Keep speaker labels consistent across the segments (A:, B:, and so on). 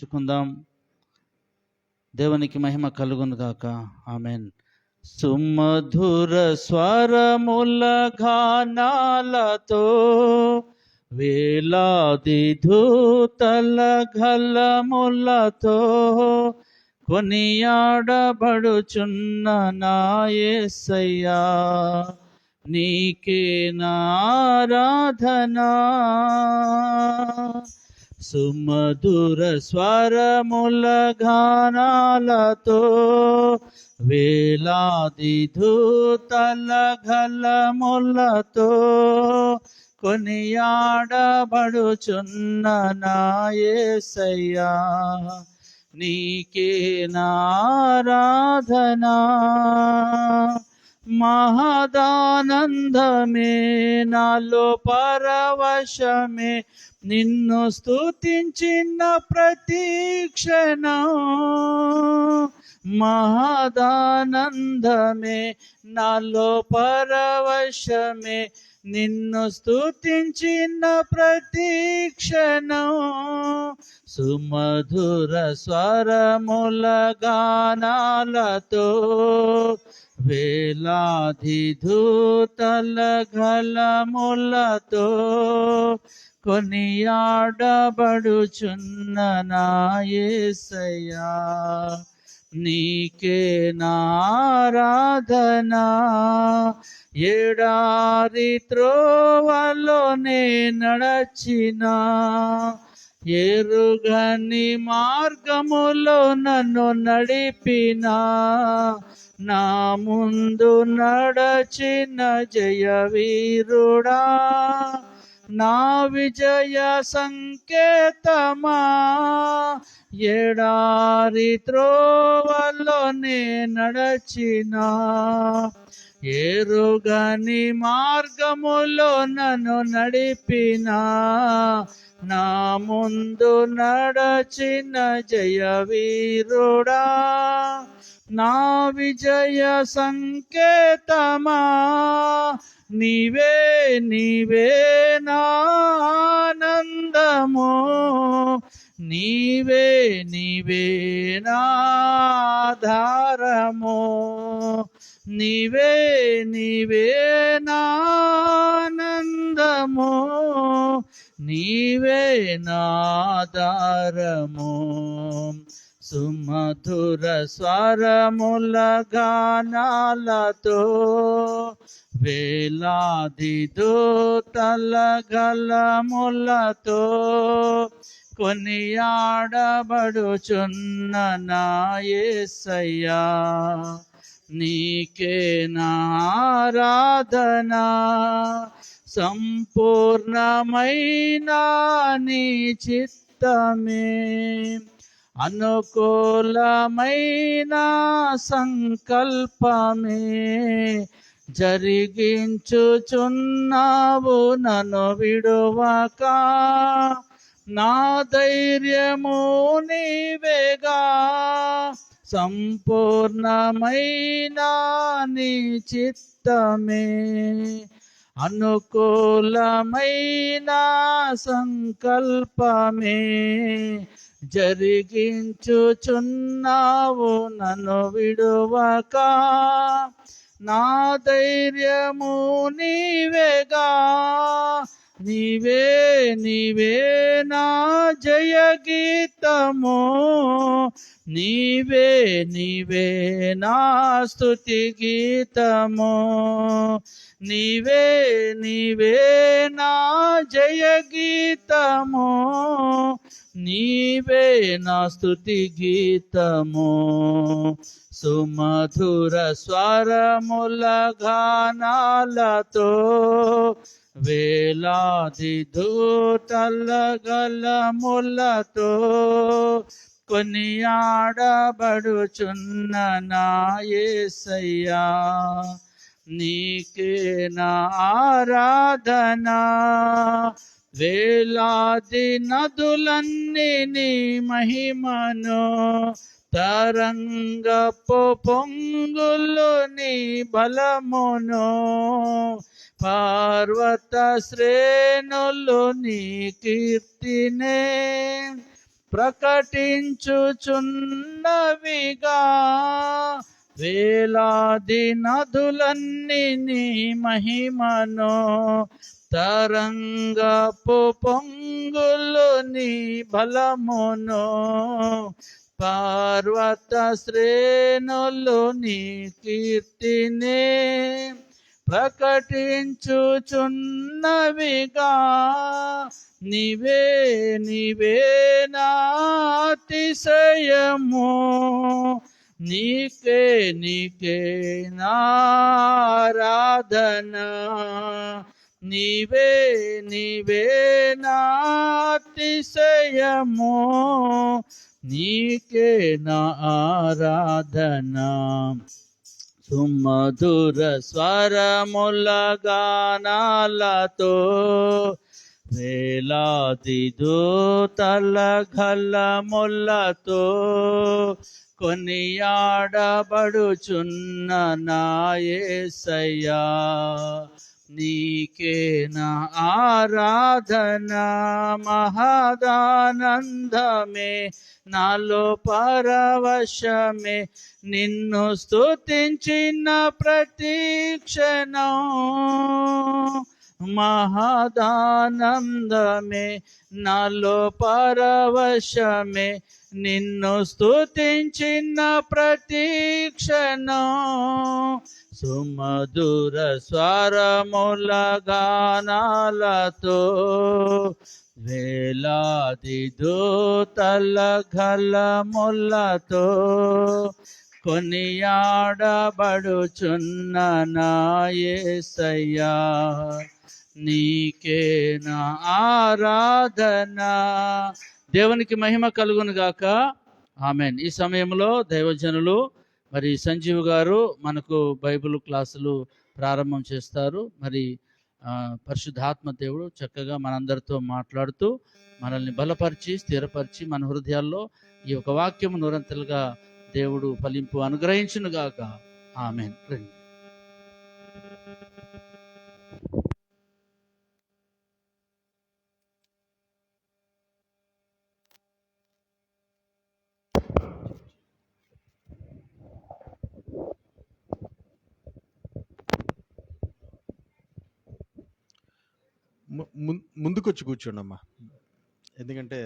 A: చుకుందాం. దేవునికి మహిమ కలుగును గాక. ఆమెన్. సుమధుర స్వరముల గానాలతో వేలాది దూతల గలములతో కొనియాడబడుచున్న నా యేసయ్యా, నీకే నా ఆరాధనా. సుమధుర స్వరముల గానాలతో వేలాది దూతల గలములతో కొనియాడబడుచున్న నా యేసయ్యా, నీకే నా ఆరాధనా. మహదానందమే నాలో పరవశమే, నిన్ను స్తుతించిన ప్రతి క్షణం. మహదానందమే నాలో పరవశమే, నిన్ను స్తుతించిన ప్రతి క్షణం. సుమధుర స్వరముల గానాలతో వేలాది దూతల గలములతో కొనియాడబడుచున్న నా యేసయ్యా, నీకే నా ఆరాధనా. ఎడారి త్రోవలోనే నడచిన, ఎరుగని మార్గములో నన్ను నడిపిన, నా ముందు నడచిన జయవీరుడా, నా విజయ సంకేతమా. ఎడారి త్రోవలోనే నడచిన, ఎరుగని మార్గములో నన్ను నడిపిన, నా ముందు నడచిన జయవీరుడా, నా విజయ సంకేతమా. నీవే నీవే నా ఆనందము, నీవే నీవే నా ఆధారము, నీవే నీవే నా ఆనందము, నీవే నా ఆధారము. సుమధుర స్వరముల గానాలతో వేలాది దూతల గలములతో కొనియాడబడుచున్న నా యేసయ్యా, నీకే నా ఆరాధనా. సంపూర్ణమైన నీ చిత్తమే, అనుకూలమైన సంకల్పమే జరిగించుచున్నావు నన్ను విడువక. నా ధైర్యము నీవేగా, సంపూర్ణమైన నీ చిత్తమే, అనుకూలమైన సంకల్పమే జరిగించుచున్నావు నన్ను విడువక. నా ధైర్యము నీవేగా, నీవే నీవే నా జయ గీతము, నీవే నీవే నా స్తుతి గీతము, నీవే నీవే నా జయ గీతము, నీవే నా స్తుతి గీతము. సుమధుర స్వరముల గానాలతో వేలాది దూతల గలములతో కొనియాడబడుచున్న నా యేసయ్యా, నీకే నా ఆరాధనా. వేలాది నదులన్నీ నీ మహిమను, తరంగపు పొంగులు నీ బలమును, పర్వత శ్రేణులు నీ కీర్తినే ప్రకటించుచున్నవిగా. వేలాది నదులన్నీ నీ మహిమను, తరంగపు పొంగులు నీ బలమును, పర్వత శ్రేణులు నీ కీర్తినే ప్రకటించుచున్నవిగా. నీవే నీవే నా అతిశయము, నీకే నీకే నా ఆరాధన. నీవే నీవే నా అతిశయము, నీకే నా ఆరాధన. సుమధుర స్వరముల గానాలతో, వేలాది దూతల ఘలములతో కొనియాడబడుచున్న నా యేసయ్యా. నీకే నా ఆరాధన, మహదానందమే నాలో పరవశమే, నిన్ను స్తుతించిన ప్రతిక్షణం. మహదానందమే నాలో పరవశమే, నిన్ను స్తుతించిన ప్రతిక్షణం. సుమధుర స్వరముల గానాలతో, వేలాది దూతల ఘలములతో కొనియాడబడుచున్న నా యేసయ్యా. నీకే నా ఆరాధన. దేవునికి మహిమ కలుగును గాక. ఆమెన్. ఈ సమయంలో దైవజనులు మరి సంజీవ్ గారు మనకు బైబిల్ క్లాసులు ప్రారంభం చేస్తారు. మరి పరిశుద్ధాత్మ దేవుడు చక్కగా మనందరితో మాట్లాడుతూ మనల్ని బలపరిచి స్థిరపరిచి మన హృదయాల్లో ఈ యొక్క వాక్యము నిరంతరంగా దేవుడు ఫలింపు అనుగ్రహించును గాక. ఆమేన్.
B: ముందుకొచ్చి కూర్చోండి అమ్మా, ఎందుకంటే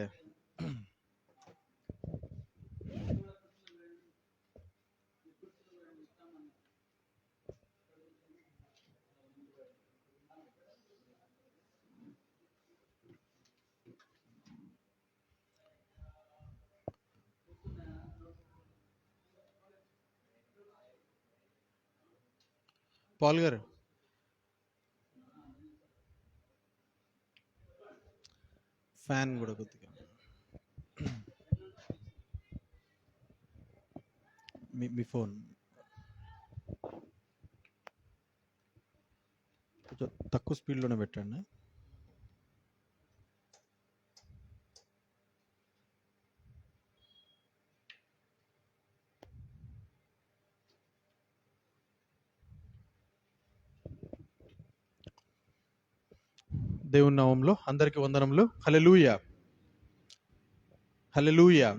B: పాల్ గారు ఫ్యాన్ కూడా కొద్దిగా మీ ఫోన్ కొంచెం తక్కువ స్పీడ్లోనే పెట్టండి. దేవుని నామంలో అందరికీ వందనములు. హల్లెలూయా, హల్లెలూయా.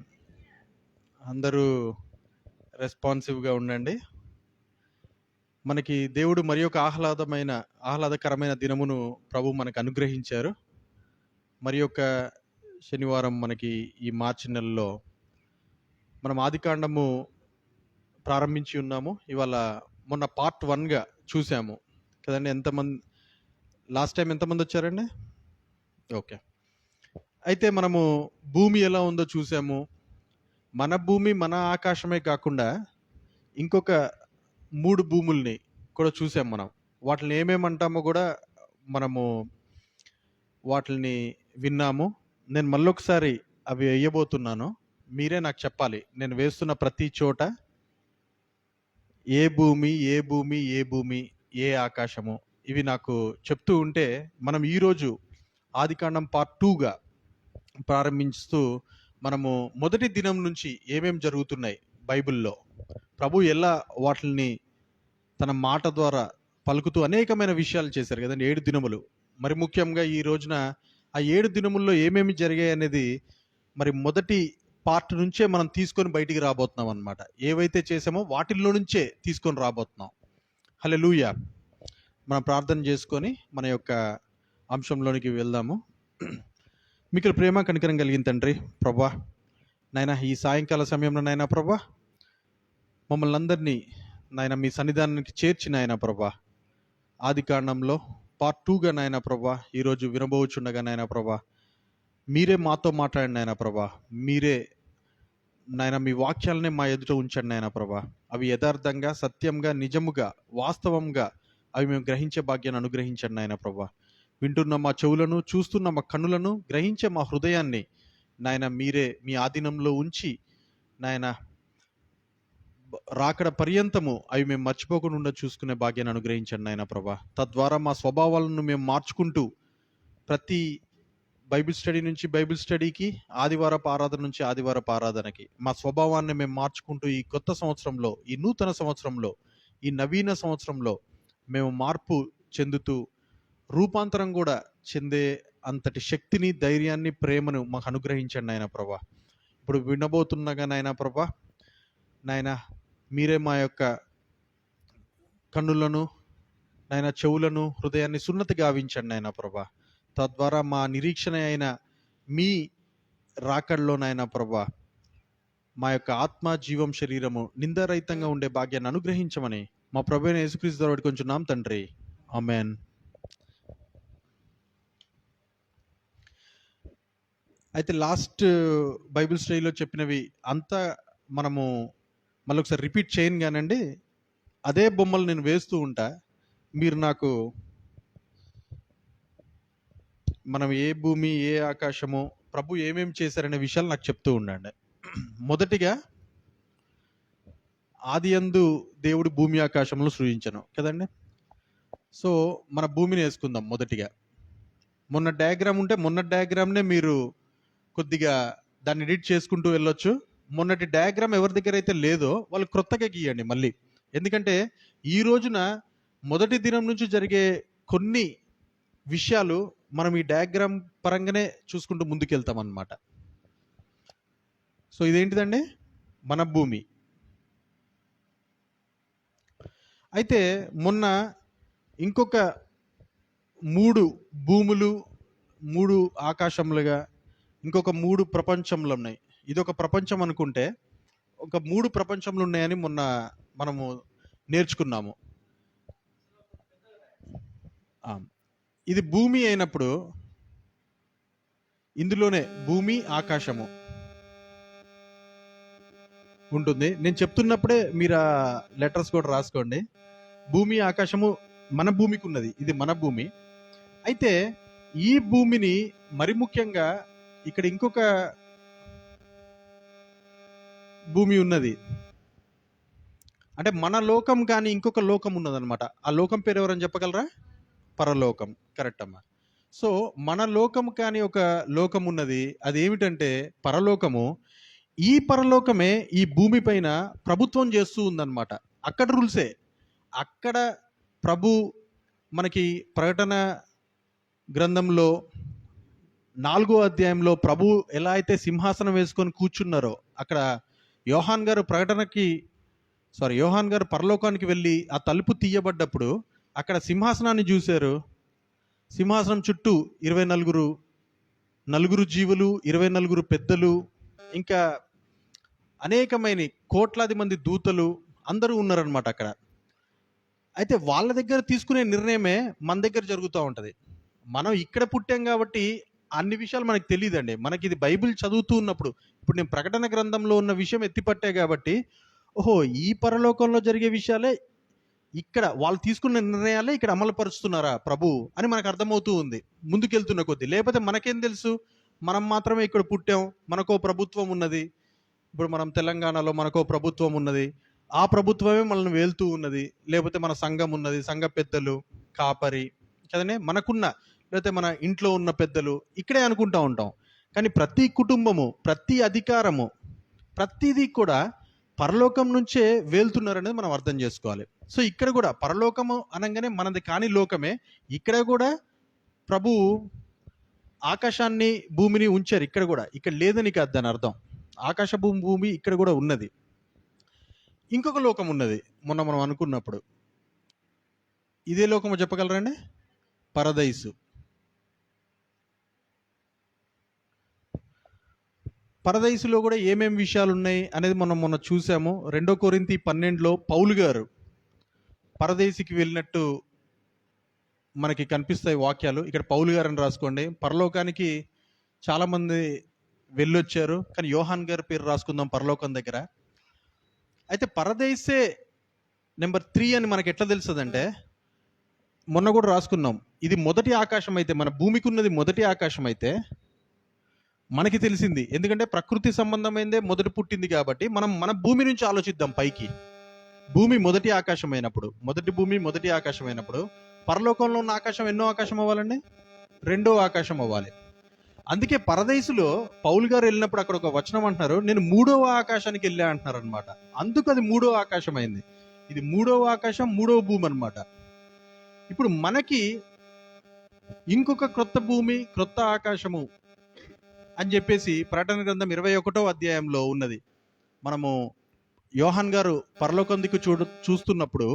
B: అందరూ రెస్పాన్సివ్గా ఉండండి. మనకి దేవుడు మరి ఒక ఆహ్లాదకరమైన దినమును ప్రభు మనకు అనుగ్రహించారు. మరి ఒక శనివారం మనకి ఈ మార్చి నెలలో మనం ఆదికాండము ప్రారంభించి ఉన్నాము. ఇవాళ మొన్న పార్ట్ 1గా చూసాము కదండి. లాస్ట్ టైం ఎంతమంది వచ్చారండి? ఓకే. అయితే మనము భూమి ఎలా ఉందో చూసాము. మన భూమి మన ఆకాశమే కాకుండా ఇంకొక 3 భూముల్ని కూడా చూసాం మనం. వాటిని ఏమేమంటామో కూడా మనము వాటిని విన్నాము. నేను మళ్ళొకసారి అవి వేయబోతున్నాను, మీరే నాకు చెప్పాలి. నేను వేస్తున్న ప్రతి చోట ఏ భూమి ఏ భూమి ఏ భూమి ఏ ఆకాశము ఇవి నాకు చెప్తూ ఉంటే మనం ఈరోజు ఆదికాండం పార్ట్ 2గా ప్రారంభిస్తూ మనము మొదటి దినం నుంచి ఏమేమి జరుగుతున్నాయి బైబిల్లో, ప్రభు ఎలా వాటిని తన మాట ద్వారా పలుకుతూ అనేకమైన విషయాలు చేశారు కదండి 7 దినములు. మరి ముఖ్యంగా ఈ రోజున ఆ 7 దినముల్లో ఏమేమి జరిగాయి అనేది మరి మొదటి పార్ట్ నుంచే మనం తీసుకొని బయటికి రాబోతున్నాం అన్నమాట. ఏవైతే చేసామో వాటిల్లో నుంచే తీసుకొని రాబోతున్నాం. హల్లెలూయా. మనం ప్రార్థన చేసుకొని మన యొక్క అంశంలోనికి వెళ్దాము. మీకు ప్రేమ కనికరం కలిగిన తండ్రి ప్రభా, నాయన ఈ సాయంకాల సమయంలో నాయన ప్రభా మమ్మల్ని అందరినీ నాయన మీ సన్నిధానానికి చేర్చి నాయన ప్రభా, ఆది కాండంలో పార్ట్ 2గా నాయన ప్రభా ఈరోజు వినబోచుండగా నాయన ప్రభా మీరే మాతో మాట్లాడండి నాయన ప్రభా. మీరే నాయన మీ వాక్యాలనే మా ఎదుట ఉంచండి నాయన ప్రభా. అవి యథార్థంగా, సత్యంగా, నిజముగా, వాస్తవంగా అవి మేము గ్రహించే భాగ్యాన్ని అనుగ్రహించండి నాయన ప్రభా. వింటున్న మా చెవులను, చూస్తున్న మా కన్నులను, గ్రహించే మా హృదయాన్ని నాయన మీరే మీ ఆధీనంలో ఉంచి నాయన రాకడ పర్యంతము అవి మేము మర్చిపోకుండా చూసుకునే భాగ్యాన్ని అనుగ్రహించండి నాయన ప్రభా. తద్వారా మా స్వభావాలను మేము మార్చుకుంటూ ప్రతి బైబిల్ స్టడీ నుంచి బైబిల్ స్టడీకి, ఆదివారపు ఆరాధన నుంచి ఆదివారపు ఆరాధనకి మా స్వభావాన్ని మేము మార్చుకుంటూ ఈ కొత్త సంవత్సరంలో, ఈ నూతన సంవత్సరంలో, ఈ నవీన సంవత్సరంలో మేము మార్పు చెందుతూ రూపాంతరం కూడా చెందే అంతటి శక్తిని, ధైర్యాన్ని, ప్రేమను మాకు అనుగ్రహించండి నాయన ప్రభా. ఇప్పుడు వినబోతున్నగా నాయన ప్రభా నాయన మీరే మా యొక్క కన్నులను నాయన, చెవులను, హృదయాన్ని సున్నతి గావించండి నాయన ప్రభా. తద్వారా మా నిరీక్షణ అయిన మీ రాకడలో నాయన ప్రభా మా యొక్క ఆత్మ, జీవం, శరీరము నిందారహితంగా ఉండే భాగ్యాన్ని అనుగ్రహించమని మా ప్రభు అయిన యేసుక్రీస్తు ద్వారా కొంచెం తండ్రి, ఆమేన్. అయితే లాస్ట్ బైబిల్ స్టడీలో చెప్పినవి అంతా మనము మళ్ళీ ఒకసారి రిపీట్ చేయను కానండి, అదే బొమ్మలు నేను వేస్తూ ఉంటా. మీరు నాకు మనం ఏ భూమి, ఏ ఆకాశము, ప్రభు ఏమేమి చేశారనే విషయాలు నాకు చెప్తూ ఉండండి. మొదటిగా ఆదియందు దేవుడు భూమి ఆకాశంలో సృజించను కదండి. సో మన భూమిని వేసుకుందాం మొదటిగా. మొన్న డయాగ్రామ్ ఉంటే మొన్న డయాగ్రామ్నే మీరు కొద్దిగా దాన్ని ఎడిట్ చేసుకుంటూ వెళ్ళొచ్చు. మొన్నటి డయాగ్రామ్ ఎవరి దగ్గర అయితే లేదో వాళ్ళు క్రొత్తగా గీయండి మళ్ళీ. ఎందుకంటే ఈ రోజున మొదటి దినం నుంచి జరిగే కొన్ని విషయాలు మనం ఈ డయాగ్రామ్ పరంగానే చూసుకుంటూ ముందుకెళ్తాం అన్నమాట. సో ఇదేంటిదండి? మన భూమి. అయితే మొన్న ఇంకొక 3 భూములు, 3 ఆకాశములుగా ఇంకొక 3 ప్రపంచంలో ఉన్నాయి. ఇదొక ప్రపంచం అనుకుంటే ఒక 3 ప్రపంచంలో ఉన్నాయని మొన్న మనము నేర్చుకున్నాము. ఇది భూమి అయినప్పుడు ఇందులోనే భూమి, ఆకాశము ఉంటుంది. నేను చెప్తున్నప్పుడే మీరు ఆ లెటర్స్ కూడా రాసుకోండి. భూమి, ఆకాశము మన భూమికి ఉన్నది. ఇది మన భూమి. అయితే ఈ భూమిని మరి ముఖ్యంగా ఇక్కడ ఇంకొక భూమి ఉన్నది. అంటే మన లోకం కానీ ఇంకొక లోకం ఉన్నదన్నమాట. ఆ లోకం పేరు ఎవరని చెప్పగలరా? పరలోకం. కరెక్ట్ అమ్మా. సో మన లోకం కానీ ఒక లోకం ఉన్నది. అది ఏమిటంటే పరలోకము. ఈ పరలోకమే ఈ భూమి పైన ప్రభుత్వం చేస్తూ ఉందన్నమాట. అక్కడ రూల్సే. అక్కడ ప్రభు మనకి ప్రకటన గ్రంథంలో 4వ అధ్యాయంలో ప్రభు ఎలా అయితే సింహాసనం వేసుకొని కూర్చున్నారో, అక్కడ యోహాన్ గారు పరలోకానికి వెళ్ళి ఆ తలుపు తీయబడ్డప్పుడు అక్కడ సింహాసనాన్ని చూశారు. సింహాసనం చుట్టూ 24 జీవులు, 24 పెద్దలు, ఇంకా అనేకమైన కోట్లాది మంది దూతలు అందరూ ఉన్నారనమాట అక్కడ. అయితే వాళ్ళ దగ్గర తీసుకునే నిర్ణయమే మన దగ్గర జరుగుతూ ఉంటుంది. మనం ఇక్కడ పుట్టాం కాబట్టి అన్ని విషయాలు మనకు తెలియదండి. మనకి ఇది బైబిల్ చదువుతూ ఉన్నప్పుడు, ఇప్పుడు నేను ప్రకటన గ్రంథంలో ఉన్న విషయం ఎత్తిపట్టే కాబట్టి, ఓహో ఈ పరలోకంలో జరిగే విషయాలే ఇక్కడ వాళ్ళు తీసుకున్న నిర్ణయాలే ఇక్కడ అమలుపరుస్తున్నారా ప్రభు అని మనకు అర్థమవుతూ ఉంది ముందుకెళ్తున్న కొద్దీ. లేకపోతే మనకేం తెలుసు? మనం మాత్రమే ఇక్కడ పుట్టాం, మనకో ప్రభుత్వం ఉన్నది. ఇప్పుడు మనం తెలంగాణలో మనకో ప్రభుత్వం ఉన్నది, ఆ ప్రభుత్వమే మనల్ని వేలుతూ ఉన్నది. లేకపోతే మన సంఘం ఉన్నది, సంఘ పెద్దలు, కాపరి కదనే మనకున్న, లేకపోతే మన ఇంట్లో ఉన్న పెద్దలు, ఇక్కడే అనుకుంటూ ఉంటాం. కానీ ప్రతి కుటుంబము, ప్రతి అధికారము, ప్రతిదీ కూడా పరలోకం నుంచే వేలుతున్నారు అనేది మనం అర్థం చేసుకోవాలి. సో ఇక్కడ కూడా పరలోకము అనగానే మనది కాని లోకమే. ఇక్కడ కూడా ప్రభు ఆకాశాన్ని భూమిని ఉంచారు ఇక్కడ కూడా. ఇక్కడ లేదని కాదు దాని అర్థం. ఆకాశ భూమి ఇక్కడ కూడా ఉన్నది. ఇంకొక లోకం ఉన్నది మొన్న మనం అనుకున్నప్పుడు. ఇదే లోకము చెప్పగలరండి? పరదైసు. పరదైసులో కూడా ఏమేం విషయాలు ఉన్నాయి అనేది మనం మొన్న చూసాము. 2 కొరింథీ 12లో పౌలు గారు పరదేశికి వెళ్ళినట్టు మనకి కనిపిస్తాయి వాక్యాలు. ఇక్కడ పౌలు గారు అని రాసుకోండి. పరలోకానికి చాలామంది వెళ్ళొచ్చారు, కానీ యోహాన్ గారి పేరు రాసుకుందాం పరలోకం దగ్గర. అయితే పరదేశే నెంబర్ 3 అని మనకి ఎట్లా తెలుస్తుందంటే, మొన్న కూడా రాసుకున్నాం, ఇది మొదటి ఆకాశం అయితే, మన భూమికి ఉన్నది మొదటి ఆకాశం అయితే మనకి తెలిసింది. ఎందుకంటే ప్రకృతి సంబంధమైందే మొదటి పుట్టింది కాబట్టి మనం మన భూమి నుంచి ఆలోచిద్దాం పైకి. భూమి మొదటి ఆకాశం అయినప్పుడు, మొదటి భూమి మొదటి ఆకాశం అయినప్పుడు పరలోకంలో ఉన్న ఆకాశం ఎన్నో ఆకాశం అవ్వాలండి? 2వ ఆకాశం అవ్వాలి. అందుకే పరదేశులో పౌలు గారు వెళ్ళినప్పుడు అక్కడ ఒక వచనం అంటున్నారు, నేను 3వ ఆకాశానికి వెళ్ళా అంటున్నారు అనమాట. అందుకు అది 3వ ఆకాశం అయింది. ఇది 3వ ఆకాశం, 3వ భూమి అనమాట. ఇప్పుడు మనకి ఇంకొక క్రొత్త భూమి, క్రొత్త ఆకాశము అని చెప్పేసి ప్రకటన గ్రంథం 21వ అధ్యాయంలో ఉన్నది. మనము యోహాన్ గారు పరలోకం దిక్కు చూస్తున్నప్పుడు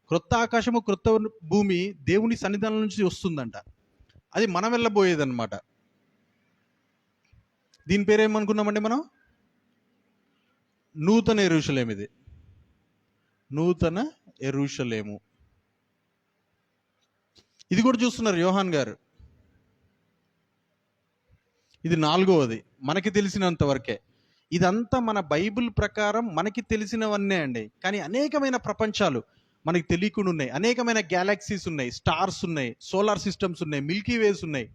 B: క్రొత్త ఆకాశము, క్రొత్త భూమి దేవుని సన్నిధానం నుంచి వస్తుందంట. అది మనం వెళ్ళబోయేదన్నమాట. దీని పేరు ఏమనుకున్నామండి మనం? నూతన యెరూషలేము. ఇది నూతన యెరూషలేము. ఇది కూడా చూస్తున్నారు యోహాన్ గారు. ఇది 4వది మనకి తెలిసినంత వరకే. ఇదంతా మన బైబిల్ ప్రకారం మనకి తెలిసినవన్నీ అండి. కానీ అనేకమైన ప్రపంచాలు మనకి తెలియకుండా ఉన్నాయి. అనేకమైన గ్యాలక్సీస్ ఉన్నాయి, స్టార్స్ ఉన్నాయి, సోలార్ సిస్టమ్స్ ఉన్నాయి, మిల్కీ వేస్ ఉన్నాయి.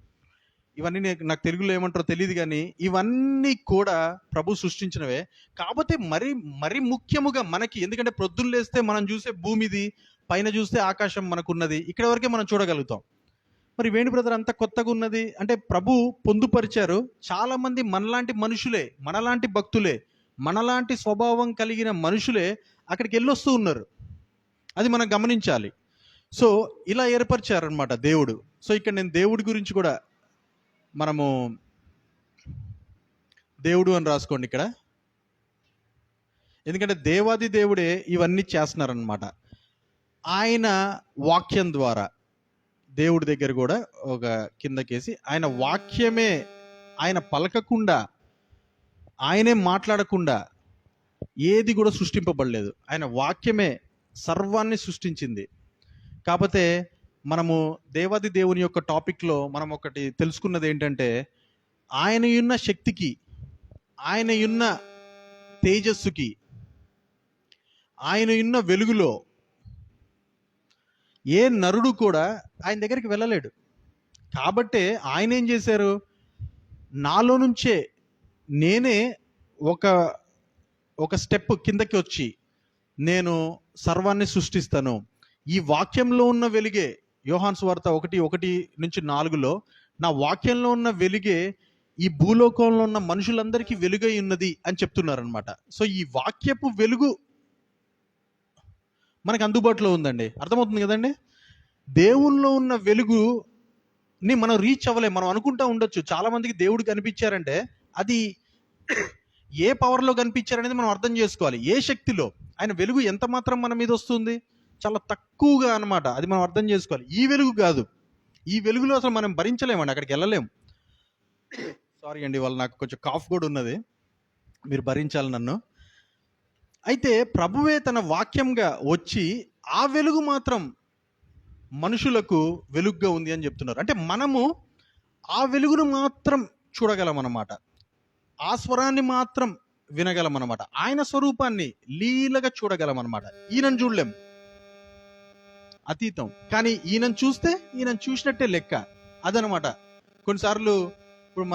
B: ఇవన్నీ నాకు తెలుగులో ఏమంటారో తెలియదు, కానీ ఇవన్నీ కూడా ప్రభు సృష్టించినవే. కాకపోతే మరి ముఖ్యముగా మనకి, ఎందుకంటే ప్రొద్దున లేస్తే మనం చూసే భూమిది, పైన చూస్తే ఆకాశం మనకున్నది, ఇక్కడ వరకే మనం చూడగలుగుతాం. మరి వేణు బ్రదర్ అంత కొత్తగా ఉన్నది అంటే ప్రభు పొందుపరిచారు. చాలా మంది మనలాంటి మనుషులే, మనలాంటి భక్తులే, మనలాంటి స్వభావం కలిగిన మనుషులే అక్కడికి వెళ్ళొస్తూ ఉన్నారు. అది మనం గమనించాలి. సో ఇలా ఏర్పరిచారనమాట దేవుడు. సో ఇక్కడ నేను దేవుడి గురించి కూడా, మనము దేవుడు అని రాసుకోండి ఇక్కడ, ఎందుకంటే దేవాది దేవుడే ఇవన్నీ చేస్తున్నారనమాట. ఆయన వాక్యం ద్వారా దేవుడి దగ్గర కూడా ఒక కిందకేసి, ఆయన వాక్యమే, ఆయన పలకకుండా, ఆయనే మాట్లాడకుండా ఏది కూడా సృష్టింపబడలేదు. ఆయన వాక్యమే సర్వాన్ని సృష్టించింది. కాకపోతే మనము దేవాది దేవుని యొక్క టాపిక్లో మనం ఒకటి తెలుసుకున్నది ఏంటంటే, ఆయన ఉన్న శక్తికి, ఆయన ఉన్న తేజస్సుకి, ఆయన ఉన్న వెలుగులో ఏ నరుడు కూడా ఆయన దగ్గరికి వెళ్ళలేడు. కాబట్టే ఆయన ఏం చేశారు, నాలో నుంచే నేనే ఒక స్టెప్ కిందకి వచ్చి నేను సర్వాన్ని సృష్టిస్తాను. ఈ వాక్యంలో ఉన్న వెలుగే, యోహాను సువార్త 1:1-4లో, నా వాక్యంలో ఉన్న వెలుగే ఈ భూలోకంలో ఉన్న మనుషులందరికీ వెలుగై ఉన్నది అని చెప్తున్నారనమాట. సో ఈ వాక్యపు వెలుగు మనకు అందుబాటులో ఉందండి. అర్థమవుతుంది కదండి? దేవుల్లో ఉన్న వెలుగుని మనం రీచ్ అవ్వలేం. మనం అనుకుంటా ఉండొచ్చు చాలా మందికి దేవుడు కనిపించారంటే అది ఏ పవర్లో కనిపించారనేది మనం అర్థం చేసుకోవాలి. ఏ శక్తిలో ఆయన వెలుగు ఎంత మాత్రం మన మీద వస్తుంది? చాలా తక్కువగా అనమాట. అది మనం అర్థం చేసుకోవాలి. ఈ వెలుగు కాదు, ఈ వెలుగులో అసలు మనం భరించలేమండి, అక్కడికి వెళ్ళలేము. సారీ అండి, వాళ్ళు నాకు కొంచెం కాఫ్ కూడా ఉన్నది, మీరు భరించాలి నన్ను. అయితే ప్రభువే తన వాక్యంగా వచ్చి ఆ వెలుగు మాత్రం మనుషులకు వెలుగుగా ఉంది అని చెప్తున్నారు. అంటే మనము ఆ వెలుగును మాత్రం చూడగలం అన్నమాట, ఆ స్వరాన్ని మాత్రం వినగలం అన్నమాట, ఆయన స్వరూపాన్ని లీలగా చూడగలం అన్నమాట. ఈయనను చూడలేం, అతీతం. కానీ ఈయనను చూస్తే ఈయనను చూసినట్టే లెక్క, అదనమాట. కొన్నిసార్లు ఇప్పుడు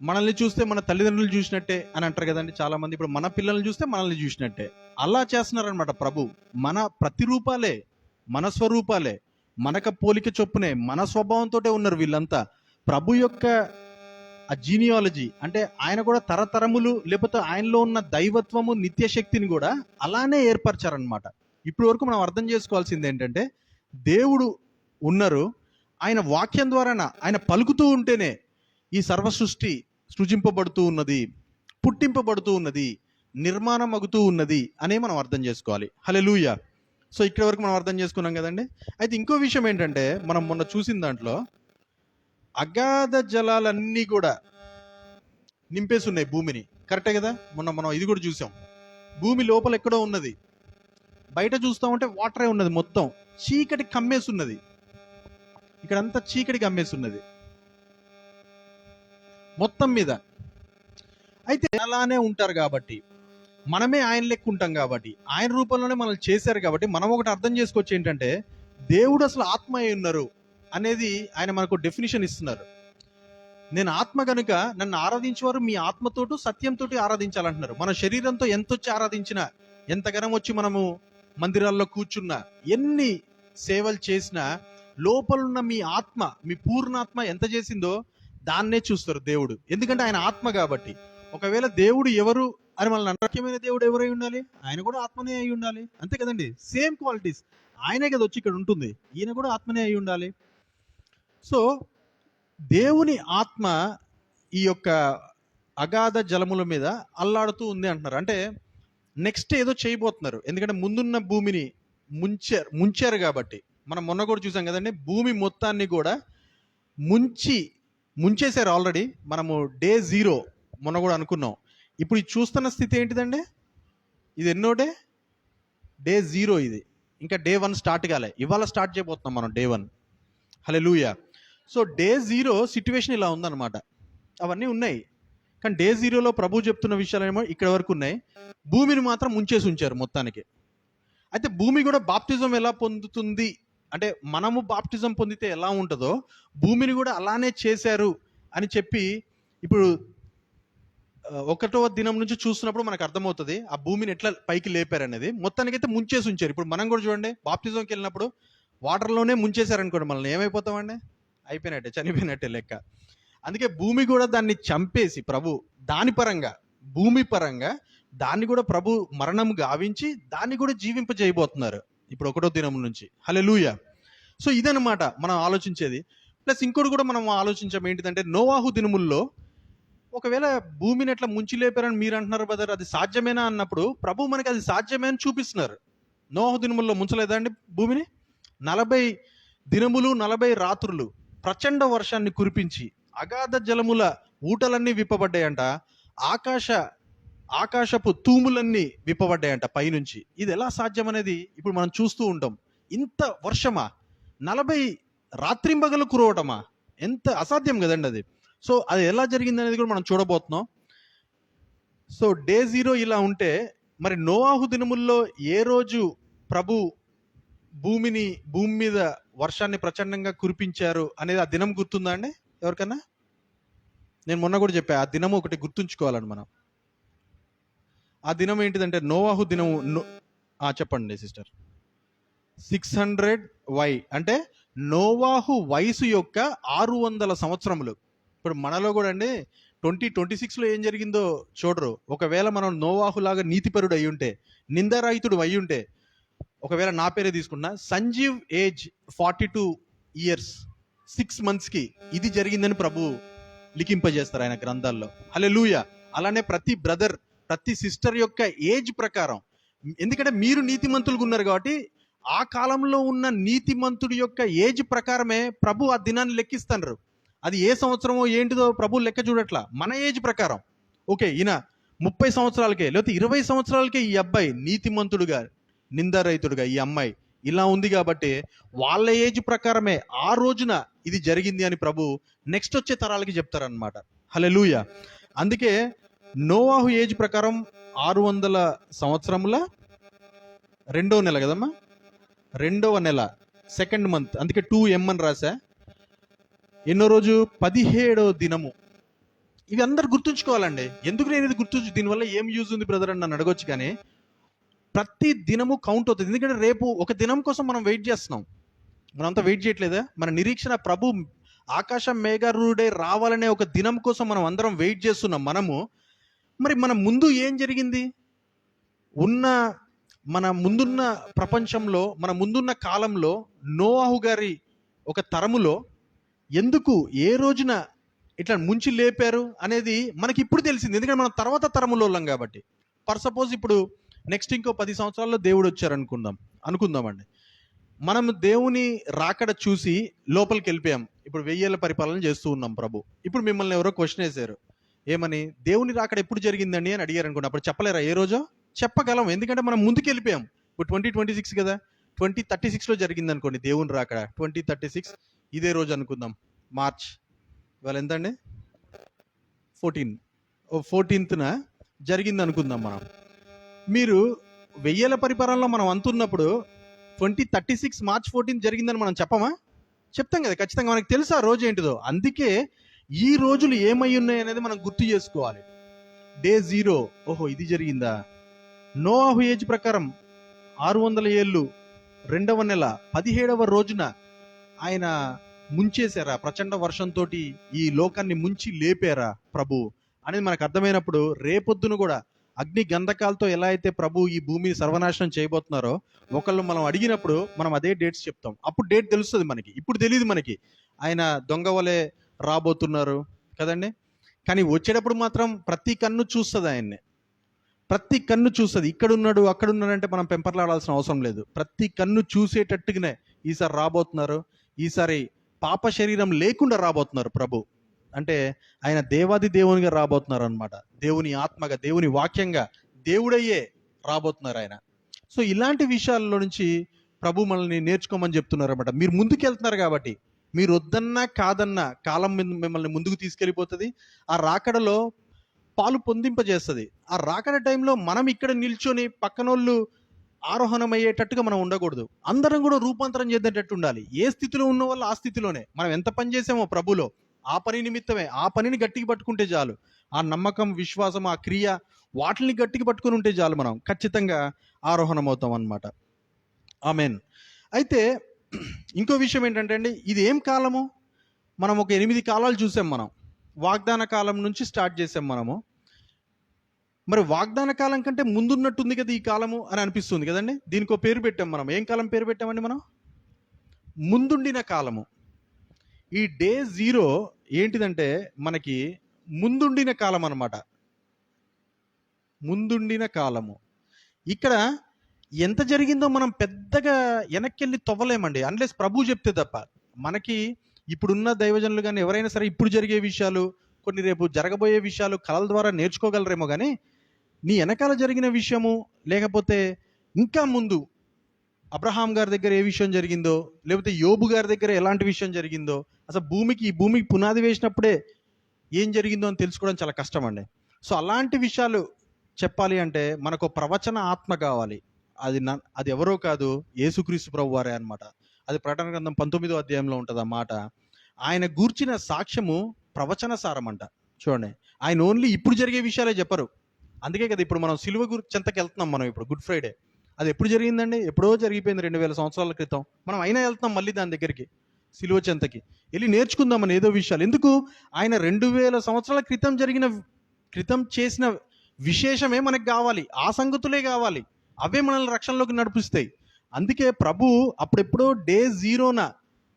B: మనల్ని చూస్తే మన తల్లిదండ్రులు చూసినట్టే అని అంటారు కదండి చాలా మంది. ఇప్పుడు మన పిల్లల్ని చూస్తే మనల్ని చూసినట్టే అలా చేస్తున్నారనమాట ప్రభు. మన ప్రతిరూపాలే, మన స్వరూపాలే, మనక పోలిక చొప్పునే, మన స్వభావంతో ఉన్నారు వీళ్ళంతా. ప్రభు యొక్క ఆ జీనియాలజీ అంటే ఆయన కూడా తరతరములు, లేకపోతే ఆయనలో ఉన్న దైవత్వము, నిత్యశక్తిని కూడా అలానే ఏర్పరచారనమాట. ఇప్పటి వరకు మనం అర్థం చేసుకోవాల్సింది ఏంటంటే, దేవుడు ఉన్నారు, ఆయన వాక్యం ద్వారా ఆయన పలుకుతూ ఉంటేనే ఈ సర్వ సృష్టి సృజింపబడుతూ ఉన్నది, పుట్టింపబడుతూ ఉన్నది, నిర్మాణం అగుతూ ఉన్నది అనే మనం అర్థం చేసుకోవాలి. హల్లెలూయా. సో ఇక్కడ వరకు మనం అర్థం చేసుకున్నాం కదండి. అయితే ఇంకో విషయం ఏంటంటే, మనం మొన్న చూసిన దాంట్లో అగాధ జలాలన్నీ కూడా నింపేసి ఉన్నాయి భూమిని. కరెక్టే కదా. మనం ఇది కూడా చూసాం. భూమి లోపల ఎక్కడో ఉన్నది, బయట చూస్తూ ఉంటే వాటరే ఉన్నది, మొత్తం చీకటి కమ్మేసి ఉన్నది. ఇక్కడంతా చీకటి కమ్మేసి ఉన్నది మొత్తం మీద. అయితే అలానే ఉంటారు కాబట్టి, మనమే ఆయన లెక్క ఉంటాం కాబట్టి, ఆయన రూపంలోనే మనల్ని చేశారు కాబట్టి, మనం ఒకటి అర్థం చేసుకోవచ్చు ఏంటంటే, దేవుడు అసలు ఆత్మ అయి ఉన్నారు అనేది ఆయన మనకు డెఫినిషన్ ఇస్తున్నారు. నేను ఆత్మ కనుక నన్ను ఆరాధించేవారు మీ ఆత్మతోటి సత్యంతో ఆరాధించాలంటున్నారు. మన శరీరంతో ఎంత వచ్చి ఆరాధించినా, ఎంతగానం వచ్చి మనము మందిరాల్లో కూర్చున్నా, ఎన్ని సేవలు చేసినా, లోపలున్న మీ ఆత్మ, మీ పూర్ణాత్మ ఎంత చేసిందో దాన్నే చూస్తారు దేవుడు. ఎందుకంటే ఆయన ఆత్మ కాబట్టి. ఒకవేళ దేవుడు ఎవరు అని మనల్ని అనర్క్యమైన దేవుడు ఎవరై ఉండాలి? ఆయన కూడా ఆత్మనే అయి ఉండాలి. అంతే కదండి. సేమ్ క్వాలిటీస్ ఆయనే కదా వచ్చి ఇక్కడ ఉంటుంది. ఈయన కూడా ఆత్మనే అయి ఉండాలి. సో దేవుని ఆత్మ ఈ యొక్క అగాధ జలముల మీద అల్లాడుతూ ఉంది అంటున్నారు. అంటే నెక్స్ట్ ఏదో చేయబోతున్నారు. ఎందుకంటే ముందున్న భూమిని ముంచారు కాబట్టి. మనం మొన్న కూడా చూసాం కదండి, భూమి మొత్తాన్ని కూడా ముంచేశారు ఆల్రెడీ. మనము డే 0 మొన్న కూడా అనుకున్నాం. ఇప్పుడు ఇది చూస్తున్న స్థితి ఏంటిదండి? ఇది ఎన్నో డే 0 ఇది. ఇంకా డే 1 స్టార్ట్ కాలే. ఇవాళ స్టార్ట్ చేయబోతున్నాం మనం డే 1. హల్లెలూయా. సో డే 0 సిట్యువేషన్ ఇలా ఉందన్నమాట. అవన్నీ ఉన్నాయి, కానీ డే 0లో ప్రభు చెప్తున్న విషయాలేమో ఇక్కడ వరకు ఉన్నాయి. భూమిని మాత్రం ముంచేసి ఉంచారు మొత్తానికి. అయితే భూమి కూడా బాప్టిజం ఎలా పొందుతుంది అంటే, మనము బాప్టిజం పొందితే ఎలా ఉంటుందో భూమిని కూడా అలానే చేశారు అని చెప్పి ఇప్పుడు 1వ దినం నుంచి చూస్తున్నప్పుడు మనకు అర్థమవుతుంది ఆ భూమిని ఎట్లా పైకి లేపారు అనేది. మొత్తానికైతే ముంచేసి ఉంచారు. ఇప్పుడు మనం కూడా చూడండి, బాప్టిజంకి వెళ్ళినప్పుడు వాటర్లోనే ముంచేశారనుకోండి, మనల్ని ఏమైపోతామండి? అయిపోయినట్టే, చనిపోయినట్టే లెక్క. అందుకే భూమి కూడా దాన్ని చంపేసి ప్రభు దాని పరంగా, భూమి పరంగా దాన్ని కూడా ప్రభు మరణం గావించి దాన్ని కూడా జీవింపజేయబోతున్నారు ఇప్పుడు 1వ దినం నుంచి. హల్లెలూయా. సో ఇదన్నమాట మనం ఆలోచించేది. ప్లస్ ఇంకోటి కూడా మనం ఆలోచించాం ఏంటిదంటే, నోవాహు దినముల్లో ఒకవేళ భూమిని ఎట్లా ముంచి లేపారని మీరు అంటున్నారు బ్రదర్, అది సాధ్యమేనా అన్నప్పుడు ప్రభు మనకి అది సాధ్యమే అని చూపిస్తున్నారు. నోవాహు దినముల్లో ముంచలేదా అండి భూమిని? 40 దినములు 40 రాత్రులు ప్రచండ వర్షాన్ని కురిపించి అగాధ జలముల ఊటలన్నీ విప్పబడ్డాయంట. ఆకాశపు తూములన్నీ విప్పబడ్డాయంట పైనుంచి. ఇది ఎలా సాధ్యం అనేది ఇప్పుడు మనం చూస్తూ ఉంటాం. ఇంత వర్షమా? 40 రాత్రింబగలు కురవటమా? ఎంత అసాధ్యం కదండి అది. సో అది ఎలా జరిగింది అనేది కూడా మనం చూడబోతున్నాం. సో డే 0 ఇలా ఉంటే, మరి నోవాహు దినముల్లో ఏ రోజు ప్రభు భూమి మీద వర్షాన్ని ప్రచండంగా కురిపించారు అనేది ఆ దినం గుర్తుందా అండి ఎవరికన్నా? నేను మొన్న కూడా చెప్పా, ఆ దినం ఒకటి గుర్తుంచుకోవాలండి మనం. ఆ దినం ఏంటిదంటే నోవాహు దినం. చెప్పండి సిస్టర్. 600 అంటే నోవాహు వయసు యొక్క 600 సంవత్సరములు. ఇప్పుడు మనలో కూడా అండి 2026లో ఏం జరిగిందో చూడరు. ఒకవేళ మనం నోవాహు లాగా నీతిపరుడు అయి ఉంటే, నిందారహితుడు అయి ఉంటే, ఒకవేళ నా పేరే తీసుకున్నా, సంజీవ్ ఏజ్ 42 years 6 monthsకి ఇది జరిగిందని ప్రభు లిఖింపజేస్తారు ఆయన గ్రంథాల్లో. హల్లెలూయా. అలానే ప్రతి బ్రదర్, ప్రతి సిస్టర్ యొక్క ఏజ్ ప్రకారం, ఎందుకంటే మీరు నీతిమంతులుగా ఉన్నారు కాబట్టి ఆ కాలంలో ఉన్న నీతిమంతుడి యొక్క ఏజ్ ప్రకారమే ప్రభు ఆ దినాన్ని లెక్కిస్తారు. అది ఏ సంవత్సరమో ఏంటిదో ప్రభు లెక్క చూడట్లా, మన ఏజ్ ప్రకారం. ఓకే, ఈయన 30 సంవత్సరాలకే లేకపోతే 20 సంవత్సరాలకే ఈ అబ్బాయి నీతిమంతుడుగా, నిందారహితుడుగా ఈ అమ్మాయి ఇలా ఉంది కాబట్టి వాళ్ళ ఏజ్ ప్రకారమే ఆ రోజున ఇది జరిగింది అని ప్రభు నెక్స్ట్ వచ్చే తరాలకి చెప్తారనమాట. హల్లెలూయా. అందుకే నోవాహు ఏజ్ ప్రకారం 600 సంవత్సరముల 2వ నెల కదమ్మా, 2వ నెల 2nd month, అందుకే 2M అని రాసా. ఎన్నో రోజు? 17వ దినము. ఇవి అందరు గుర్తుంచుకోవాలండి. ఎందుకు నేను ఇది దీనివల్ల ఏం యూజ్ ఉంది బ్రదర్ అని నన్ను అడగొచ్చు, కానీ ప్రతి దినము కౌంట్ అవుతుంది. ఎందుకంటే రేపు ఒక దినం కోసం మనం వెయిట్ చేస్తున్నాం. మనంతా వెయిట్ చేయట్లేదా? మన నిరీక్షణ ప్రభు ఆకాశం మేఘారూఢై రావాలనే ఒక దినం కోసం మనం అందరం వెయిట్ చేస్తున్నాం. మరి మన ముందు ఏం జరిగింది? మన ముందున్న ప్రపంచంలో, మన ముందున్న కాలంలో నోవాహు గారి ఒక తరములో ఎందుకు ఏ రోజున ఇట్లా ముంచి లేపారు అనేది మనకి ఇప్పుడు తెలిసింది, ఎందుకంటే మనం తర్వాత తరములో ఉన్నాం కాబట్టి. ఫర్ సపోజ్ ఇప్పుడు నెక్స్ట్ ఇంకో 10 సంవత్సరాల్లో దేవుడు వచ్చారు అనుకుందామండి. మనం దేవుని రాకడ చూసి లోపలికి వెళ్ళిపోయాం. ఇప్పుడు 1000 ఏళ్ళ పరిపాలన చేస్తూ ఉన్నాం ప్రభు. ఇప్పుడు మిమ్మల్ని ఎవరో క్వశ్చన్ వేశారు, ఏమని, దేవుని రాకడ ఎప్పుడు జరిగిందండి అని అడిగారు అనుకోండి. అప్పుడు చెప్పలేరా? ఏ రోజో చెప్పగలం, ఎందుకంటే మనం ముందుకు వెళ్ళిపోయాం. ఇప్పుడు 2026 కదా, 2036లో జరిగింది అనుకోండి దేవుని రాకడ. 2036 ఇదే రోజు అనుకుందాం, మార్చ్. ఇవాళ ఎంత అండి? 14th జరిగింది అనుకుందాం మనం. మీరు 1000 ఏళ్ళ పరిపాలనలో మనం అంటున్నప్పుడు 2036 మార్చ్ 14 జరిగిందని మనం చెప్పమా? చెప్తాం కదా ఖచ్చితంగా. మనకు తెలుసు ఆ రోజు ఏంటిదో. అందుకే ఈ రోజులు ఏమై ఉన్నాయి అనేది మనం గుర్తు చేసుకోవాలి. డే 0, ఓహో ఇది జరిగిందా. నోవాహు ఏజ్ ప్రకారం 600 ఏళ్ళు 2వ నెల 17వ రోజున ఆయన ముంచేశారా, ప్రచండ వర్షంతో ఈ లోకాన్ని ముంచి లేపారా ప్రభు అనేది మనకు అర్థమైనప్పుడు, రేపొద్దున కూడా అగ్ని గంధకాలతో ఎలా అయితే ప్రభు ఈ భూమిని సర్వనాశనం చేయబోతున్నారో ఒకళ్ళు మనం అడిగినప్పుడు మనం అదే డేట్స్ చెప్తాం. అప్పుడు డేట్ తెలుస్తుంది మనకి. ఇప్పుడు తెలియదు మనకి ఆయన దొంగ వలె రాబోతున్నారు కదండి. కానీ వచ్చేటప్పుడు మాత్రం ప్రతి కన్ను చూస్తుంది ఆయన్ని. ప్రతి కన్ను చూస్తుంది. ఇక్కడున్నాడు అక్కడున్నాడంటే మనం పెంపర్లాడాల్సిన అవసరం లేదు. ప్రతి కన్ను చూసేటట్టుగానే ఈసారి రాబోతున్నారు. ఈసారి పాప శరీరం లేకుండా రాబోతున్నారు ప్రభు. అంటే ఆయన దేవాది దేవునిగా రాబోతున్నారు అనమాట. దేవుని ఆత్మగా, దేవుని వాక్యంగా, దేవుడయ్యే రాబోతున్నారు ఆయన. సో ఇలాంటి విషయాల్లో నుంచి ప్రభు మనల్ని నేర్చుకోమని చెప్తున్నారు అనమాట. మీరు ముందుకు వెళ్తున్నారు కాబట్టి, మీరు వద్దన్నా కాదన్నా కాలం మిమ్మల్ని ముందుకు తీసుకెళ్ళిపోతుంది. ఆ రాకడలో పాలు పొందింపజేస్తుంది. ఆ రాకడ టైంలో మనం ఇక్కడ నిల్చొని పక్కనోళ్ళు ఆరోహణం అయ్యేటట్టుగా మనం ఉండకూడదు. అందరం కూడా రూపాంతరం చెందేటట్టు ఉండాలి. ఏ స్థితిలో ఉన్న వాళ్ళు ఆ స్థితిలోనే. మనం ఎంత పని చేసామో ప్రభులో ఆ పని నిమిత్తమే, ఆ పనిని గట్టిగా పట్టుకుంటే చాలు. ఆ నమ్మకం, విశ్వాసం, ఆ క్రియ, వాటిని గట్టిగా పట్టుకుని ఉంటే చాలు, మనం ఖచ్చితంగా ఆరోహణం అవుతాం అన్నమాట. ఆమేన్. అయితే ఇంకో విషయం ఏంటంటే అండి, ఇది ఏం కాలము? మనం ఒక 8 కాలాలు చూసాం. మనం వాగ్దాన కాలం నుంచి స్టార్ట్ చేసాం మనము. మరి వాగ్దాన కాలం కంటే ముందున్నట్టుంది కదా ఈ కాలము అని అనిపిస్తుంది కదండి. దీనికి ఒక పేరు పెట్టాం మనం. ఏం కాలం పేరు పెట్టామండి మనం? ముందుండిన కాలము. ఈ డే 0 ఏంటిదంటే మనకి ముందుండిన కాలం అన్నమాట. ముందుండిన కాలము. ఇక్కడ ఎంత జరిగిందో మనం పెద్దగా వెనక్కి వెళ్ళి తవ్వలేమండి, అన్లెస్ ప్రభు చెప్తే తప్ప. మనకి ఇప్పుడున్న దైవజనులు కానీ ఎవరైనా సరే ఇప్పుడు జరిగే విషయాలు, కొన్ని రేపు జరగబోయే విషయాలు కళల ద్వారా నేర్చుకోగలరేమో, కానీ నీ వెనకాల జరిగిన విషయము, లేకపోతే ఇంకా ముందు అబ్రహాం గారి దగ్గర ఏ విషయం జరిగిందో, లేకపోతే యోబు గారి దగ్గర ఎలాంటి విషయం జరిగిందో, అసలు ఈ భూమికి పునాది వేసినప్పుడే ఏం జరిగిందో అని తెలుసుకోవడం చాలా కష్టం అండి. సో అలాంటి విషయాలు చెప్పాలి అంటే మనకు ప్రవచన ఆత్మ కావాలి. అది ఎవరో కాదు, యేసుక్రీస్తు ప్రభు వారే అనమాట. అది ప్రకటన గ్రంథం 19వ అధ్యాయంలో ఉంటుంది ఆ మాట. ఆయన గూర్చిన సాక్ష్యము ప్రవచన సారం అంట. చూడండి, ఆయన ఓన్లీ ఇప్పుడు జరిగే విషయాలే చెప్పరు. అందుకే కదా ఇప్పుడు మనం సిలువ చెంతకి వెళ్తున్నాం. మనం ఇప్పుడు గుడ్ ఫ్రైడే, అది ఎప్పుడు జరిగిందండి? ఎప్పుడో జరిగిపోయింది, 2000 సంవత్సరాల క్రితం. మనం అయినా వెళ్తున్నాం మళ్ళీ దాని దగ్గరికి, సిలువ చెంతకి వెళ్ళి నేర్చుకుందామని ఏదో విషయాలు. ఎందుకు? ఆయన 2000 సంవత్సరాల క్రితం చేసిన విశేషమే మనకు కావాలి. ఆ సంగతులే కావాలి. అవే మనల్ని రక్షణలోకి నడిపిస్తాయి. అందుకే ప్రభు అప్పుడెప్పుడో డే 0న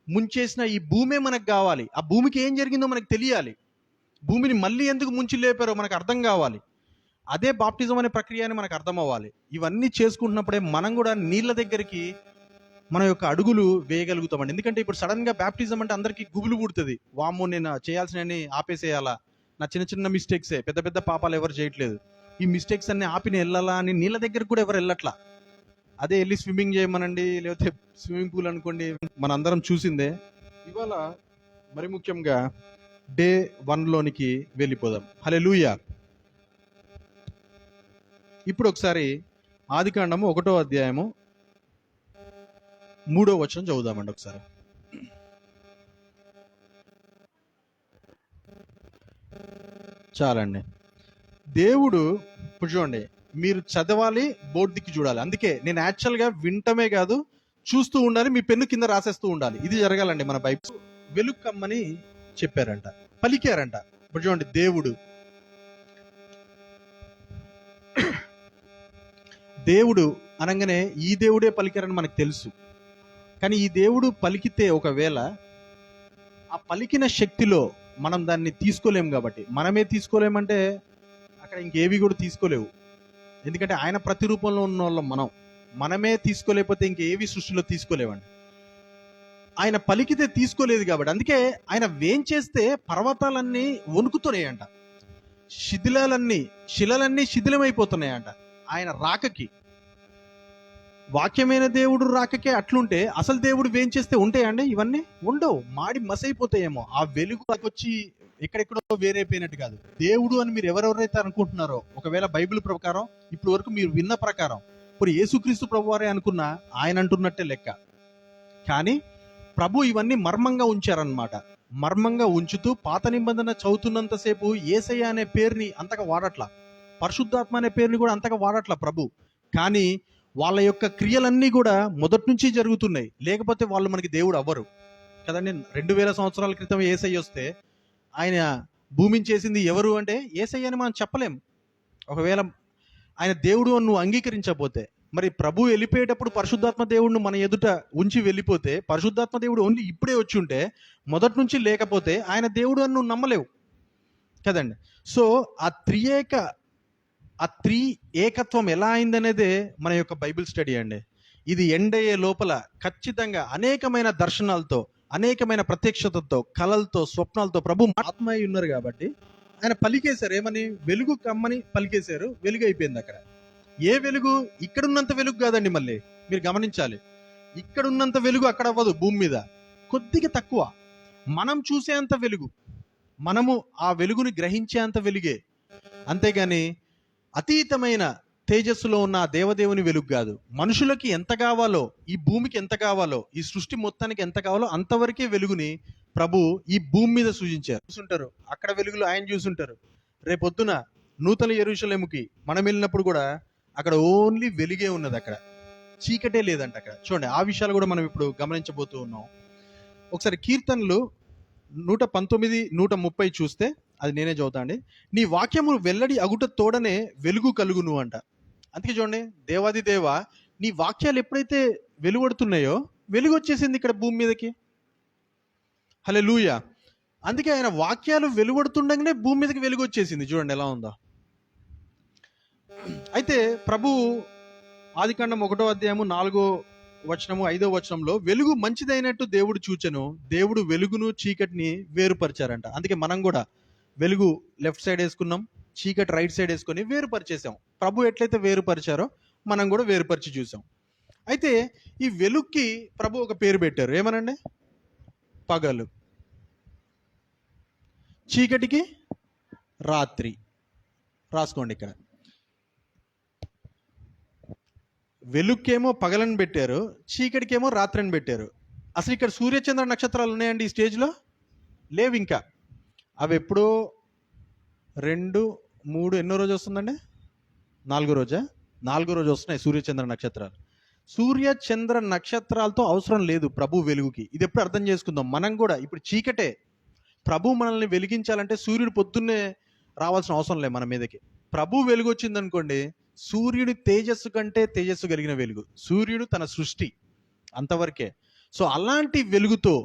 B: ముంచేసిన ఈ భూమే మనకు కావాలి. ఆ భూమికి ఏం జరిగిందో మనకు తెలియాలి. భూమిని మళ్ళీ ఎందుకు ముంచి లేపారో మనకు అర్థం కావాలి. అదే బాప్టిజం అనే ప్రక్రియ అని మనకు అర్థం అవ్వాలి. ఇవన్నీ చేసుకుంటున్నప్పుడే మనం కూడా నీళ్ళ దగ్గరికి మన యొక్క అడుగులు వేయగలుగుతామండి. ఎందుకంటే ఇప్పుడు సడన్గా బ్యాప్టిజం అంటే అందరికీ గుబులు పుడుతుంది. వామ్మో, నేను చేయాల్సినవి ఆపేసేయాలా, నా చిన్న చిన్న మిస్టేక్సే, పెద్ద పెద్ద పాపాలు ఎవరు చేయట్లేదు, ఈ మిస్టేక్స్ అన్ని ఆపిన వెళ్ళాలా అని నీళ్ళ దగ్గరకు కూడా ఎవరు వెళ్ళట్లా. అదే వెళ్ళి స్విమ్మింగ్ చేయమనండి, లేకపోతే స్విమ్మింగ్ పూల్ అనుకోండి, మనందరం చూసిందే. ఇవాళ మరి ముఖ్యంగా డే 1లోనికి వెళ్ళిపోదాం. హల్లెలూయా. ఇప్పుడు ఒకసారి ఆదికాండము 1వ అధ్యాయము 3వ వచనం చదువుదామండి ఒకసారి. చాలండి. దేవుడు ఇప్పుడు చూడండి, మీరు చదవాలి, బోర్డుకి చూడాలి. అందుకే నేను యాక్చువల్గా వింటమే కాదు, చూస్తూ ఉండాలి, మీ పెన్ను కింద రాసేస్తూ ఉండాలి. ఇది జరగాలండి. మన బైబిల్ వెలుక్కమ్మని చెప్పారంట, పలికారంట. ఇప్పుడు చూడండి, దేవుడు అనగానే ఈ దేవుడే పలికారని మనకు తెలుసు. కానీ ఈ దేవుడు పలికితే ఒకవేళ ఆ పలికిన శక్తిలో మనం దాన్ని తీసుకోలేం. కాబట్టి మనమే తీసుకోలేమంటే అక్కడ ఇంకేవి కూడా తీసుకోలేవు. ఎందుకంటే ఆయన ప్రతిరూపంలో ఉన్న వాళ్ళం మనమే తీసుకోలేకపోతే ఇంకేవి సృష్టిలో తీసుకోలేవండి. ఆయన పలికితే తీసుకోలేదు కాబట్టి అందుకే ఆయన వేంచేస్తే పర్వతాలన్నీ వణుకుతున్నాయంట, శిలలన్నీ శిథిలమైపోతున్నాయంట ఆయన రాకకి. వాక్యమైన దేవుడు రాకకే అట్లుంటే అసలు దేవుడు వేంచేస్తే ఉంటాయండి? ఇవన్నీ ఉండవు, మాడి మసైపోతాయేమో. ఆ వెలుగు వచ్చి ఎక్కడెక్కడో వేరైపోయినట్టు కాదు. దేవుడు అని మీరు ఎవరెవరైతే అనుకుంటున్నారో, ఒకవేళ బైబిల్ ప్రకారం ఇప్పుడు వరకు మీరు విన్న ప్రకారం ఇప్పుడు యేసుక్రీస్తు ప్రభు వారే అనుకున్నా ఆయన అంటున్నట్టే లెక్క. కానీ ప్రభు ఇవన్నీ మర్మంగా ఉంచారనమాట. మర్మంగా ఉంచుతూ పాత నిబంధన చదువుతున్నంతసేపు యేసయ్య అనే పేరుని అంతగా వాడట్లా, పరిశుద్ధాత్మ అనే పేరుని కూడా అంతగా వాడట్లా ప్రభు. కానీ వాళ్ళ యొక్క క్రియలన్నీ కూడా మొదటి నుంచి జరుగుతున్నాయి, లేకపోతే వాళ్ళు మనకి దేవుడు అవ్వరు కదండి. 2000 సంవత్సరాల క్రితం యేసయ్య వస్తే ఆయన భూమిని చేసింది ఎవరు అంటే యేసయ్య అని మనం చెప్పలేం. ఒకవేళ ఆయన దేవుడు అని నువ్వు అంగీకరించకపోతే, మరి ప్రభు వెళ్ళిపోయేటప్పుడు పరిశుద్ధాత్మ దేవుడిని మన ఎదుట ఉంచి వెళ్ళిపోతే, పరిశుద్ధాత్మ దేవుడు ఓన్లీ ఇప్పుడే వచ్చి ఉంటే, మొదటి నుంచి లేకపోతే ఆయన దేవుడు అని నువ్వు నమ్మలేవు కదండి. సో ఆ త్రీ ఏకత్వం ఎలా అయిందనేదే మన యొక్క బైబిల్ స్టడీ అండి. ఇది ఎండ్ అయ్యే లోపల ఖచ్చితంగా అనేకమైన దర్శనాలతో, అనేకమైన ప్రత్యక్షతతో, కళలతో, స్వప్నాలతో ప్రభు ఆత్మ అయి ఉన్నారు. కాబట్టి ఆయన పలికేశారు, ఏమని? వెలుగు కమ్మని పలికేశారు, వెలుగు అయిపోయింది. అక్కడ ఏ వెలుగు? ఇక్కడున్నంత వెలుగు కాదండి. మళ్ళీ మీరు గమనించాలి, ఇక్కడున్నంత వెలుగు అక్కడ అవ్వదు. భూమి మీద కొద్దిగా తక్కువ, మనం చూసేంత వెలుగు, మనము ఆ వెలుగుని గ్రహించేంత వెలుగే. అంతేగాని అతీతమైన తేజస్సులో ఉన్న దేవదేవుని వెలుగు కాదు. మనుషులకి ఎంత కావాలో, ఈ భూమికి ఎంత కావాలో, ఈ సృష్టి మొత్తానికి ఎంత కావాలో అంతవరకే వెలుగుని ప్రభు ఈ భూమి మీద సూచించారు. చూసుంటారు అక్కడ వెలుగులు ఆయన చూసుంటారు. రేపొద్దున నూతన యెరూషలేముకి మనం వెళ్ళినప్పుడు కూడా అక్కడ ఓన్లీ వెలుగే ఉన్నది, అక్కడ చీకటే లేదంట. అక్కడ చూడండి, ఆ విషయాలు కూడా మనం ఇప్పుడు గమనించబోతూ ఉన్నాం. ఒకసారి కీర్తనలు 119, 130 చూస్తే, అది నేనే చదువుతా అండి. నీ వాక్యము వెల్లడి అగుట తోడనే వెలుగు కలుగును అంట. అందుకే చూడండి, దేవాది దేవ నీ వాక్యాలు ఎప్పుడైతే వెలువడుతున్నాయో వెలుగు వచ్చేసింది ఇక్కడ భూమి మీదకి. హల్లెలూయా. అందుకే ఆయన వాక్యాలు వెలువడుతుండగానే భూమి మీదకి వెలుగు వచ్చేసింది. చూడండి ఎలా ఉందో. అయితే ప్రభు ఆదికాండం 1వ అధ్యాయము 4వ వచనము 5వ వచనంలో వెలుగు మంచిదైనట్టు దేవుడు చూచెను, దేవుడు వెలుగును చీకటిని వేరుపరిచారంట. అందుకే మనం కూడా వెలుగు లెఫ్ట్ సైడ్ వేసుకున్నాం, చీకటి రైట్ సైడ్ వేసుకొని వేరుపరిచేసాం. ప్రభు ఎట్లయితే వేరుపరిచారో మనం కూడా వేరుపరిచి చూసాం. అయితే ఈ వెలుగుకి ప్రభు ఒక పేరు పెట్టారు, ఏమనండి? పగలు. చీకటికి రాత్రి. రాసుకోండి, ఇక్కడ వెలుగుకేమో పగలని పెట్టారు, చీకటికేమో రాత్రిని పెట్టారు. అసలు ఇక్కడ సూర్యచంద్ర నక్షత్రాలు ఉన్నాయండి ఈ స్టేజ్లో? లేవు ఇంకా. అవి ఎప్పుడో 2, 3 ఎన్నో రోజు వస్తుందండి? 4వ రోజా? 4వ రోజు వస్తున్నాయి సూర్యచంద్ర నక్షత్రాలు. సూర్యచంద్ర నక్షత్రాలతో అవసరం లేదు ప్రభు వెలుగుకి. ఇది ఎప్పుడు అర్థం చేసుకుందాం. మనం కూడా ఇప్పుడు చీకటే, ప్రభు మనల్ని వెలిగించాలంటే సూర్యుడు పొద్దున్నే రావాల్సిన అవసరం లేదు మన మీదకి. ప్రభు వెలుగు వచ్చింది అనుకోండి, సూర్యుడి తేజస్సు కంటే తేజస్సు కలిగిన వెలుగు. సూర్యుడు తన సృష్టి అంతవరకే. సో అలాంటి వెలుగుతో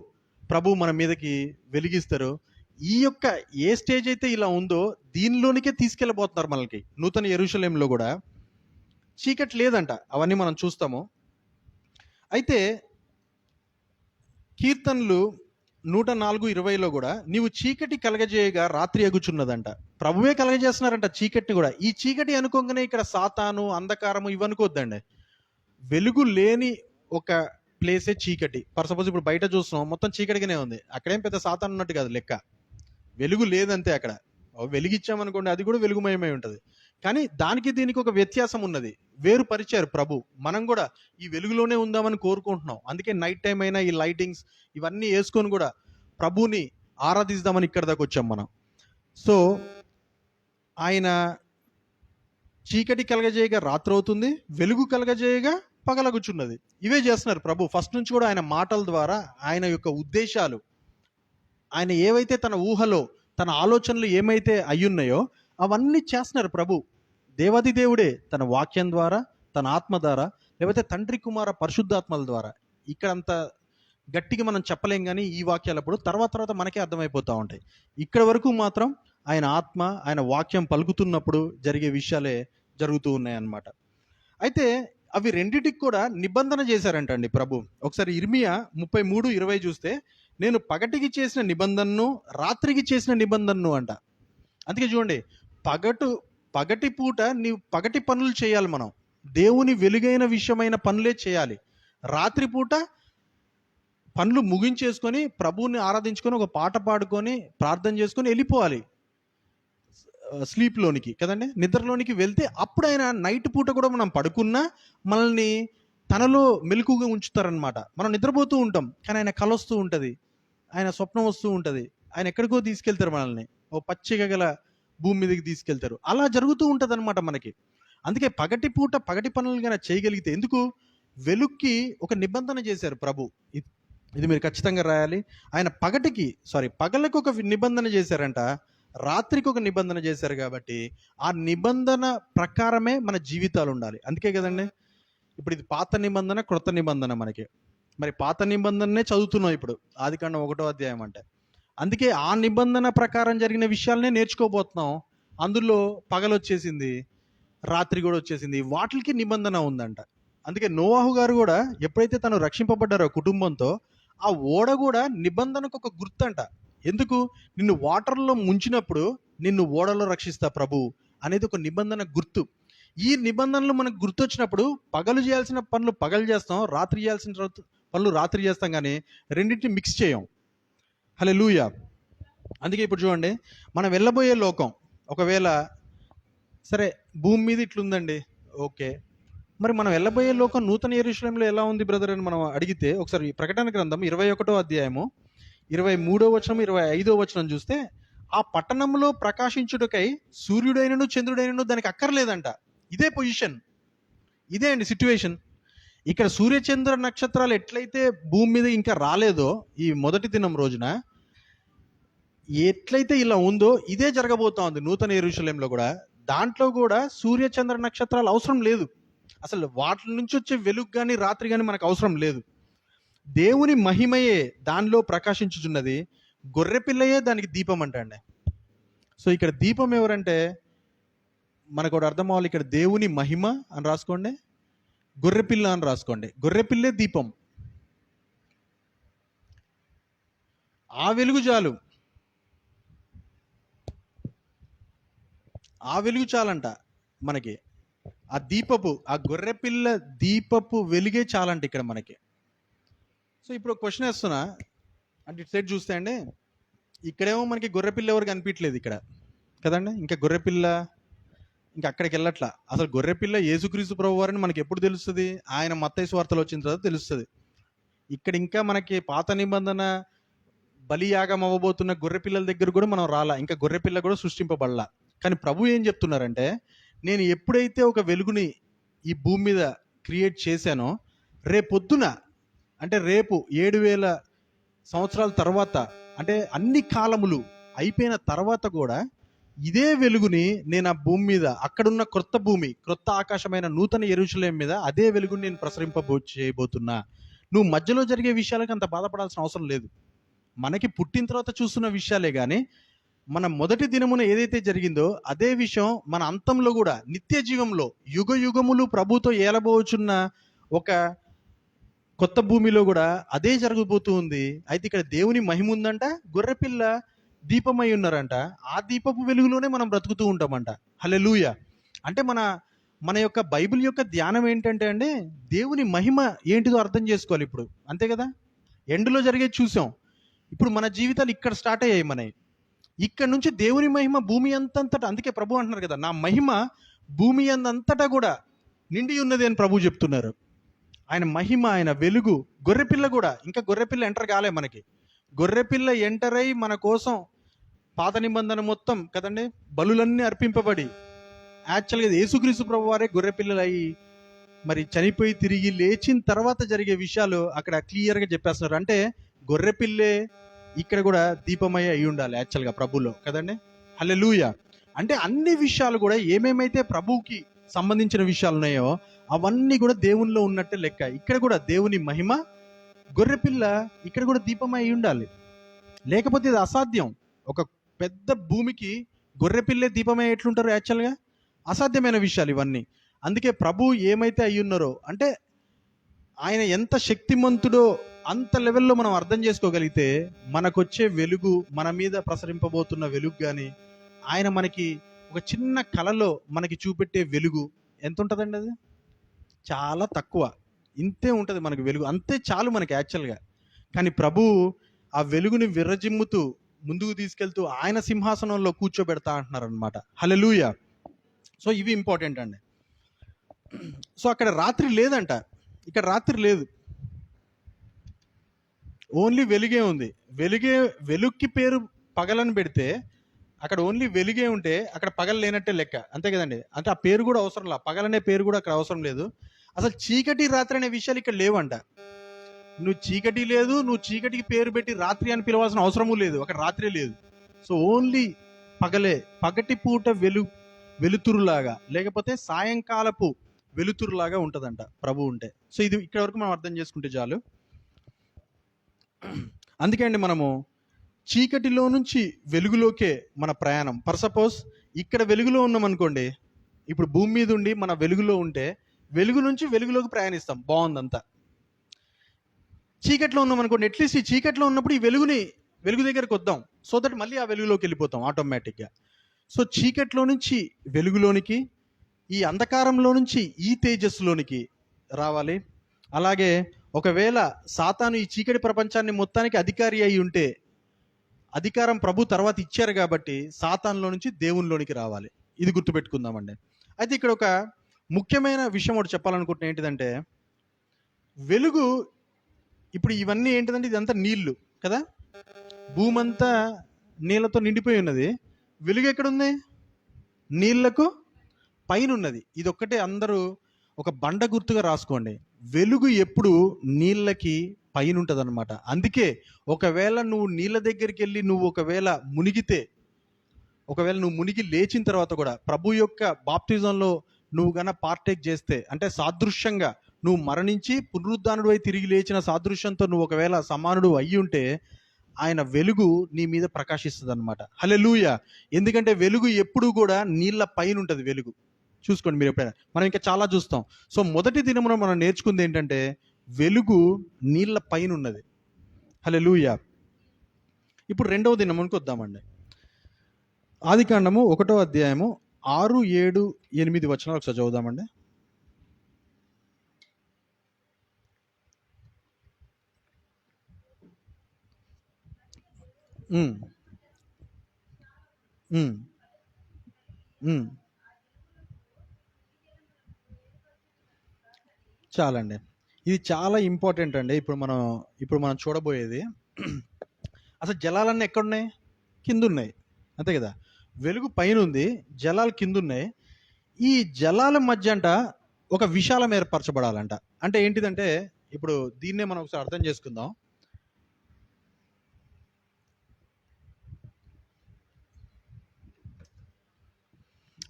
B: ప్రభు మన మీదకి వెలిగిస్తారు. ఈ యొక్క ఏ స్టేజ్ అయితే ఇలా ఉందో దీనిలోనికే తీసుకెళ్ళబోతున్నారు మనకి. నూతన యెరూషలేములో కూడా చీకటి లేదంట, అవన్నీ మనం చూస్తాము. అయితే కీర్తనలు 104:20లో కూడా నీవు చీకటి కలగజేయగా రాత్రి అగుచున్నదంట. ప్రభువే కలగజేస్తున్నారంట చీకటిని కూడా. ఈ చీకటి అనుకోగానే ఇక్కడ సాతాను, అంధకారము ఇవనుకోద్దండి. వెలుగు లేని ఒక ప్లేసే చీకటి. ఫర్ సపోజ్ ఇప్పుడు బయట చూస్తున్నాం, మొత్తం చీకటిగానే ఉంది, అక్కడేం పెద్ద సాతాను ఉన్నట్టు కాదు లెక్క. వెలుగు లేదంతే. అక్కడ వెలిగిచ్చామనుకోండి, అది కూడా వెలుగుమయమై ఉంటుంది. కానీ దానికి దీనికి ఒక వ్యత్యాసం ఉన్నది, వేరుపరిచారు ప్రభు. మనం కూడా ఈ వెలుగులోనే ఉందామని కోరుకుంటున్నాం. అందుకే నైట్ టైం అయినా ఈ లైటింగ్స్ ఇవన్నీ వేసుకొని కూడా ప్రభుని ఆరాధిస్తామని ఇక్కడ దాకా వచ్చాం మనం. సో ఆయన చీకటి కలగజేయగా రాత్రి అవుతుంది, వెలుగు కలగజేయగా పగలగుచున్నది. ఇవే చేస్తున్నారు ప్రభు ఫస్ట్ నుంచి కూడా. ఆయన మాటల ద్వారా, ఆయన యొక్క ఉద్దేశాలు, ఆయన ఏవైతే తన ఊహలో, తన ఆలోచనలు ఏమైతే అయ్యున్నాయో అవన్నీ చేస్తున్నారు ప్రభు. దేవాది దేవుడే తన వాక్యం ద్వారా, తన ఆత్మ ద్వారా, లేకపోతే తండ్రి కుమార పరిశుద్ధాత్మల ద్వారా ఇక్కడ అంత గట్టిగా మనం చెప్పలేం, కానీ ఈ వాక్యాలప్పుడు తర్వాత మనకే అర్థమైపోతూ ఉంటాయి. ఇక్కడ వరకు మాత్రం ఆయన ఆత్మ, ఆయన వాక్యం పలుకుతున్నప్పుడు జరిగే విషయాలే జరుగుతూ ఉన్నాయి అన్నమాట. అయితే అవి రెండిటికి కూడా నిబంధన చేశారంటండి ప్రభు. ఒకసారి ఇర్మియా 33:20 చూస్తే, నేను పగటికి చేసిన నిబంధనను, రాత్రికి చేసిన నిబంధనను అంట. అందుకే చూడండి, పగటి పూట నీవు పగటి పనులు చేయాలి, మనం దేవుని వెలుగైన విషయమైన పనులే చేయాలి. రాత్రిపూట పనులు ముగించేసుకొని ప్రభువుని ఆరాధించుకొని ఒక పాట పాడుకొని ప్రార్థన చేసుకొని వెళ్ళిపోవాలి స్లీప్లోనికి, కదండి, నిద్రలోనికి వెళ్తే అప్పుడు ఆయన నైట్ పూట కూడా మనం పడుకున్నా మనల్ని తనలో మెలకుగా ఉంచుతారనమాట. మనం నిద్రపోతూ ఉంటాం, కానీ ఆయన కల వస్తూ ఉంటుంది, ఆయన స్వప్నం వస్తూ ఉంటుంది, ఆయన ఎక్కడికో తీసుకెళ్తారు మనల్ని, ఓ పచ్చిగా గల భూమి మీదకి తీసుకెళ్తారు. అలా జరుగుతూ ఉంటుంది అనమాట మనకి. అందుకే పగటి పూట పగటి పనులు కానీ చేయగలిగితే, ఎందుకు వెలుక్కి ఒక నిబంధన చేశారు ప్రభు. ఇది మీరు ఖచ్చితంగా రాయాలి. ఆయన పగలకు ఒక నిబంధన చేశారంట, రాత్రికి ఒక నిబంధన చేశారు. కాబట్టి ఆ నిబంధన ప్రకారమే మన జీవితాలు ఉండాలి. అందుకే కదండి ఇప్పుడు ఇది పాత నిబంధన, క్రొత్త నిబంధన మనకి. మరి పాత నిబంధననే చదువుతున్నాం ఇప్పుడు, ఆదికాండం 1వ అధ్యాయం అంటే. అందుకే ఆ నిబంధన ప్రకారం జరిగిన విషయాలనే నేర్చుకోబోతున్నాం. అందులో పగలు వచ్చేసింది, రాత్రి కూడా వచ్చేసింది, వాటికి నిబంధన ఉందంట. అందుకే నోవాహు గారు కూడా ఎప్పుడైతే తను రక్షింపబడ్డారో కుటుంబంతో, ఆ ఓడ కూడా నిబంధనకు ఒక గుర్తంట. ఎందుకు? నిన్ను వాటర్లో ముంచినప్పుడు నిన్ను ఓడలో రక్షిస్తా ప్రభు అనేది ఒక నిబంధన గుర్తు. ఈ నిబంధనలు మనకు గుర్తొచ్చినప్పుడు పగలు చేయాల్సిన పనులు పగలు చేస్తాం, రాత్రి చేయాల్సిన పనులు రాత్రి చేస్తాం, కానీ రెండింటిని మిక్స్ చేయం. హల్లెలూయా. అందుకే ఇప్పుడు చూడండి, మనం వెళ్ళబోయే లోకం ఒకవేళ సరే భూమి మీద ఇట్లుందండి, ఓకే, మరి మనం వెళ్ళబోయే లోకం నూతన యెరూషలేములో ఎలా ఉంది బ్రదర్ అని మనం అడిగితే, ఒకసారి ప్రకటన గ్రంథం 21వ అధ్యాయము 23వ వచనం 25వ వచనం చూస్తే, ఆ పట్టణంలో ప్రకాశించుటకై సూర్యుడైనను చంద్రుడైనను దానికి అక్కర్లేదంట. ఇదే పొజిషన్, ఇదే అండి సిట్యువేషన్. ఇక్కడ సూర్యచంద్ర నక్షత్రాలు ఎట్లయితే భూమి మీద ఇంకా రాలేదో ఈ మొదటి దినం రోజున, ఎట్లయితే ఇలా ఉందో ఇదే జరగబోతా ఉంది నూతన యెరూషలేములో కూడా. దాంట్లో కూడా సూర్యచంద్ర నక్షత్రాలు అవసరం లేదు, అసలు వాటి నుంచి వచ్చే వెలుగు కానీ రాత్రి కానీ మనకు అవసరం లేదు. దేవుని మహిమయే దానిలో ప్రకాశించుచున్నది, గొర్రెపిల్లయే దానికి దీపం అంటండి. సో ఇక్కడ దీపం ఎవరంటే మనకు ఒకటి అర్థం అవ్వాలి. ఇక్కడ దేవుని మహిమ అని రాసుకోండి, గొర్రెపిల్ల అని రాసుకోండి. గొర్రెపిల్లే దీపం. ఆ వెలుగు చాలు, ఆ వెలుగు చాలంట మనకి. ఆ గొర్రెపిల్ల దీపపు వెలుగే చాలంట ఇక్కడ మనకి. సో ఇప్పుడు క్వశ్చన్ వేస్తున్నా, అంటే ఇటు సైడ్ చూస్తే అండి, ఇక్కడేమో మనకి గొర్రెపిల్ల ఎవరు కనిపించలేదు ఇక్కడ, కదండి. ఇంకా గొర్రెపిల్ల ఇంకా అక్కడికి వెళ్ళట్లా. అసలు గొర్రెపిల్ల యేసుక్రీస్తు ప్రభు వారిని మనకి ఎప్పుడు తెలుస్తుంది? ఆయన మత్తయి సువార్తలో వచ్చిన తర్వాత తెలుస్తుంది. ఇక్కడ ఇంకా మనకి పాత నిబంధన బలియాగం అవ్వబోతున్న గొర్రెపిల్లల దగ్గర కూడా మనం రాలా, ఇంకా గొర్రెపిల్ల కూడా సృష్టింపబడలా. కానీ ప్రభు ఏం చెప్తున్నారంటే, నేను ఎప్పుడైతే ఒక వెలుగుని ఈ భూమి మీద క్రియేట్ చేశానో, రేపొద్దున అంటే రేపు 7000 సంవత్సరాల తర్వాత, అంటే అన్ని కాలములు అయిపోయిన తర్వాత కూడా ఇదే వెలుగుని నేను ఆ భూమి మీద, అక్కడున్న క్రొత్త భూమి, క్రొత్త ఆకాశమైన నూతన యెరూషలేము మీద అదే వెలుగుని నేను చేయబోతున్నా. నువ్వు మధ్యలో జరిగే విషయాలకు అంత బాధపడాల్సిన అవసరం లేదు. మనకి పుట్టిన తర్వాత చూస్తున్న విషయాలే కానీ, మన మొదటి దినమున ఏదైతే జరిగిందో అదే విషయం మన అంతంలో కూడా, నిత్య జీవంలో యుగ యుగములు ప్రభుతో ఏలబోచున్న ఒక కొత్త భూమిలో కూడా అదే జరగబోతూ ఉంది. అయితే ఇక్కడ దేవుని మహిమ ఉందంట, గొర్రెపిల్ల దీపమై ఉన్నారంట. ఆ దీపపు వెలుగులోనే మనం బ్రతుకుతూ ఉంటామంట. హల్లెలూయా. అంటే మన యొక్క బైబిల్ యొక్క ధ్యానం ఏంటంటే అండి, దేవుని మహిమ ఏంటిదో అర్థం చేసుకోవాలి ఇప్పుడు, అంతే కదా. ఎండ్లో జరిగేది చూసాం, ఇప్పుడు మన జీవితాలు ఇక్కడ స్టార్ట్ అయ్యాయి మనవి. ఇక్కడ నుంచి దేవుని మహిమ భూమి అంతటా, అందుకే ప్రభు అంటున్నారు కదా, నా మహిమ భూమి అంతటా కూడా నిండి ఉన్నది అని ప్రభు చెప్తున్నారు. ఆయన మహిమ, ఆయన వెలుగు. గొర్రెపిల్ల కూడా, ఇంకా గొర్రెపిల్ల ఎంటర్ కాలే మనకి. గొర్రెపిల్ల ఎంటర్ అయి మన కోసం పాత నిబంధన మొత్తం కదండి, బలులన్నీ అర్పింపబడి, యాక్చువల్గా యేసుక్రీస్తు ప్రభు వారే గొర్రెపిల్లలు అయ్యి మరి చనిపోయి తిరిగి లేచిన తర్వాత జరిగే విషయాలు అక్కడ క్లియర్గా చెప్పేస్తున్నారు. అంటే గొర్రెపిల్లే ఇక్కడ కూడా దీపమయ్య అయి ఉండాలి యాక్చువల్గా ప్రభులో, కదండి. హల్లెలూయా. అంటే అన్ని విషయాలు కూడా ఏమేమైతే ప్రభువుకి సంబంధించిన విషయాలు ఉన్నాయో అవన్నీ కూడా దేవునిలో ఉన్నట్టే లెక్క. ఇక్కడ కూడా దేవుని మహిమ, గొర్రెపిల్ల ఇక్కడ కూడా దీపమై అయి ఉండాలి, లేకపోతే ఇది అసాధ్యం. ఒక పెద్ద భూమికి గొర్రెపిల్లే దీపమై ఎట్లుంటారు? యాక్చువల్గా అసాధ్యమైన విషయాలు ఇవన్నీ. అందుకే ప్రభు ఏమైతే అయి ఉన్నారో, అంటే ఆయన ఎంత శక్తిమంతుడో అంత లెవెల్లో మనం అర్థం చేసుకోగలిగితే మనకొచ్చే వెలుగు, మన మీద ప్రసరింపబోతున్న వెలుగు కానీ, ఆయన మనకి ఒక చిన్న కళలో మనకి చూపెట్టే వెలుగు ఎంత ఉంటుందండి? అది చాలా తక్కువ, ఇంతే ఉంటుంది మనకి వెలుగు, అంతే చాలు మనకి యాక్చువల్గా. కానీ ప్రభు ఆ వెలుగుని విరజిమ్ముతూ ముందుకు తీసుకెళ్తూ ఆయన సింహాసనంలో కూర్చోబెడతా అంటున్నారు అనమాట. హల్లెలూయా. సో ఇవి ఇంపార్టెంట్ అండి. సో అక్కడ రాత్రి లేదంట, ఇక్కడ రాత్రి లేదు, ఓన్లీ వెలుగే ఉంది. వెలుగుకి పేరు పగలని పెడితే అక్కడ ఓన్లీ వెలుగే ఉంటే అక్కడ పగలు లేనట్టే లెక్క, అంతే కదండి. అంటే ఆ పేరు కూడా అవసరం లేదు, పగలనే పేరు కూడా అక్కడ అవసరం లేదు. అసలు చీకటి రాత్రి అనే విషయాలు ఇక్కడ లేవంట. నువ్వు చీకటి లేదు, నువ్వు చీకటికి పేరు పెట్టి రాత్రి అని పిలవాల్సిన అవసరము లేదు, అక్కడ రాత్రి లేదు. సో ఓన్లీ పగలే, పగటి పూట వెలుతురులాగా, లేకపోతే సాయంకాలపు వెలుతురులాగా ఉంటుందంట ప్రభు ఉంటే. సో ఇది ఇక్కడ వరకు మనం అర్థం చేసుకుంటే చాలు. అందుకే అండి మనము చీకటిలో నుంచి వెలుగులోకే మన ప్రయాణం. ఫర్ సపోజ్ ఇక్కడ వెలుగులో ఉన్నాం అనుకోండి, ఇప్పుడు భూమి మీద ఉండి మన వెలుగులో ఉంటే వెలుగు నుంచి వెలుగులోకి ప్రయాణిస్తాం, బాగుందంతా. చీకట్లో ఉన్నాం అనుకోండి, అట్లీస్ట్ ఈ చీకట్లో ఉన్నప్పుడు ఈ వెలుగు దగ్గరకు వద్దాం, సో దట్ మళ్ళీ ఆ వెలుగులోకి వెళ్ళిపోతాం ఆటోమేటిక్గా. సో చీకట్లో నుంచి వెలుగులోనికి, ఈ అంధకారంలో నుంచి ఈ తేజస్సులోనికి రావాలి. అలాగే ఒకవేళ సాతాను ఈ చీకటి ప్రపంచాన్ని మొత్తానికి అధికారి అయి ఉంటే, అధికారం ప్రభు తర్వాత ఇచ్చారు కాబట్టి సాతానులో నుంచి దేవునిలోనికి రావాలి. ఇది గుర్తుపెట్టుకుందామండి. అయితే ఇక్కడ ఒక ముఖ్యమైన విషయం ఒకటి చెప్పాలనుకుంటున్నా. ఏంటిదంటే వెలుగు, ఇప్పుడు ఇవన్నీ ఏంటిదంటే ఇదంతా నీళ్లు కదా, భూమంతా నీళ్ళతో నిండిపోయి ఉన్నది. వెలుగు ఎక్కడుంది? నీళ్లకు పైన ఉన్నది. ఇది ఒక్కటే అందరూ ఒక బండ గుర్తుగా రాసుకోండి. వెలుగు ఎప్పుడు నీళ్ళకి పైన ఉంటుంది అనమాట. అందుకే ఒకవేళ నువ్వు నీళ్ళ దగ్గరికి వెళ్ళి నువ్వు ఒకవేళ నువ్వు మునిగి లేచిన తర్వాత కూడా ప్రభు యొక్క బాప్టిజంలో నువ్వు గన పార్టేక్ చేస్తే, అంటే సాదృశ్యంగా నువ్వు మరణించి పునరుద్ధానుడు అయి తిరిగి లేచిన సాదృశ్యంతో నువ్వు ఒకవేళ సమానుడు అయ్యి ఉంటే ఆయన వెలుగు నీ మీద ప్రకాశిస్తుంది అనమాట. హల్లెలూయా. ఎందుకంటే వెలుగు ఎప్పుడు కూడా నీళ్ళ పైన ఉంటుంది వెలుగు. చూసుకోండి మీరు ఎప్పుడైనా, మనం ఇంకా చాలా చూస్తాం. సో మొదటి దినమున మనం నేర్చుకుంది ఏంటంటే వెలుగు నీళ్ళ పైన ఉన్నది. హల్లెలూయా. ఇప్పుడు రెండవ దినమునికి వద్దామండి. ఆదికాండము 1వ అధ్యాయము 6, 7, 8 వచనాలు ఒకసారి చదువుదామండి. చాలండి, ఇది చాలా ఇంపార్టెంట్ అండి. ఇప్పుడు మనం చూడబోయేది, అసలు జలాలన్నీ ఎక్కడున్నాయి? కింద ఉన్నాయి, అంతే కదా. వెలుగు పైన ఉంది, జలాలు కింద ఉన్నాయి. ఈ జలాల మధ్య అంట ఒక విశాలం ఏర్పరచబడాలంట. అంటే ఏంటిదంటే ఇప్పుడు దీన్నే మనం ఒకసారి అర్థం చేసుకుందాం.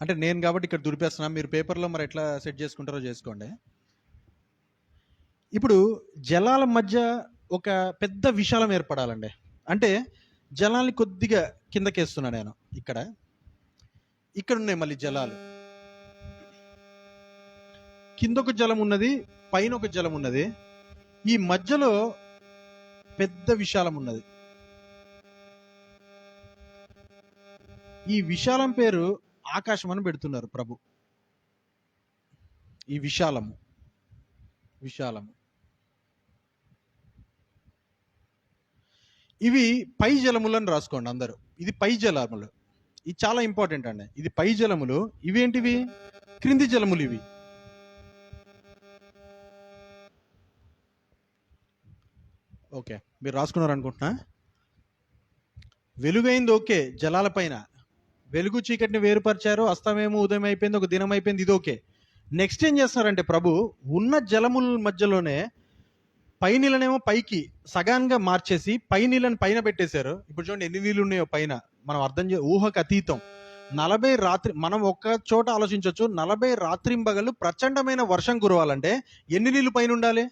B: అంటే నేను కాబట్టి ఇక్కడ దురిపేస్తున్నా, మీరు పేపర్లో మరి ఎట్లా సెట్ చేసుకుంటారో చేసుకోండి. ఇప్పుడు జలాల మధ్య ఒక పెద్ద విశాలం ఏర్పడాలండి. అంటే జలాల్ని కొద్దిగా కిందకేస్తున్నా నేను. ఇక్కడ ఉన్నాయి మళ్ళీ జలాలు, కింద ఒక జలం ఉన్నది, పైన ఒక జలం ఉన్నది, ఈ మధ్యలో పెద్ద విశాలం ఉన్నది. ఈ విశాలం పేరు ఆకాశం అని పెడుతున్నారు ప్రభు. ఈ విశాలము ఇవి పై జలములను రాసుకోండి అందరూ. ఇది పై జలములు, ఇది చాలా ఇంపార్టెంట్ అండి. ఇది పై జలములు. ఇవేంటివి? క్రింది జలములు ఇవి. ఓకే, మీరు రాసుకున్నారు అనుకుంటున్నా. వెలుగైంది ఓకే, జలాల పైన వెలుగు చీకటిని వేరుపరిచారు, అస్తమేమో ఉదయం అయిపోయింది, ఒక దినం అయిపోయింది, ఇది ఓకే. నెక్స్ట్ ఏం చేస్తున్నారంటే ప్రభు ఉన్న జలముల మధ్యలోనే పై నీళ్ళనేమో పైకి సగాన్గా మార్చేసి పై నీళ్ళని పైన పెట్టేశారు. ఇప్పుడు చూడండి ఎన్ని నీళ్ళు ఉన్నాయో పైన, మనం అర్థం ఊహకు అతీతం. 40 రాత్రి, మనం ఒక్క చోట ఆలోచించవచ్చు, 40 రాత్రింబగలు ప్రచండమైన వర్షం కురవాలంటే ఎన్ని నీళ్ళు పైన ఉండాలి?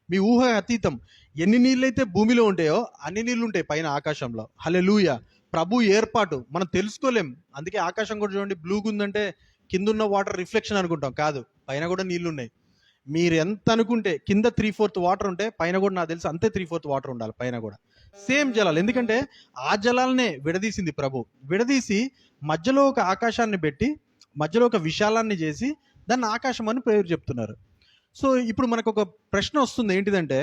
B: మీ ఊహ అతీతం. ఎన్ని నీళ్ళైతే భూమిలో ఉంటాయో అన్ని నీళ్ళు ఉంటాయి పైన ఆకాశంలో. హల్లెలూయా. ప్రభు ఏర్పాటు మనం తెలుసుకోలేం. అందుకే ఆకాశం కూడా చూడండి, బ్లూగా ఉందంటే కింద ఉన్న వాటర్ రిఫ్లెక్షన్ అనుకుంటాం, కాదు, పైన కూడా నీళ్లు ఉన్నాయి. మీరు ఎంత అనుకుంటే కింద 3/4 వాటర్ ఉంటే పైన కూడా నాకు తెలిసి అంతే 3/4 వాటర్ ఉండాలి పైన కూడా. సేమ్ జలాలు, ఎందుకంటే ఆ జలాలనే విడదీసింది ప్రభు. విడదీసి మధ్యలో ఒక ఆకాశాన్ని పెట్టి మధ్యలో ఒక విశాలాన్ని చేసి దాన్ని ఆకాశం అని పేరు చెప్తున్నారు. సో ఇప్పుడు మనకు ఒక ప్రశ్న వస్తుంది, ఏంటిదంటే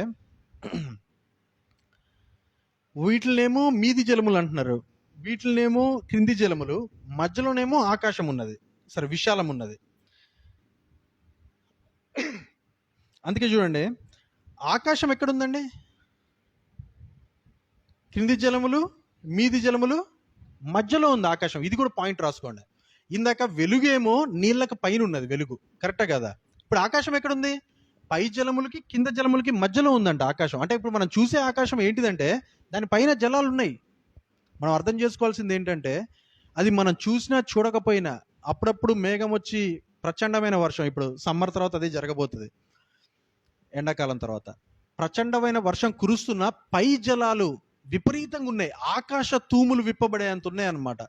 B: వీటినేమో మీది జలములు అంటున్నారు, వీటినేమో క్రింది జలములు, మధ్యలోనేమో ఆకాశం ఉన్నది, సరే విశాలం ఉన్నది. అందుకే చూడండి, ఆకాశం ఎక్కడుందండి? క్రింది జలములు మీది జలములు మధ్యలో ఉంది ఆకాశం. ఇది కూడా పాయింట్ రాసుకోండి. ఇందాక వెలుగేమో నీళ్ళకి పైన ఉన్నది, వెలుగు కరెక్టా కదా? ఇప్పుడు ఆకాశం ఎక్కడుంది? పై జలములకి కింద జలములకి మధ్యలో ఉందంట ఆకాశం. అంటే ఇప్పుడు మనం చూసే ఆకాశం ఏంటిదంటే దాని పైన జలాలు ఉన్నాయి. మనం అర్థం చేసుకోవాల్సింది ఏంటంటే అది మనం చూసినా చూడకపోయినా అప్పుడప్పుడు మేఘం వచ్చి ప్రచండమైన వర్షం, ఇప్పుడు సమ్మర్ తర్వాత అదే జరగబోతుంది, ఎండాకాలం తర్వాత ప్రచండమైన వర్షం కురుస్తున్న పై జలాలు విపరీతంగా ఉన్నాయి, ఆకాశ తూములు విప్పబడే అంత ఉన్నాయి అన్నమాట.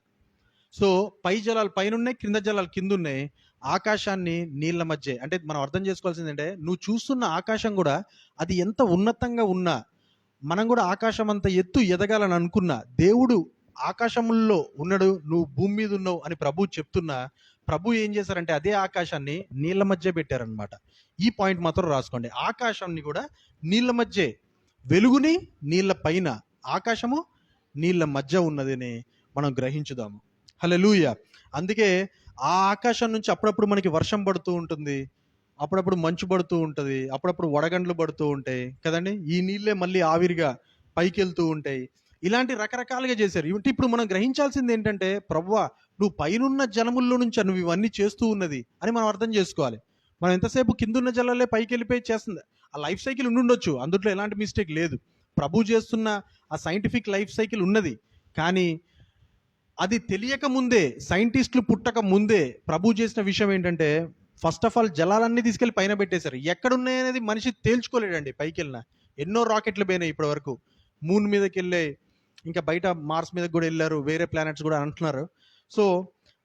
B: సో పై జలాలు పైన ఉన్నాయి, కింద జలాలు కింద ఉన్నాయి, ఆకాశాన్ని నీళ్ళ మధ్య. అంటే మనం అర్థం చేసుకోవాల్సింది అంటే నువ్వు చూస్తున్న ఆకాశం కూడా అది ఎంత ఉన్నతంగా ఉన్నా, మనం కూడా ఆకాశం అంత ఎత్తు ఎదగాలని అనుకున్నా, దేవుడు ఆకాశంలో ఉన్నాడు, నువ్వు భూమి మీద ఉన్నావు అని ప్రభు చెప్తున్నా, ప్రభు ఏం చేశారంటే అదే ఆకాశాన్ని నీళ్ళ మధ్య పెట్టారనమాట. ఈ పాయింట్ మాత్రం రాసుకోండి, ఆకాశాన్ని కూడా నీళ్ళ మధ్య, వెలుగుని నీళ్ళ పైన, ఆకాశము నీళ్ళ మధ్య ఉన్నదని మనం గ్రహించుదాము. హల్లెలూయా. అందుకే ఆ ఆకాశం నుంచి అప్పుడప్పుడు మనకి వర్షం పడుతూ ఉంటుంది, అప్పుడప్పుడు మంచు పడుతూ ఉంటుంది, అప్పుడప్పుడు వడగండ్లు పడుతూ ఉంటాయి కదండి. ఈ నీళ్ళే మళ్ళీ ఆవిరిగా పైకి వెళ్తూ ఉంటాయి. ఇలాంటి రకరకాలుగా చేశారు. ఇప్పుడు మనం గ్రహించాల్సింది ఏంటంటే ప్రభువా నువ్వు పైనున్న జలముల్లో నుంచి నువ్వు ఇవన్నీ చేస్తూ ఉన్నది అని మనం అర్థం చేసుకోవాలి. మనం ఎంతసేపు కిందున్న జలాలే పైకి వెళ్ళిపోయి చేస్తుంది, ఆ లైఫ్ సైకిల్ ఉండుండొచ్చు, అందులో ఎలాంటి మిస్టేక్ లేదు. ప్రభు చేస్తున్న ఆ సైంటిఫిక్ లైఫ్ సైకిల్ ఉన్నది. కానీ అది తెలియక ముందే, సైంటిస్టులు పుట్టక ముందే ప్రభు చేసిన విషయం ఏంటంటే ఫస్ట్ ఆఫ్ ఆల్ జలాలన్నీ తీసుకెళ్లి పైన పెట్టేశారు. ఎక్కడున్నాయనేది మనిషి తేల్చుకోలేడండి. పైకి వెళ్ళిన ఎన్నో రాకెట్లు పోయినాయి ఇప్పటి వరకు, మూన్ మీదకి వెళ్ళే, ఇంకా బయట మార్స్ మీదకి కూడా వెళ్ళారు, వేరే ప్లానెట్స్ కూడా అంటున్నారు. సో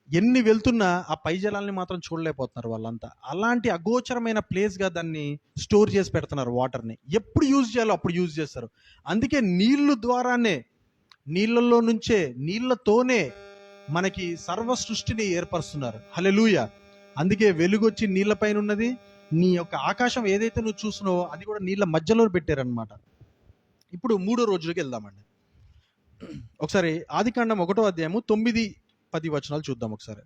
B: ఎన్ని వెళ్తున్నా ఆ పై జలాల్ని మాత్రం చూడలేకపోతున్నారు వాళ్ళంతా. అలాంటి అగోచరమైన ప్లేస్గా దాన్ని స్టోర్ చేసి పెడుతున్నారు వాటర్ని. ఎప్పుడు యూజ్ చేయాలో అప్పుడు యూజ్ చేస్తారు. అందుకే నీళ్ళు ద్వారానే, నీళ్ళల్లో నుంచే, నీళ్ళతోనే మనకి సర్వ సృష్టిని ఏర్పరుస్తున్నారు. హల్లెలూయా. అందుకే వెలుగొచ్చి నీళ్ళ పైన ఉన్నది, నీ యొక్క ఆకాశం ఏదైతే నువ్వు చూస్తున్నావో అది కూడా నీళ్ళ మధ్యలో పెట్టారనమాట. ఇప్పుడు 3వ రోజులకి వెళ్దామండి. ఒకసారి ఆదికాండం 1వ అధ్యాయము 9-10 వచనాలు చూద్దాం ఒకసారి.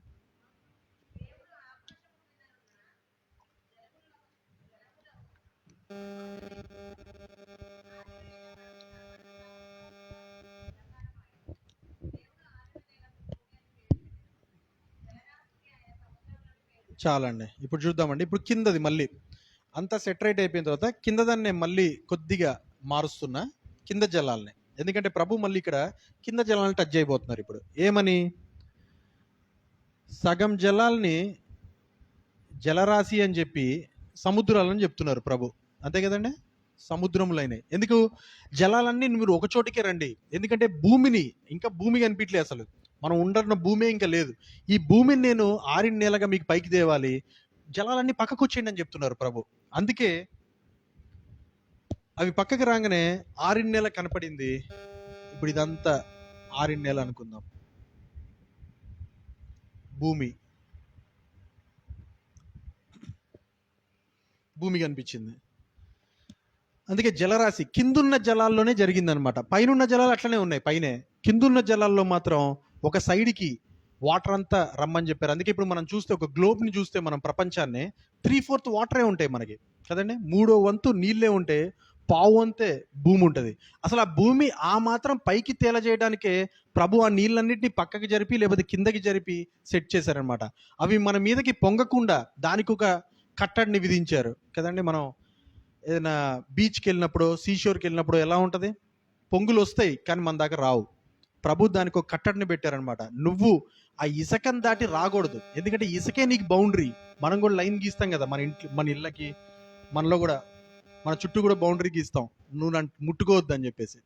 B: చాలండి, ఇప్పుడు చూద్దామండి. ఇప్పుడు కిందది మళ్ళీ అంతా సెటరేట్ అయిపోయిన తర్వాత కింద దాన్ని నేను మళ్ళీ కొద్దిగా మారుస్తున్నా, కింద జలాల్ని. ఎందుకంటే ప్రభు మళ్ళీ ఇక్కడ కింద జలాలను టచ్ అయిపోతున్నారు. ఇప్పుడు ఏమని, సగం జలాల్ని జలరాశి అని చెప్పి సముద్రాలని చెప్తున్నారు ప్రభు, అంతే కదండి, సముద్రములైనవి. ఎందుకు జలాలన్నీ మీరు ఒక చోటికే రండి, ఎందుకంటే భూమిని, ఇంకా భూమి కనిపించలేదు అసలు, మనం ఉండన్న భూమే ఇంకా లేదు, ఈ భూమిని నేను 6 నెలలుగా మీకు పైకి తేవాలి, జలాలన్నీ పక్కకు వచ్చేయండి అని చెప్తున్నారు ప్రభు. అందుకే అవి పక్కకి రాగానే 6 నెలలు కనపడింది. ఇప్పుడు ఇదంతా 6 నెలలు అనుకుందాం, భూమి కనిపించింది. అందుకే జలరాశి కిందున్న జలాల్లోనే జరిగిందనమాట. పైనున్న జలాలు అట్లనే ఉన్నాయి పైనే, కిందున్న జలాల్లో మాత్రం ఒక సైడ్కి వాటర్ అంతా రమ్మని చెప్పారు. అందుకే ఇప్పుడు మనం చూస్తే ఒక గ్లోబ్ని చూస్తే మనం ప్రపంచాన్ని 3/4 వాటరే ఉంటాయి మనకి కదండి, 3వ వంతు నీళ్ళే ఉంటే, పావు అంతే భూమి ఉంటుంది. అసలు ఆ భూమి ఆ మాత్రం పైకి తేలజేయడానికే ప్రభు ఆ నీళ్ళన్నింటినీ పక్కకి జరిపి లేకపోతే కిందకి జరిపి సెట్ చేశారనమాట. అవి మన మీదకి పొంగకుండా దానికి ఒక కట్టడిని విధించారు కదండి. మనం ఏదైనా బీచ్కి వెళ్ళినప్పుడు, సీషోర్కి వెళ్ళినప్పుడు ఎలా ఉంటుంది, పొంగులు వస్తాయి కానీ మన దాకా రావు. ప్రభు దానికి ఒక కట్టడిని పెట్టారనమాట. నువ్వు ఆ ఇసుకని దాటి రాకూడదు, ఎందుకంటే ఇసుకే నీకు బౌండరీ. మనం కూడా లైన్ గీస్తాం కదా మన ఇళ్ళకి, మనలో కూడా మన చుట్టూ కూడా బౌండరీ గీస్తాం, నువ్వు నన్ను ముట్టుకోవద్దు అని చెప్పేసి.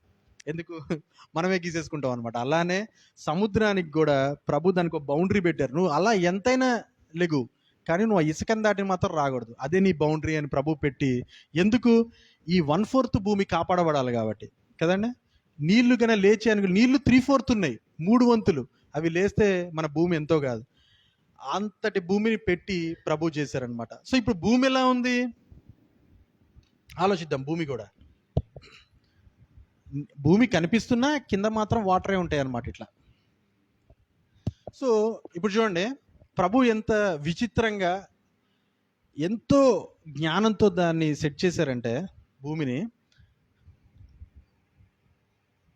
B: ఎందుకు? మనమే గీసేసుకుంటాం అనమాట. అలానే సముద్రానికి కూడా ప్రభు దానికి ఒక బౌండరీ పెట్టారు. నువ్వు అలా ఎంతైనా లెగు, కానీ నువ్వు ఆ ఇసుకని దాటి మాత్రం రాకూడదు, అదే నీ బౌండరీ అని ప్రభు పెట్టి. ఎందుకు? ఈ 1/4 భూమి కాపాడబడాలి కాబట్టి కదండి. నీళ్లు కన్నా లేచి అని, నీళ్లు 3/4 ఉన్నాయి, 3 వంతులు అవి లేస్తే మన భూమి ఎంతో కాదు, అంతటి భూమిని పెట్టి ప్రభు చేశారనమాట. సో ఇప్పుడు భూమి ఎలా ఉంది ఆలోచిద్దాం. భూమి కూడా, భూమి కనిపిస్తున్నా కింద మాత్రం వాటరే ఉంటాయి అన్నమాట ఇట్లా. సో ఇప్పుడు చూడండి, ప్రభు ఎంత విచిత్రంగా ఎంతో జ్ఞానంతో దాన్ని సెట్ చేశారంటే, భూమిని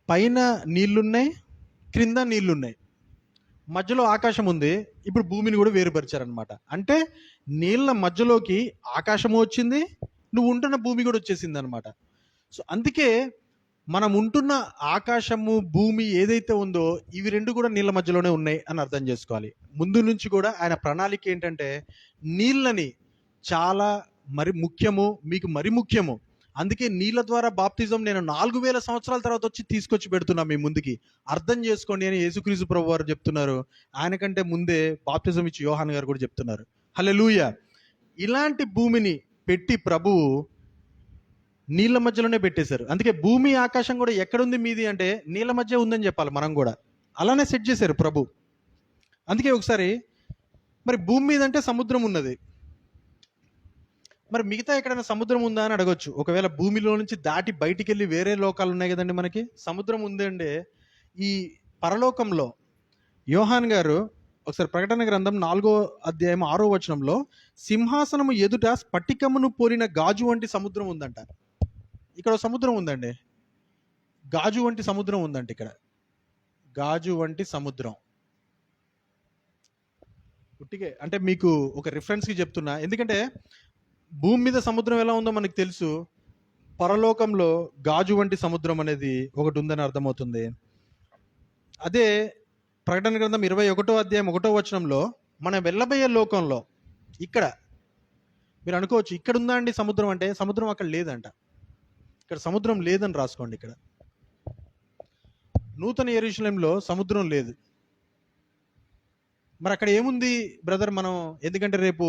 B: పైన నీళ్లున్నాయి, క్రింద నీళ్లున్నాయి, మధ్యలో ఆకాశం ఉంది. ఇప్పుడు భూమిని కూడా వేరుపరిచారనమాట. అంటే నీళ్ళ మధ్యలోకి ఆకాశము వచ్చింది, నువ్వు ఉంటున్న భూమి కూడా వచ్చేసింది అనమాట. సో అందుకే మనం ఉంటున్న ఆకాశము భూమి ఏదైతే ఉందో ఇవి రెండు కూడా నీళ్ళ మధ్యలోనే ఉన్నాయి అని అర్థం చేసుకోవాలి. ముందు నుంచి కూడా ఆయన ప్రణాళిక ఏంటంటే నీళ్ళని చాలా మీకు మరి ముఖ్యము. అందుకే నీళ్ళ ద్వారా బాప్తిజం నేను 4000 సంవత్సరాల తర్వాత వచ్చి తీసుకొచ్చి పెడుతున్నా మీ ముందుకి, అర్థం చేసుకోండి అని యేసుక్రీస్తు ప్రభు వారు చెప్తున్నారు. ఆయన కంటే ముందే బాప్తిజం ఇచ్చి యోహాన్ గారు కూడా చెప్తున్నారు. హల్లెలూయా. ఇలాంటి భూమిని పెట్టి ప్రభువు నీళ్ళ మధ్యలోనే పెట్టేశారు. అందుకే భూమి ఆకాశం కూడా ఎక్కడుంది మీది అంటే నీళ్ళ మధ్య ఉందని చెప్పాలి మనం కూడా. అలానే సెట్ చేశారు ప్రభు. అందుకే ఒకసారి మరి భూమి మీద అంటే సముద్రం ఉన్నది, మరి మిగతా ఎక్కడైనా సముద్రం ఉందా అని అడగొచ్చు. ఒకవేళ భూమిలో నుంచి దాటి బయటికి వెళ్ళి వేరే లోకాలు ఉన్నాయి కదండి, మనకి సముద్రం ఉందండి. ఈ పరలోకంలో యోహాన్ గారు ఒకసారి ప్రకటన గ్రంథం 4వ అధ్యాయం 6వ వచనంలో, సింహాసనము ఎదుట స్ఫటికమును పోరిన గాజు వంటి సముద్రం ఉందంట. ఇక్కడ సముద్రం ఉందండి, గాజు వంటి సముద్రం ఉందంట. ఇక్కడ గాజు వంటి సముద్రం పుట్టికే అంటే మీకు ఒక రిఫరెన్స్కి చెప్తున్నా. ఎందుకంటే భూమి మీద సముద్రం ఎలా ఉందో మనకు తెలుసు, పరలోకంలో గాజు వంటి సముద్రం అనేది ఒకటి ఉందని అర్థమవుతుంది. అదే ప్రకటన గ్రంథం 21వ అధ్యాయం 1వ వచనంలో, మనం వెళ్ళబోయే లోకంలో ఇక్కడ మీరు అనుకోవచ్చు ఇక్కడ ఉందా అండి సముద్రం అంటే, సముద్రం అక్కడ లేదంట. ఇక్కడ సముద్రం లేదని రాసుకోండి. ఇక్కడ నూతన యెరూషలేములో సముద్రం లేదు. మరి అక్కడ ఏముంది బ్రదర్? మనం ఎందుకంటే రేపు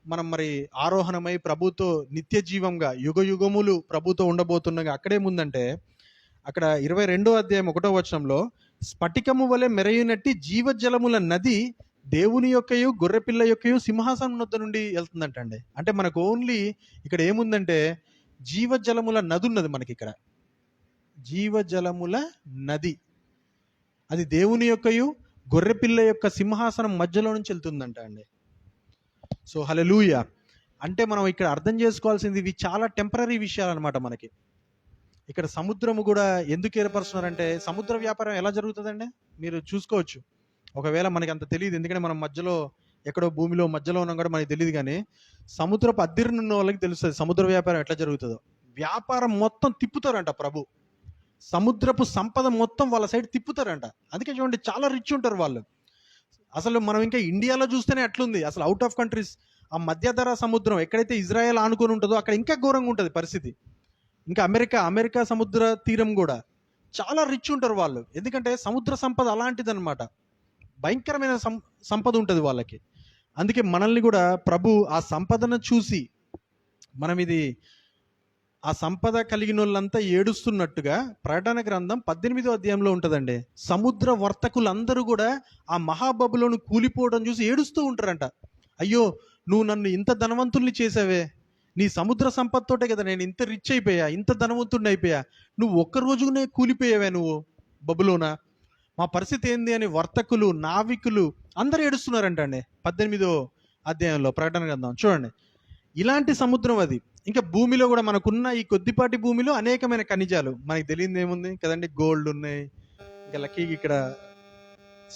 B: మనం మరి ఆరోహణమై ప్రభుతో నిత్య జీవంగా యుగ యుగములు ప్రభుతో ఉండబోతుండగా అక్కడేముందంటే, అక్కడ 22వ అధ్యాయం 1వ వచనంలో, స్ఫటికము వలె మెరయునట్టి జీవజలముల నది దేవుని యొక్కయు గొర్రెపిల్ల యొక్కయు సింహాసనం వద్ద నుండి వెళ్తుందంటండి. అంటే మనకు ఓన్లీ ఇక్కడ ఏముందంటే జీవజలముల నది ఉన్నది మనకి. ఇక్కడ జీవజలముల నది, అది దేవుని యొక్కయు గొర్రెపిల్ల యొక్క సింహాసనం మధ్యలో నుంచి వెళ్తుందంట అండి. సో హల్లెలూయా. అంటే మనం ఇక్కడ అర్థం చేసుకోవాల్సింది ఇవి చాలా టెంపరరీ విషయాలు అనమాట. మనకి ఇక్కడ సముద్రము కూడా ఎందుకు ఏర్పరుస్తున్నారంటే, సముద్ర వ్యాపారం ఎలా జరుగుతుందండి మీరు చూసుకోవచ్చు. ఒకవేళ మనకి అంత తెలియదు, ఎందుకంటే మనం మధ్యలో ఎక్కడో భూమిలో మధ్యలో ఉన్నాం కూడా మనకి తెలియదు. కానీ సముద్రపు అద్దరినున్న వాళ్ళకి తెలుస్తుంది సముద్ర వ్యాపారం ఎట్లా జరుగుతుందో. వ్యాపారం మొత్తం తిప్పుతారంట ప్రభు, సముద్రపు సంపద మొత్తం వాళ్ళ సైడ్ తిప్పుతారంట. అందుకే చూడండి చాలా రిచ్ ఉంటారు వాళ్ళు. అసలు మనం ఇంకా ఇండియాలో చూస్తేనే అట్లుంది, అసలు అవుట్ ఆఫ్ కంట్రీస్ ఆ మధ్యధరా సముద్రం ఎక్కడైతే ఇజ్రాయెల్ ఆనుకొని ఉంటుందో అక్కడ ఇంకా ఘోరంగా ఉంటుంది పరిస్థితి. ఇంకా అమెరికా సముద్ర తీరం కూడా చాలా రిచ్ ఉంటారు వాళ్ళు. ఎందుకంటే సముద్ర సంపద అలాంటిది అనమాట, భయంకరమైన సంపద ఉంటుంది వాళ్ళకి. అందుకే మనల్ని కూడా ప్రభు ఆ సంపదను చూసి, మనం ఇది ఆ సంపద కలిగిన వాళ్ళంతా ఏడుస్తున్నట్టుగా ప్రకటన గ్రంథం 18వ అధ్యాయంలో ఉంటుందండి. సముద్ర వర్తకులందరూ కూడా ఆ మహాబబులోను కూలిపోవడం చూసి ఏడుస్తూ ఉంటారంట. అయ్యో నువ్వు నన్ను ఇంత ధనవంతుల్ని చేసావే, నీ సముద్ర సంపత్తోటే కదా నేను ఇంత రిచ్ అయిపోయా, ఇంత ధనవంతుడిని అయిపోయా, నువ్వు ఒక్క రోజునే కూలిపోయావే నువ్వు బబులోనా, మా పరిస్థితి ఏంది అని వర్తకులు నావికులు అందరూ ఏడుస్తున్నారంట అండి. 18వ అధ్యాయంలో ప్రకటన గ్రంథం చూడండి. ఇలాంటి సముద్రం అది. ఇంకా భూమిలో కూడా మనకున్న ఈ కొద్దిపాటి భూమిలో అనేకమైన ఖనిజాలు, మనకి తెలియదు ఏముంది కదండి, గోల్డ్ ఉన్నాయి, ఇంకా లక్కీకి ఇక్కడ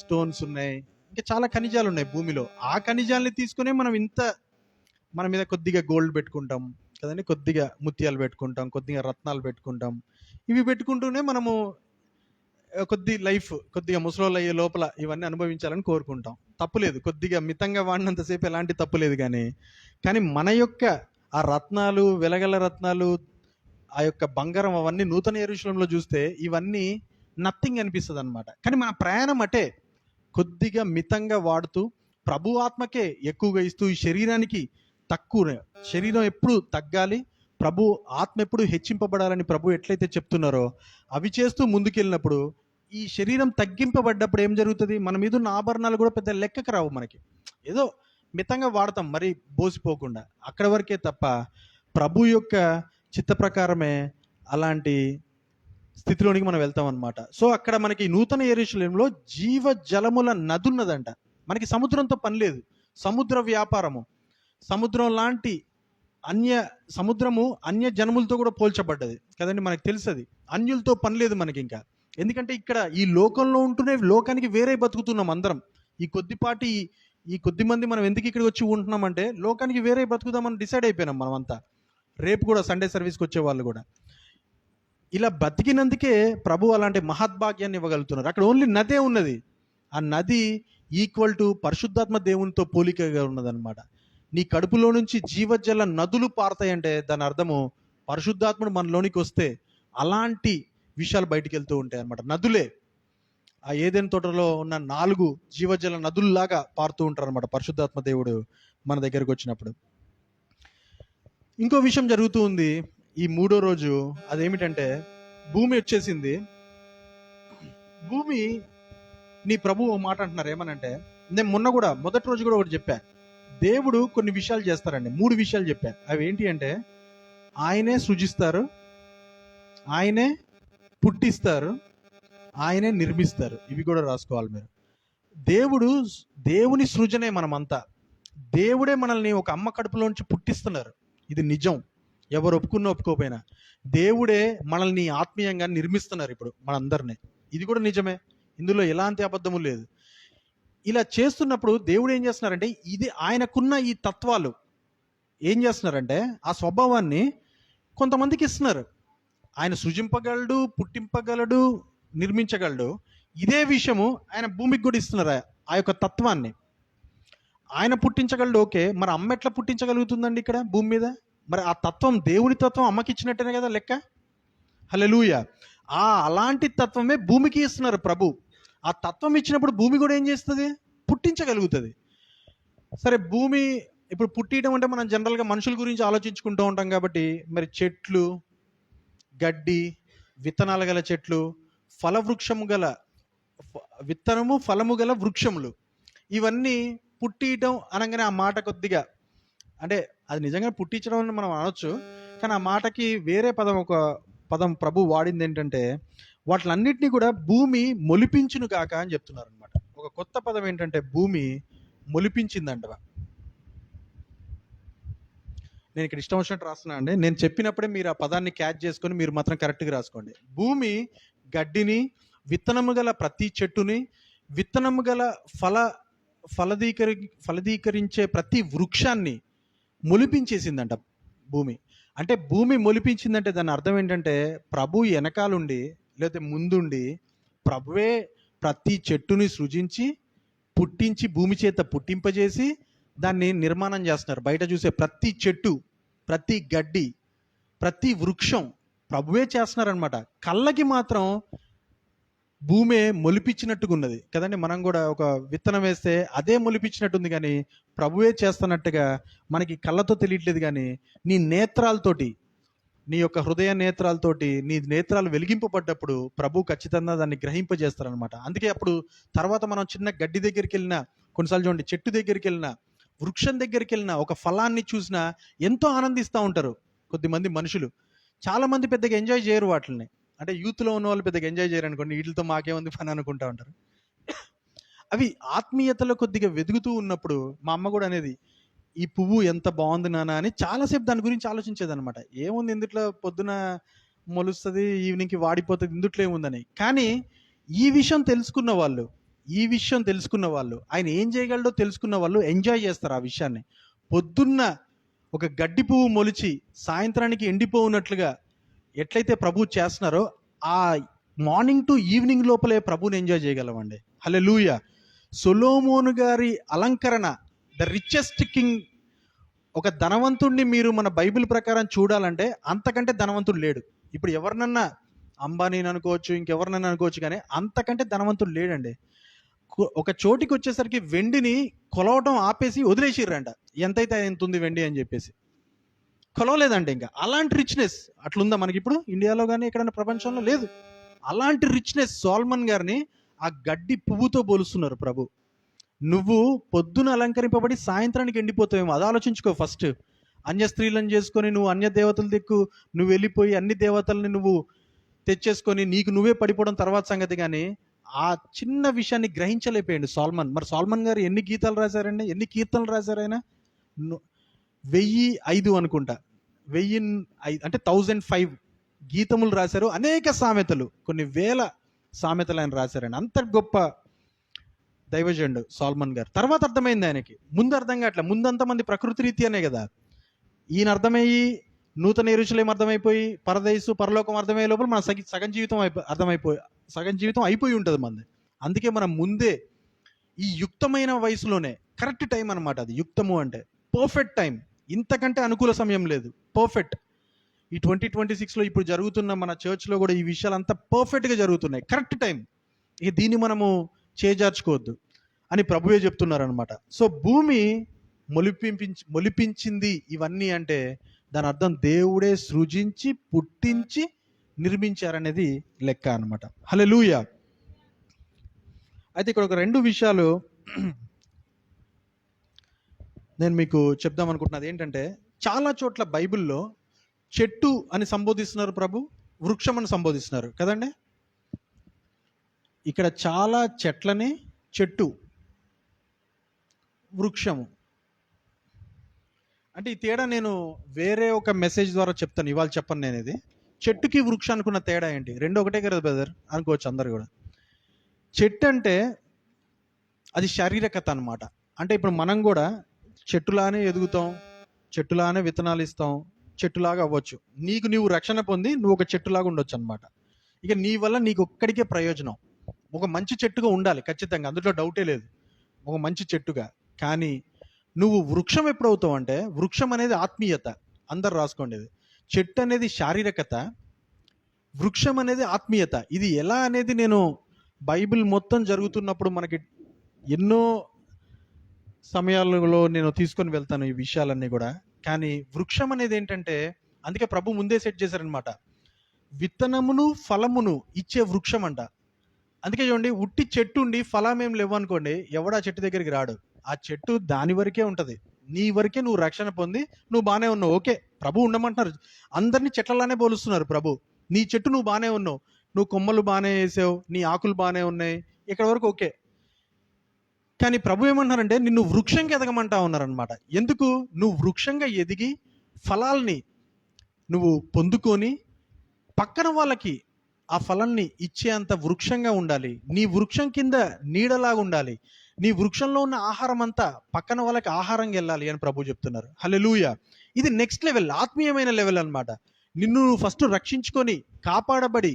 B: స్టోన్స్ ఉన్నాయి, ఇంకా చాలా ఖనిజాలు ఉన్నాయి భూమిలో. ఆ ఖనిజాలని తీసుకునే మనం మన మీద కొద్దిగా గోల్డ్ పెట్టుకుంటాం కదండి, కొద్దిగా ముత్యాలు పెట్టుకుంటాం, కొద్దిగా రత్నాలు పెట్టుకుంటాం. ఇవి పెట్టుకుంటూనే మనము కొద్దిగా ముసలోళ్ళు అయ్యే లోపల ఇవన్నీ అనుభవించాలని కోరుకుంటాం. తప్పులేదు, కొద్దిగా మితంగా వాడినంతసేపు ఎలాంటి తప్పులేదు. కానీ మన యొక్క ఆ రత్నాలు, వెలగల రత్నాలు, ఆ యొక్క బంగారం అవన్నీ నూతన యెరూషలేములో చూస్తే ఇవన్నీ నథింగ్ అనిపిస్తుంది అనమాట. కానీ మన ప్రయాణం అటే, కొద్దిగా మితంగా వాడుతూ ప్రభు ఆత్మకే ఎక్కువగా ఇస్తూ, ఈ శరీరానికి తక్కువ, శరీరం ఎప్పుడు తగ్గాలి, ప్రభు ఆత్మ ఎప్పుడు హెచ్చింపబడాలని ప్రభు ఎట్లయితే చెప్తున్నారో అవి చేస్తూ ముందుకెళ్ళినప్పుడు ఈ శరీరం తగ్గింపబడ్డప్పుడు ఏం జరుగుతుంది, మన మీద ఉన్న ఆభరణాలు కూడా పెద్ద లెక్కకు రావు మనకి. ఏదో మితంగా వాడతాం, మరి బోసిపోకుండా, అక్కడ వరకే తప్ప ప్రభు యొక్క చిత్త ప్రకారమే అలాంటి స్థితిలోనికి మనం వెళ్తాం అనమాట. సో అక్కడ మనకి నూతన యెరూషలేములో జీవ జలముల నది ఉన్నదంట. మనకి సముద్రంతో పని లేదు, సముద్ర వ్యాపారము, సముద్రం లాంటి సముద్రము అన్య జనములతో కూడా పోల్చబడ్డది కదండి, మనకు తెలుసది. అన్యులతో పని లేదు మనకి ఇంకా, ఎందుకంటే ఇక్కడ ఈ లోకంలో ఉంటూనే లోకానికి వేరే బతుకుతున్నాం అందరం. ఈ కొద్ది మంది మనం ఎందుకు ఇక్కడికి వచ్చి ఉంటున్నామంటే లోకానికి వేరే బతుకుదామని డిసైడ్ అయిపోయినాం మనం అంతా. రేపు కూడా సండే సర్వీస్కి వచ్చే వాళ్ళు కూడా ఇలా బతికినందుకే ప్రభు అలాంటి మహద్భాగ్యాన్ని ఇవ్వగలుగుతున్నారు. అక్కడ ఓన్లీ నదే ఉన్నది, ఆ నది ఈక్వల్ టు పరిశుద్ధాత్మ దేవునితో పోలికగా ఉన్నదన్నమాట. నీ కడుపులో నుంచి జీవజల నదులు పారతాయంటే దాని అర్థము పరిశుద్ధాత్ముడు మనలోనికి వస్తే అలాంటి విషయాలు బయటికి వెళ్తూ ఉంటాయి అన్నమాట. నదులే ఆ ఏదెన్ తోటలో ఉన్న 4 జీవజల నదుల్లాగా పారుతూ ఉంటారు అనమాట పరిశుద్ధాత్మ దేవుడు మన దగ్గరకు వచ్చినప్పుడు. ఇంకో విషయం జరుగుతూ ఉంది ఈ 3వ రోజు. అదేమిటంటే భూమి వచ్చేసింది. భూమి నీ ప్రభు ఓ మాట అంటున్నారు, ఏమనంటే, నేను మొన్న కూడా మొదటి రోజు కూడా ఒకటి చెప్పా, దేవుడు కొన్ని విషయాలు చేస్తారండి. 3 విషయాలు చెప్పా. అవి ఏంటి అంటే ఆయనే సృజిస్తారు, ఆయనే పుట్టిస్తారు, ఆయనే నిర్మిస్తారు. ఇవి కూడా రాసుకోవాలి మీరు. దేవుని సృజనే మనమంతా. దేవుడే మనల్ని ఒక అమ్మ కడుపులోంచి పుట్టిస్తున్నారు, ఇది నిజం. ఎవరు ఒప్పుకున్నా ఒప్పుకోపోయినా దేవుడే మనల్ని ఆత్మీయంగా నిర్మిస్తున్నారు ఇప్పుడు మనందరినీ. ఇది కూడా నిజమే, ఇందులో ఎలాంటి అబద్ధము లేదు. ఇలా చేస్తున్నప్పుడు దేవుడు ఏం చేస్తున్నారంటే, ఇది ఆయనకున్న ఈ తత్వాలు ఏం చేస్తున్నారంటే ఆ స్వభావాన్ని కొంతమందికి ఇస్తున్నారు. ఆయన సృజింపగలడు, పుట్టింపగలడు, నిర్మించగలడు. ఇదే విషయము ఆయన భూమికి కూడా ఇస్తున్నారు, ఆ యొక్క తత్వాన్ని. ఆయన పుట్టించగలడు, ఓకే. మరి అమ్మ ఎట్లా పుట్టించగలుగుతుందండి ఇక్కడ భూమి మీద? మరి ఆ తత్వం, దేవుని తత్వం అమ్మకి ఇచ్చినట్టేనే కదా లెక్క. హల్లెలూయా. అలాంటి తత్వమే భూమికి ఇస్తున్నారు ప్రభు. ఆ తత్వం ఇచ్చినప్పుడు భూమి కూడా ఏం చేస్తుంది, పుట్టించగలుగుతుంది. సరే, భూమి ఇప్పుడు పుట్టియడం అంటే మనం జనరల్గా మనుషుల గురించి ఆలోచించుకుంటూ ఉంటాం కాబట్టి, మరి చెట్లు, గడ్డి, విత్తనాలు గల చెట్లు, ఫలవృక్షము గల విత్తనము, ఫలము గల వృక్షములు, ఇవన్నీ పుట్టియటం అనగానే ఆ మాట కొద్దిగా అంటే అది నిజంగా పుట్టించడం అని మనం అనొచ్చు, కానీ ఆ మాటకి వేరే ఒక పదం ప్రభు వాడింది ఏంటంటే, వాటిలన్నిటినీ కూడా భూమి మొలిపించును కాక అని చెప్తున్నారు అనమాట. ఒక కొత్త పదం ఏంటంటే భూమి మొలిపించిందంట. నేను ఇక్కడ ఇష్టం వచ్చినట్టు రాస్తున్నా అండి, నేను చెప్పినప్పుడే మీరు ఆ పదాన్ని క్యాచ్ చేసుకొని మీరు మాత్రం కరెక్ట్గా రాసుకోండి. భూమి విత్తనము గల ప్రతి చెట్టుని, విత్తనము గల ఫలదీకరించే ప్రతి వృక్షాన్ని మొలిపించేసిందంట భూమి. అంటే భూమి మొలిపించిందంటే దాని అర్థం ఏంటంటే, ప్రభు వెనకాలుండి లేకపోతే ముందుండి ప్రభువే ప్రతి చెట్టుని సృజించి పుట్టించి భూమి చేత పుట్టింపజేసి దాన్ని నిర్మాణం చేస్తున్నారు. బయట చూసే ప్రతి చెట్టు, ప్రతి గడ్డి, ప్రతి వృక్షం ప్రభువే చేస్తున్నారనమాట. కళ్ళకి మాత్రం భూమే మొలిపించినట్టుగా ఉన్నది కదండి. మనం కూడా ఒక విత్తనం వేస్తే అదే మొలిపించినట్టుంది, కానీ ప్రభువే చేస్తున్నట్టుగా మనకి కళ్ళతో తెలియట్లేదు. కానీ నీ నేత్రాలతోటి, నీ యొక్క హృదయ నేత్రాలతోటి నీ నేత్రాలు వెలిగింపబడ్డప్పుడు ప్రభు ఖచ్చితంగా దాన్ని గ్రహింపజేస్తారనమాట. అందుకే అప్పుడు తర్వాత మనం చిన్న గడ్డి దగ్గరికి వెళ్ళినా, కొన్నిసార్లు చూడండి చెట్టు దగ్గరికి వెళ్ళినా, వృక్షం దగ్గరికి వెళ్ళినా, ఒక ఫలాన్ని చూసినా ఎంతో ఆనందిస్తూ ఉంటారు కొద్దిమంది మనుషులు. చాలామంది పెద్దగా ఎంజాయ్ చేయరు వాటిని. అంటే యూత్లో ఉన్న వాళ్ళు పెద్దగా ఎంజాయ్ చేయరు అనుకోండి, వీటితో మాకేముంది పని అనుకుంటా ఉంటారు. అవి ఆత్మీయతలో కొద్దిగా వెదుగుతూ ఉన్నప్పుడు మా అమ్మ కూడా అనేది, ఈ పువ్వు ఎంత బాగుంది నాన్న అని చాలాసేపు దాని గురించి ఆలోచించేది అనమాట. ఏముంది ఇందుట్లో, పొద్దున మొలుస్తుంది, ఈవినింగ్కి వాడిపోతుంది, ఇందుట్లో ఏముందని. కానీ ఈ విషయం తెలుసుకున్న వాళ్ళు ఆయన ఏం చేయగలడో తెలుసుకున్న వాళ్ళు ఎంజాయ్ చేస్తారు ఆ విషయాన్ని. పొద్దున్న ఒక గడ్డి పువ్వు మొలిచి సాయంత్రానికి ఎండిపోవున్నట్లుగా ఎట్లయితే ప్రభు చేస్తున్నారో, ఆ మార్నింగ్ టు ఈవినింగ్ లోపలే ప్రభుని ఎంజాయ్ చేయగలమండి. హల్లెలూయా. సొలొమోను గారి అలంకరణ, ద రిచెస్ట్ కింగ్ ఒక ధనవంతుడిని మీరు మన బైబిల్ ప్రకారం చూడాలంటే అంతకంటే ధనవంతుడు లేడు. ఇప్పుడు ఎవరినన్నా అంబానీని అనుకోవచ్చు, ఇంకెవరినన్నా అనుకోవచ్చు, కానీ అంతకంటే ధనవంతుడు లేడండి. ఒక చోటికి వచ్చేసరికి వెండిని కొలవటం ఆపేసి వదిలేసిర్రంట. ఎంతైతే ఎంత ఉంది వెండి అని చెప్పేసి కొలవలేదంటే ఇంకా. అలాంటి రిచ్నెస్ అట్లుందా మనకి ఇప్పుడు ఇండియాలో కానీ ఎక్కడైనా ప్రపంచంలో? లేదు. అలాంటి రిచ్నెస్ సాల్మన్ గారిని ఆ గడ్డి పువ్వుతో పోలుస్తున్నారు ప్రభు. నువ్వు పొద్దున అలంకరింపబడి సాయంత్రానికి ఎండిపోతావేమో, అది ఆలోచించుకో ఫస్ట్. అన్య స్త్రీలను చేసుకొని నువ్వు అన్య దేవతల దిక్కు నువ్వు వెళ్ళిపోయి అన్ని దేవతల్ని నువ్వు తెచ్చేసుకొని నీకు నువ్వే పడిపోవడం తర్వాత సంగతి. కానీ ఆ చిన్న విషయాన్ని గ్రహించలేకపోయాడు సాల్మన్. మరి సాల్మన్ గారు ఎన్ని గీతాలు రాశారండి, ఎన్ని కీర్తనలు రాశారు ఆయన? 1005 అనుకుంటా, 1005 అంటే 1005 గీతములు రాశారు. అనేక సామెతలు, కొన్ని వేల సామెతలు ఆయన రాశారండి. అంత గొప్ప దైవజనుడు సాల్మన్ గారు. తర్వాత అర్థమైంది ఆయనకి, ముందు అర్థం కావట్లే. ముందంతా మంది ప్రకృతి రీత్యానే కదా. ఈయన అర్థమయ్యి నూతన యెరూషలేము అర్థమైపోయి పరదేశు పరలోకం అర్థమయ్యే లోపల మన సగం జీవితం అయిపోయి ఉంటుంది మనది. అందుకే మనం ముందే ఈ యుక్తమైన వయసులోనే, కరెక్ట్ టైం అనమాట అది. యుక్తము అంటే పర్ఫెక్ట్ టైం, ఇంతకంటే అనుకూల సమయం లేదు, పర్ఫెక్ట్. ఈ 2026లో ఇప్పుడు జరుగుతున్న మన చర్చ్లో కూడా ఈ విషయాలు అంతా పర్ఫెక్ట్గా జరుగుతున్నాయి, కరెక్ట్ టైం. ఇక దీన్ని మనము చేజార్చుకోవద్దు అని ప్రభువే చెప్తున్నారనమాట. సో భూమి మొలిపించింది ఇవన్నీ అంటే దాని అర్థం దేవుడే సృజించి పుట్టించి నిర్మించారనేది లెక్క అనమాట. హల్లెలూయా. అయితే ఇక్కడ ఒక 2 విషయాలు నేను మీకు చెప్దాం అనుకుంటున్నది ఏంటంటే, చాలా చోట్ల బైబిల్లో చెట్టు అని సంబోధిస్తున్నారు ప్రభు, వృక్షం అని సంబోధిస్తున్నారు కదండి. ఇక్కడ చాలా చెట్లని చెట్టు, వృక్షము అంటే ఈ తేడా నేను వేరే ఒక మెసేజ్ ద్వారా చెప్తాను, ఇవాళ చెప్పను నేను. ఇది చెట్టుకి వృక్షానికి ఉన్న తేడా ఏంటి? రెండు ఒకటే కదా బ్రదర్ అనుకోవచ్చు అందరు కూడా. చెట్టు అంటే అది శారీరకత అనమాట. అంటే ఇప్పుడు మనం కూడా చెట్టులానే ఎదుగుతాం, చెట్టులానే విత్తనాలు ఇస్తాం, చెట్టులాగా అవ్వచ్చు. నీకు నీవు రక్షణ పొంది నువ్వు ఒక చెట్టులాగా ఉండొచ్చు అనమాట. ఇక నీ వల్ల నీకు ఒక్కడికే ప్రయోజనం, ఒక మంచి చెట్టుగా ఉండాలి ఖచ్చితంగా, అందులో డౌటే లేదు, ఒక మంచి చెట్టుగా. కానీ నువ్వు వృక్షం ఎప్పుడవుతావు అంటే, వృక్షం అనేది ఆత్మీయత, అందరు రాసుకోండి. ఇది చెట్టు అనేది శారీరకత, వృక్షం అనేది ఆత్మీయత. ఇది ఎలా అనేది నేను బైబిల్ మొత్తం జరుగుతున్నప్పుడు మనకి ఎన్నో సమయాలలో నేను తీసుకొని వెళ్తాను ఈ విషయాలన్నీ కూడా. కానీ వృక్షం అనేది ఏంటంటే, అందుకే ప్రభు ముందే సెట్ చేశారనమాట, విత్తనమును ఫలమును ఇచ్చే వృక్షం అంట. అందుకే చూడండి, ఉట్టి చెట్టు ఉండి ఫలం ఏం లేవు అనుకోండి, ఎవడు ఆ చెట్టు దగ్గరికి రాడు. ఆ చెట్టు దాని వరకే ఉంటుంది, నీ వరకే నువ్వు రక్షణ పొంది నువ్వు బాగానే ఉన్నావు, ఓకే. ప్రభు ఉండమంటున్నారు, అందరినీ చెట్లలానే పోలుస్తున్నారు ప్రభు. నీ చెట్టు నువ్వు బాగానే ఉన్నావు, నువ్వు కొమ్మలు బాగానే వేసావు, నీ ఆకులు బాగానే ఉన్నాయి, ఇక్కడ వరకు ఓకే. కానీ ప్రభు ఏమంటున్నారంటే నిన్ను వృక్షంగా ఎదగమంటా ఉన్నారనమాట. ఎందుకు? నువ్వు వృక్షంగా ఎదిగి ఫలాల్ని నువ్వు పొందుకొని పక్కన వాళ్ళకి ఆ ఫలాన్ని ఇచ్చేంత వృక్షంగా ఉండాలి. నీ వృక్షం కింద నీడలాగా ఉండాలి. నీ వృక్షంలో ఉన్న ఆహారం అంతా పక్కన వాళ్ళకి ఆహారంగా వెళ్ళాలి అని ప్రభు చెప్తున్నారు. హల్లెలూయా. ఇది నెక్స్ట్ లెవెల్, ఆత్మీయమైన లెవెల్ అనమాట. నిన్ను నువ్వు ఫస్ట్ రక్షించుకొని కాపాడబడి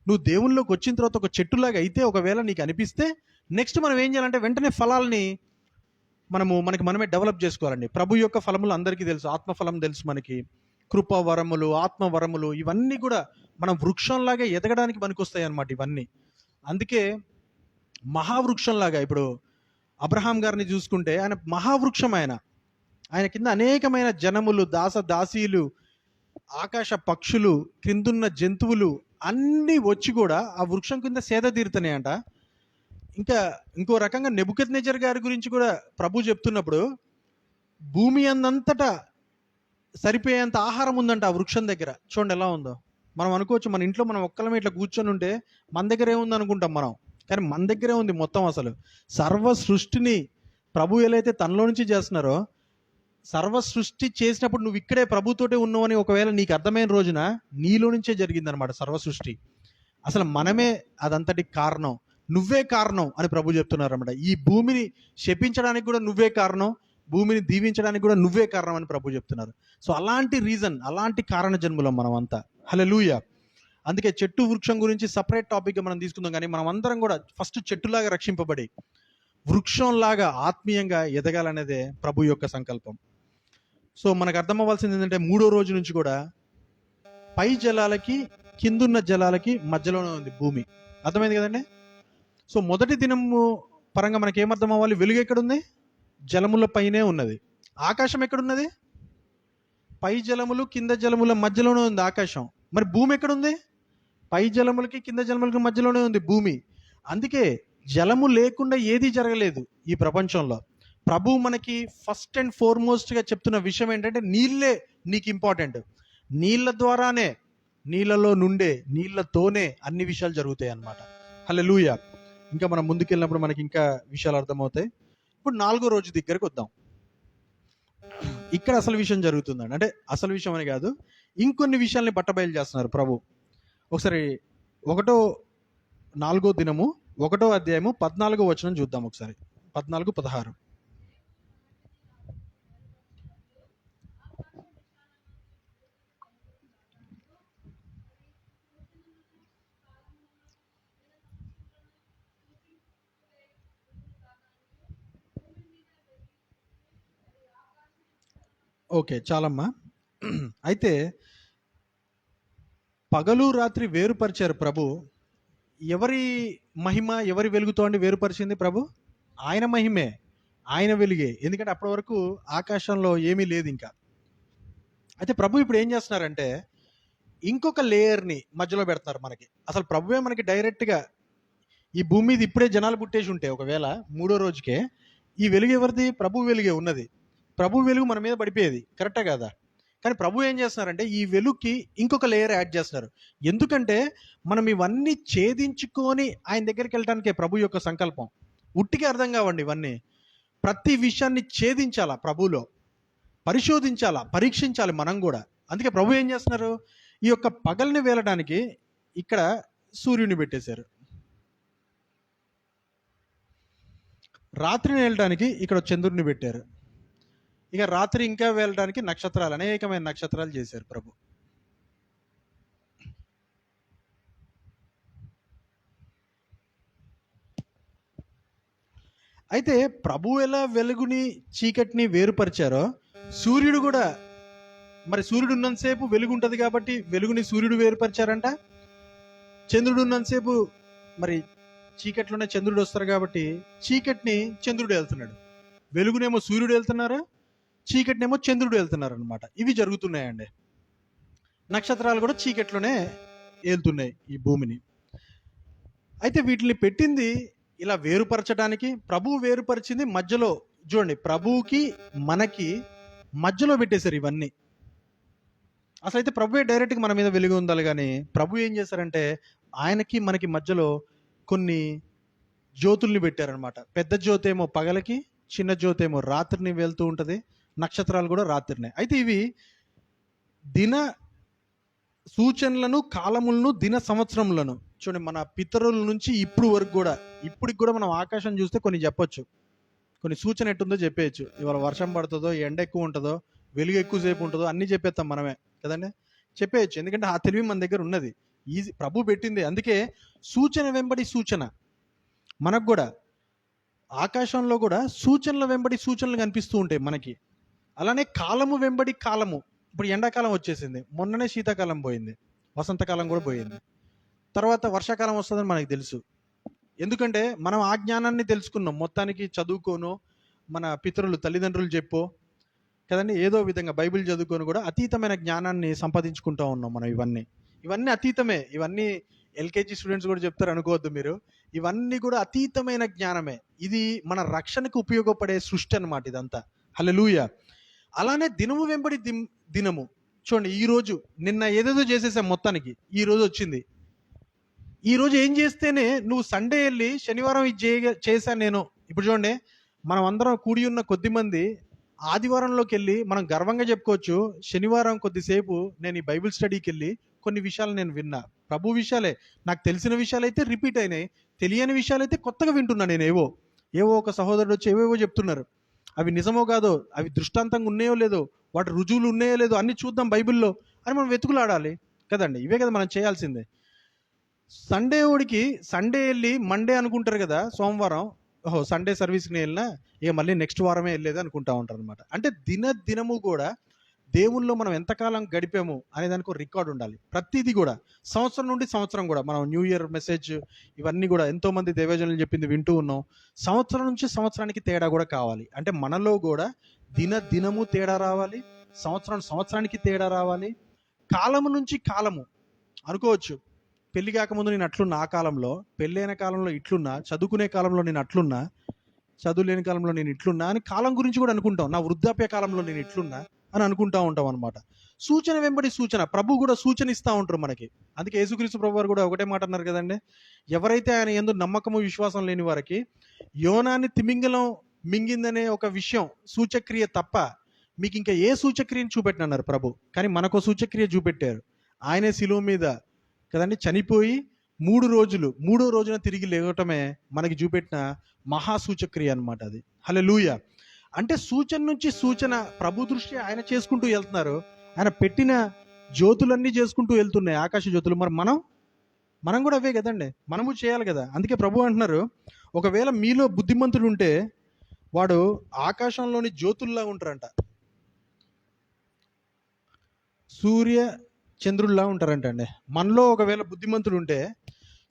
B: నువ్వు దేవుళ్ళలోకి వచ్చిన తర్వాత ఒక చెట్టులాగా అయితే ఒకవేళ నీకు అనిపిస్తే, నెక్స్ట్ మనం ఏం చేయాలంటే వెంటనే ఫలాల్ని మనకి మనమే డెవలప్ చేసుకోవాలండి. ప్రభు యొక్క ఫలములు అందరికీ తెలుసు, ఆత్మఫలం తెలుసు మనకి, కృప వరములు, ఆత్మ వరములు, ఇవన్నీ కూడా మనం వృక్షంలాగా ఎదగడానికి పనికొస్తాయి అన్నమాట ఇవన్నీ. అందుకే మహావృక్షంలాగా ఇప్పుడు అబ్రహాం గారిని చూసుకుంటే ఆయన మహావృక్షం. ఆయన కింద అనేకమైన జనములు, దాసీలు, ఆకాశ పక్షులు, క్రిందున్న జంతువులు అన్నీ వచ్చి కూడా ఆ వృక్షం కింద సేద తీరుతున్నాయంట. ఇంకో రకంగా నెబుకద్నెజర్ గారి గురించి కూడా ప్రభు చెప్తున్నప్పుడు, భూమి అందంతటా సరిపోయేంత ఆహారం ఉందంట ఆ వృక్షం దగ్గర. చూడండి ఎలా ఉందో. మనం అనుకోవచ్చు మన ఇంట్లో మనం ఒక్కలమే ఇట్లా కూర్చొని ఉంటే మన దగ్గర ఏముంది అనుకుంటాం మనం, కానీ మన దగ్గరే ఉంది మొత్తం. అసలు సర్వ సృష్టిని ప్రభు ఎలా తనలో నుంచి చేస్తున్నారో, సర్వ సృష్టి చేసినప్పుడు నువ్వు ఇక్కడే ప్రభుతోటే ఉన్నావని ఒకవేళ నీకు అర్థమైన రోజున నీలో నుంచే జరిగిందనమాట సర్వ సృష్టి. అసలు మనమే అదంతటికి కారణం, నువ్వే కారణం అని ప్రభు చెప్తున్నారు అన్నమాట. ఈ భూమిని శపించడానికి కూడా నువ్వే కారణం, భూమిని దీవించడానికి కూడా నువ్వే కారణం అని ప్రభు చెప్తున్నారు. సో అలాంటి రీజన్, అలాంటి కారణ జన్ములం మనం అంతా. హల్లెలూయా. అందుకే చెట్టు వృక్షం గురించి సపరేట్ టాపిక్గా మనం తీసుకుందాం. కానీ మనం అందరం కూడా ఫస్ట్ చెట్టులాగా రక్షింపబడి వృక్షంలాగా ఆత్మీయంగా ఎదగాలనేదే ప్రభు యొక్క సంకల్పం. సో మనకు అర్థం అవ్వాల్సింది ఏంటంటే 3వ రోజు నుంచి కూడా పై జలాలకి కిందున్న జలాలకి మధ్యలోనే ఉంది భూమి. అర్థమైంది కదండి. సో మొదటి దినము పరంగా మనకి ఏమర్థం అవ్వాలి? వెలుగు ఎక్కడుంది? జలముల పైనే ఉన్నది. ఆకాశం ఎక్కడున్నది? పై జలములు కింద జలముల మధ్యలోనే ఉంది ఆకాశం. మరి భూమి ఎక్కడుంది? పై జలములకి కింద జలములకి మధ్యలోనే ఉంది భూమి. అందుకే జలము లేకుండా ఏది జరగలేదు ఈ ప్రపంచంలో. ప్రభు మనకి ఫస్ట్ అండ్ ఫార్మోస్ట్గా చెప్తున్న విషయం ఏంటంటే నీళ్ళే నీకు ఇంపార్టెంట్. నీళ్ళ ద్వారానే, నీళ్ళలో నుండే, నీళ్ళతోనే అన్ని విషయాలు జరుగుతాయి అన్నమాట. హల్లెలూయా. ఇంకా మనం ముందుకెళ్ళినప్పుడు మనకి ఇంకా విషయాలు అర్థమవుతాయి. ఇప్పుడు 4వ రోజు దగ్గరకు వద్దాం. ఇక్కడ అసలు విషయం జరుగుతుందండి. అంటే అసలు విషయం అని కాదు, ఇంకొన్ని విషయాల్ని బట్టబయలు చేస్తున్నారు ప్రభు. ఒకసారి 4వ దినము 1వ అధ్యాయము 14వ వచనం చూద్దాం ఒకసారి. 14, 16. ఓకే, చాలమ్మా. అయితే పగలు రాత్రి వేరుపరిచారు ప్రభు. ఎవరి మహిమ ఎవరి వెలుగుతో అండి వేరుపరిచింది ప్రభు? ఆయన మహిమే, ఆయన వెలుగే. ఎందుకంటే అప్పటి వరకు ఆకాశంలో ఏమీ లేదు ఇంకా. అయితే ప్రభు ఇప్పుడు ఏం చేస్తున్నారంటే ఇంకొక లేయర్ని మధ్యలో పెడుతున్నారు మనకి. అసలు ప్రభువే మనకి డైరెక్ట్గా ఈ భూమి మీద ఇప్పుడే జనాలు పుట్టేసి ఉంటే ఒకవేళ 3వ రోజుకే ఈ వెలుగు ఎవరిది? ప్రభు వెలుగే ఉన్నది. ప్రభు వెలుగు మన మీద పడిపోయేది, కరెక్టే కదా? కానీ ప్రభు ఏం చేస్తున్నారంటే ఈ వెలుగుకి ఇంకొక లేయర్ యాడ్ చేస్తున్నారు. ఎందుకంటే మనం ఇవన్నీ ఛేదించుకొని ఆయన దగ్గరికి వెళ్ళడానికే ప్రభు యొక్క సంకల్పం. ఉట్టికి అర్థం కావండి ఇవన్నీ. ప్రతి విషయాన్ని ఛేదించాలా ప్రభులో, పరిశోధించాలా, పరీక్షించాలి మనం కూడా. అందుకే ప్రభు ఏం చేస్తున్నారు? ఈ యొక్క పగల్ని వేలడానికి ఇక్కడ సూర్యుని పెట్టేశారు, రాత్రిని వెళ్ళడానికి ఇక్కడ చంద్రుడిని పెట్టారు, ఇక రాత్రి ఇంకా వెళ్ళడానికి నక్షత్రాలు, అనేకమైన నక్షత్రాలు చేశారు ప్రభు. అయితే ప్రభు ఎలా వెలుగుని చీకటిని వేరుపరిచారో సూర్యుడు కూడా, మరి సూర్యుడు ఉన్నంతసేపు వెలుగు ఉంటుంది కాబట్టి వెలుగుని సూర్యుడు వేరుపరిచారంట. చంద్రుడు ఉన్నంతసేపు మరి చీకట్లోనే చంద్రుడు వస్తారు కాబట్టి చీకటిని చంద్రుడు వెళ్తున్నాడు, వెలుగునేమో సూర్యుడు వెళ్తున్నారు, చీకటినేమో చంద్రుడు వెళ్తున్నారు అనమాట. ఇవి జరుగుతున్నాయండి. నక్షత్రాలు కూడా చీకట్లోనే వెళ్తున్నాయి ఈ భూమిని. అయితే వీటిని పెట్టింది ఇలా వేరుపరచడానికి. ప్రభువు వేరుపరిచింది మధ్యలో. చూడండి, ప్రభువుకి మనకి మధ్యలో పెట్టేశారు ఇవన్నీ. అసలు అయితే ప్రభువే డైరెక్ట్గా మన మీద వెలుగు ఉండాలి, కానీ ప్రభు ఏం చేశారంటే ఆయనకి మనకి మధ్యలో కొన్ని జ్యోతుల్ని పెట్టారనమాట. పెద్ద జ్యోతి ఏమో పగలకి, చిన్న జ్యోతి ఏమో రాత్రిని వెళ్తూ ఉంటుంది, నక్షత్రాలు కూడా రాత్రినే. అయితే ఇవి దిన సూచనలను, కాలములను, దిన సంవత్సరములను. చూడండి, మన పితరుల నుంచి ఇప్పుడు వరకు కూడా, ఇప్పటికి కూడా మనం ఆకాశం చూస్తే కొన్ని చెప్పొచ్చు, కొన్ని సూచన ఎట్టుందో చెప్పేయచ్చు. ఇవాళ వర్షం పడుతుందో, ఎండ ఎక్కువ ఉంటుందో, వెలుగు ఎక్కువసేపు ఉంటుందో అన్నీ చెప్పేస్తాం మనమే కదండి, చెప్పేయచ్చు. ఎందుకంటే ఆ తెలివి మన దగ్గర ఉన్నది, ఈజీ, ప్రభు పెట్టింది. అందుకే సూచన వెంబడి సూచన. మనకు కూడా ఆకాశంలో కూడా సూచనల వెంబడి సూచనలు కనిపిస్తూ ఉంటాయి మనకి. అలానే కాలము వెంబడి కాలము. ఇప్పుడు ఎండాకాలం వచ్చేసింది, మొన్ననే శీతాకాలం పోయింది, వసంతకాలం కూడా పోయింది, తర్వాత వర్షాకాలం వస్తుందని మనకు తెలుసు. ఎందుకంటే మనం ఆ జ్ఞానాన్ని తెలుసుకున్నాం, మొత్తానికి చదువుకోను, మన పితరులు తల్లిదండ్రులు చెప్పో కదండి, ఏదో విధంగా బైబిల్ చదువుకొని కూడా అతీతమైన జ్ఞానాన్ని సంపాదించుకుంటూ ఉన్నాం మనం. ఇవన్నీ అతీతమే. ఇవన్నీ ఎల్కేజీ స్టూడెంట్స్ కూడా చెప్తారు అనుకోవద్దు మీరు. ఇవన్నీ కూడా అతీతమైన జ్ఞానమే. ఇది మన రక్షణకు ఉపయోగపడే సృష్టి అన్నమాట ఇదంతా. హల్లెలూయా. అలానే దినము వెంబడి దినము. చూడండి, ఈరోజు నిన్న ఏదేదో చేసేసాం, మొత్తానికి ఈరోజు వచ్చింది. ఈరోజు ఏం చేస్తేనే నువ్వు సండే వెళ్ళి శనివారం ఇది చేశాను నేను. ఇప్పుడు చూడండి, మనం అందరం కూడి ఉన్న కొద్ది మంది ఆదివారంలోకి వెళ్ళి మనం గర్వంగా చెప్పుకోవచ్చు, శనివారం కొద్దిసేపు నేను ఈ బైబిల్ స్టడీకి వెళ్ళి కొన్ని విషయాలు నేను విన్నా. ప్రభు విషయాలే, నాకు తెలిసిన విషయాలు అయితే రిపీట్ అయినాయి, తెలియని విషయాలు అయితే కొత్తగా వింటున్నా నేను. ఏవో ఒక సహోదరుడు వచ్చి ఏవేవో చెప్తున్నారు, అవి నిజమో కాదో, అవి దృష్టాంతంగా ఉన్నాయో లేదో, వాటి రుజువులు ఉన్నాయో లేదో అన్ని చూద్దాం బైబిల్లో అని మనం వెతుకులాడాలి కదండి. ఇవే కదా మనం చేయాల్సిందే. సండే ఓడికి సండే వెళ్ళి మండే అనుకుంటారు కదా, సోమవారం ఓహో సండే సర్వీస్కి వెళ్ళినా ఇక మళ్ళీ నెక్స్ట్ వారమే వెళ్ళేది అనుకుంటా ఉంటారు అనమాట. అంటే దినము కూడా దేవుల్లో మనం ఎంతకాలం గడిపాము అనే దానికి ఒక రికార్డు ఉండాలి. ప్రతిదీ కూడా సంవత్సరం నుండి సంవత్సరం కూడా మనం న్యూ ఇయర్ మెసేజ్ ఇవన్నీ కూడా ఎంతోమంది దేవజనులు చెప్పింది వింటూ ఉన్నాం. సంవత్సరం నుంచి సంవత్సరానికి తేడా కూడా కావాలి. అంటే మనలో కూడా దినము తేడా రావాలి, సంవత్సరానికి తేడా రావాలి. కాలము నుంచి కాలము అనుకోవచ్చు, పెళ్లి కాకముందు నేను అట్లున్నా ఆ కాలంలో, పెళ్ళైన కాలంలో ఇట్లున్నా, చదువుకునే కాలంలో నేను అట్లున్నా, చదువు లేని కాలంలో నేను ఇట్లున్నా అని కాలం గురించి కూడా అనుకుంటాం. నా వృద్ధాప్య కాలంలో నేను ఇట్లున్నా అని అనుకుంటా ఉంటాం అనమాట. సూచన వెంబడి సూచన, ప్రభు కూడా సూచన ఇస్తూ ఉంటారు మనకి. అందుకే యేసుక్రీస్తు ప్రభు వారు కూడా ఒకటే మాట అన్నారు కదండి, ఎవరైతే ఆయన యందు నమ్మకము విశ్వాసం లేని వారికి యోనాని తిమింగలం మింగిందనే ఒక విషయం సూచక్రియ తప్ప మీకు ఇంకా ఏ సూచక్రియను చూపెట్టినన్నారు ప్రభు. కానీ మనకు సూచక్రియ చూపెట్టారు. ఆయనే శిలువ మీద కదండి చనిపోయి 3 రోజులు, 3వ రోజున తిరిగి లేవటమే మనకి చూపెట్టిన మహాసూచక్రియ అనమాట అది. హల్లెలూయా. అంటే సూచన నుంచి సూచన ప్రభు దృష్టి ఆయన చేసుకుంటూ వెళ్తున్నారు. ఆయన పెట్టిన జ్యోతులన్నీ చేసుకుంటూ వెళ్తున్నాయి, ఆకాశ జ్యోతులు. మరి మనం కూడా అవే కదండి, మనము చేయాలి కదా. అందుకే ప్రభు అంటున్నారు, ఒకవేళ మీలో బుద్ధిమంతుడు ఉంటే వాడు ఆకాశంలోని జ్యోతుల్లా ఉంటారంట, సూర్య చంద్రుల్లా ఉంటారంట అండి. మనలో ఒకవేళ బుద్ధిమంతుడు ఉంటే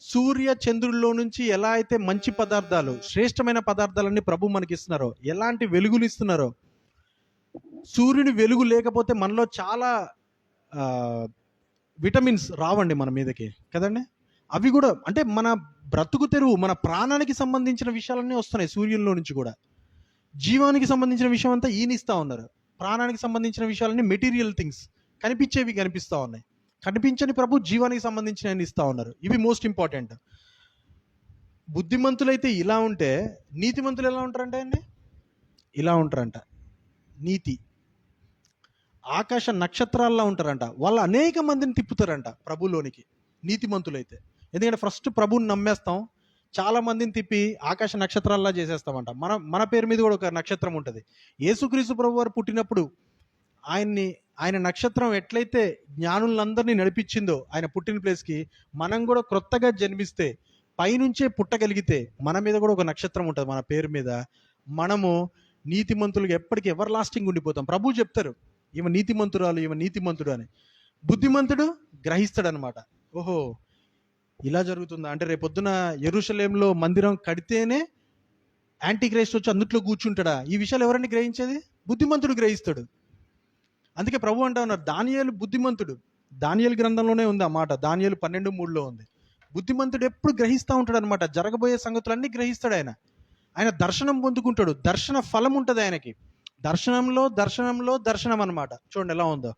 B: సూర్య చంద్రుల్లో నుంచి ఎలా అయితే మంచి పదార్థాలు, శ్రేష్టమైన పదార్థాలన్నీ ప్రభు మనకి ఇస్తున్నారో, ఎలాంటి వెలుగులు ఇస్తున్నారో, సూర్యుని వెలుగు లేకపోతే మనలో చాలా విటమిన్స్ రావండి మన మీదకి కదండి. అవి కూడా అంటే మన బ్రతుకు తెరువు, మన ప్రాణానికి సంబంధించిన విషయాలన్నీ వస్తున్నాయి సూర్యుల్లో నుంచి కూడా. జీవానికి సంబంధించిన విషయం అంతా ఈయన ఇస్తూ ఉన్నారు. ప్రాణానికి సంబంధించిన విషయాలన్నీ మెటీరియల్ థింగ్స్, కనిపించేవి కనిపిస్తూ ఉన్నాయి. కనిపించని ప్రభు జీవానికి సంబంధించిన ఇస్తూ ఉన్నారు. ఇవి మోస్ట్ ఇంపార్టెంట్. బుద్ధిమంతులైతే ఇలా ఉంటే నీతిమంతులు ఎలా ఉంటారంట అండి? ఇలా ఉంటారంట. నీతి ఆకాశ నక్షత్రాల్లో ఉంటారంట. వాళ్ళు అనేక మందిని తిప్పుతారంట ప్రభులోనికి, నీతిమంతులైతే. ఎందుకంటే ఫస్ట్ ప్రభుని నమ్మేస్తాం, చాలా మందిని తిప్పి ఆకాశ నక్షత్రాల్లా చేసేస్తామంట. మన పేరు మీద కూడా ఒక నక్షత్రం ఉంటుంది. యేసుక్రీస్తు ప్రభు వారు పుట్టినప్పుడు ఆయన నక్షత్రం ఎట్లయితే జ్ఞానులందరినీ నడిపించిందో ఆయన పుట్టిన ప్లేస్కి, మనం కూడా క్రొత్తగా జన్మిస్తే, పైనుంచే పుట్టగలిగితే మన మీద కూడా ఒక నక్షత్రం ఉంటుంది మన పేరు మీద. మనము నీతిమంతులుగా ఎప్పటికీ ఎవర్ లాస్టింగ్ ఉండిపోతాం. ప్రభు చెప్తారు, ఈమె నీతిమంతురాలు, ఈమె నీతిమంతుడు అని. బుద్ధిమంతుడు గ్రహిస్తాడనమాట. ఓహో ఇలా జరుగుతుందా అంటే, రేపొద్దున యెరూషలేంలో మందిరం కడితేనే యాంటీ క్రైస్ట్ వచ్చి అందుట్లో కూర్చుంటాడా? ఈ విషయాలు ఎవరని గ్రహించేది? బుద్ధిమంతుడు గ్రహిస్తాడు. అందుకే ప్రభు అంటా ఉన్నారు, దానియేలు బుద్ధిమంతుడు. దానియేలు గ్రంథంలోనే ఉంది ఆ మాట, దానియేలు 12:3 ఉంది. బుద్ధిమంతుడు ఎప్పుడు గ్రహిస్తూ ఉంటాడు అనమాట. జరగబోయే సంగతులన్నీ గ్రహిస్తాడు ఆయన. ఆయన దర్శనం పొందుకుంటాడు, దర్శన ఫలం ఉంటుంది ఆయనకి. దర్శనంలో దర్శనం అనమాట. చూడండి ఎలా ఉందో.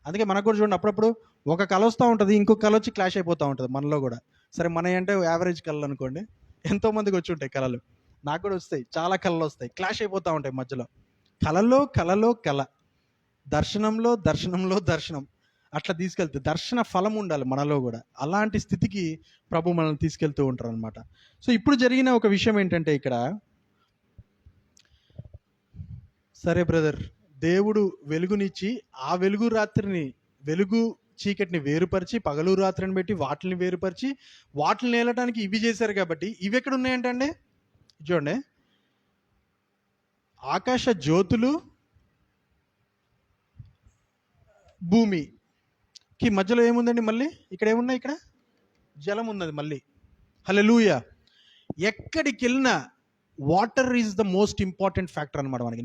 B: అందుకే మనకు కూడా చూడండి, అప్పుడప్పుడు ఒక కళ వస్తూ ఉంటుంది, ఇంకొక కళ వచ్చి క్లాష్ అయిపోతూ ఉంటుంది మనలో కూడా. సరే మన అంటే యావరేజ్ కళలు అనుకోండి, ఎంతోమందికి వచ్చి ఉంటాయి కళలు. నాకు కూడా వస్తాయి, చాలా కళలు వస్తాయి, క్లాష్ అయిపోతూ ఉంటాయి మధ్యలో. కళలో కళ, దర్శనంలో దర్శనం, అట్లా తీసుకెళ్తే దర్శన ఫలం ఉండాలి మనలో కూడా. అలాంటి స్థితికి ప్రభు మనల్ని తీసుకెళ్తూ ఉంటారు అనమాట. సో ఇప్పుడు జరిగిన ఒక విషయం ఏంటంటే ఇక్కడ, సరే బ్రదర్, దేవుడు వెలుగునిచ్చి ఆ వెలుగు చీకటిని వేరుపరిచి, పగలు రాత్రిని పెట్టి వాటిని వేరుపరిచి, వాటిని నేలటానికి ఇవి చేశారు కాబట్టి ఇవి ఎక్కడ ఉన్నాయంటే చూడండి, ఆకాశ జ్యోతులు భూమికి మధ్యలో ఏముందండి? మళ్ళీ ఇక్కడ ఏమున్నాయి? ఇక్కడ జలం ఉన్నది మళ్ళీ. హల్లెలూయా. ఎక్కడికి వెళ్ళినా water is the most important factor అనమాట మనకి.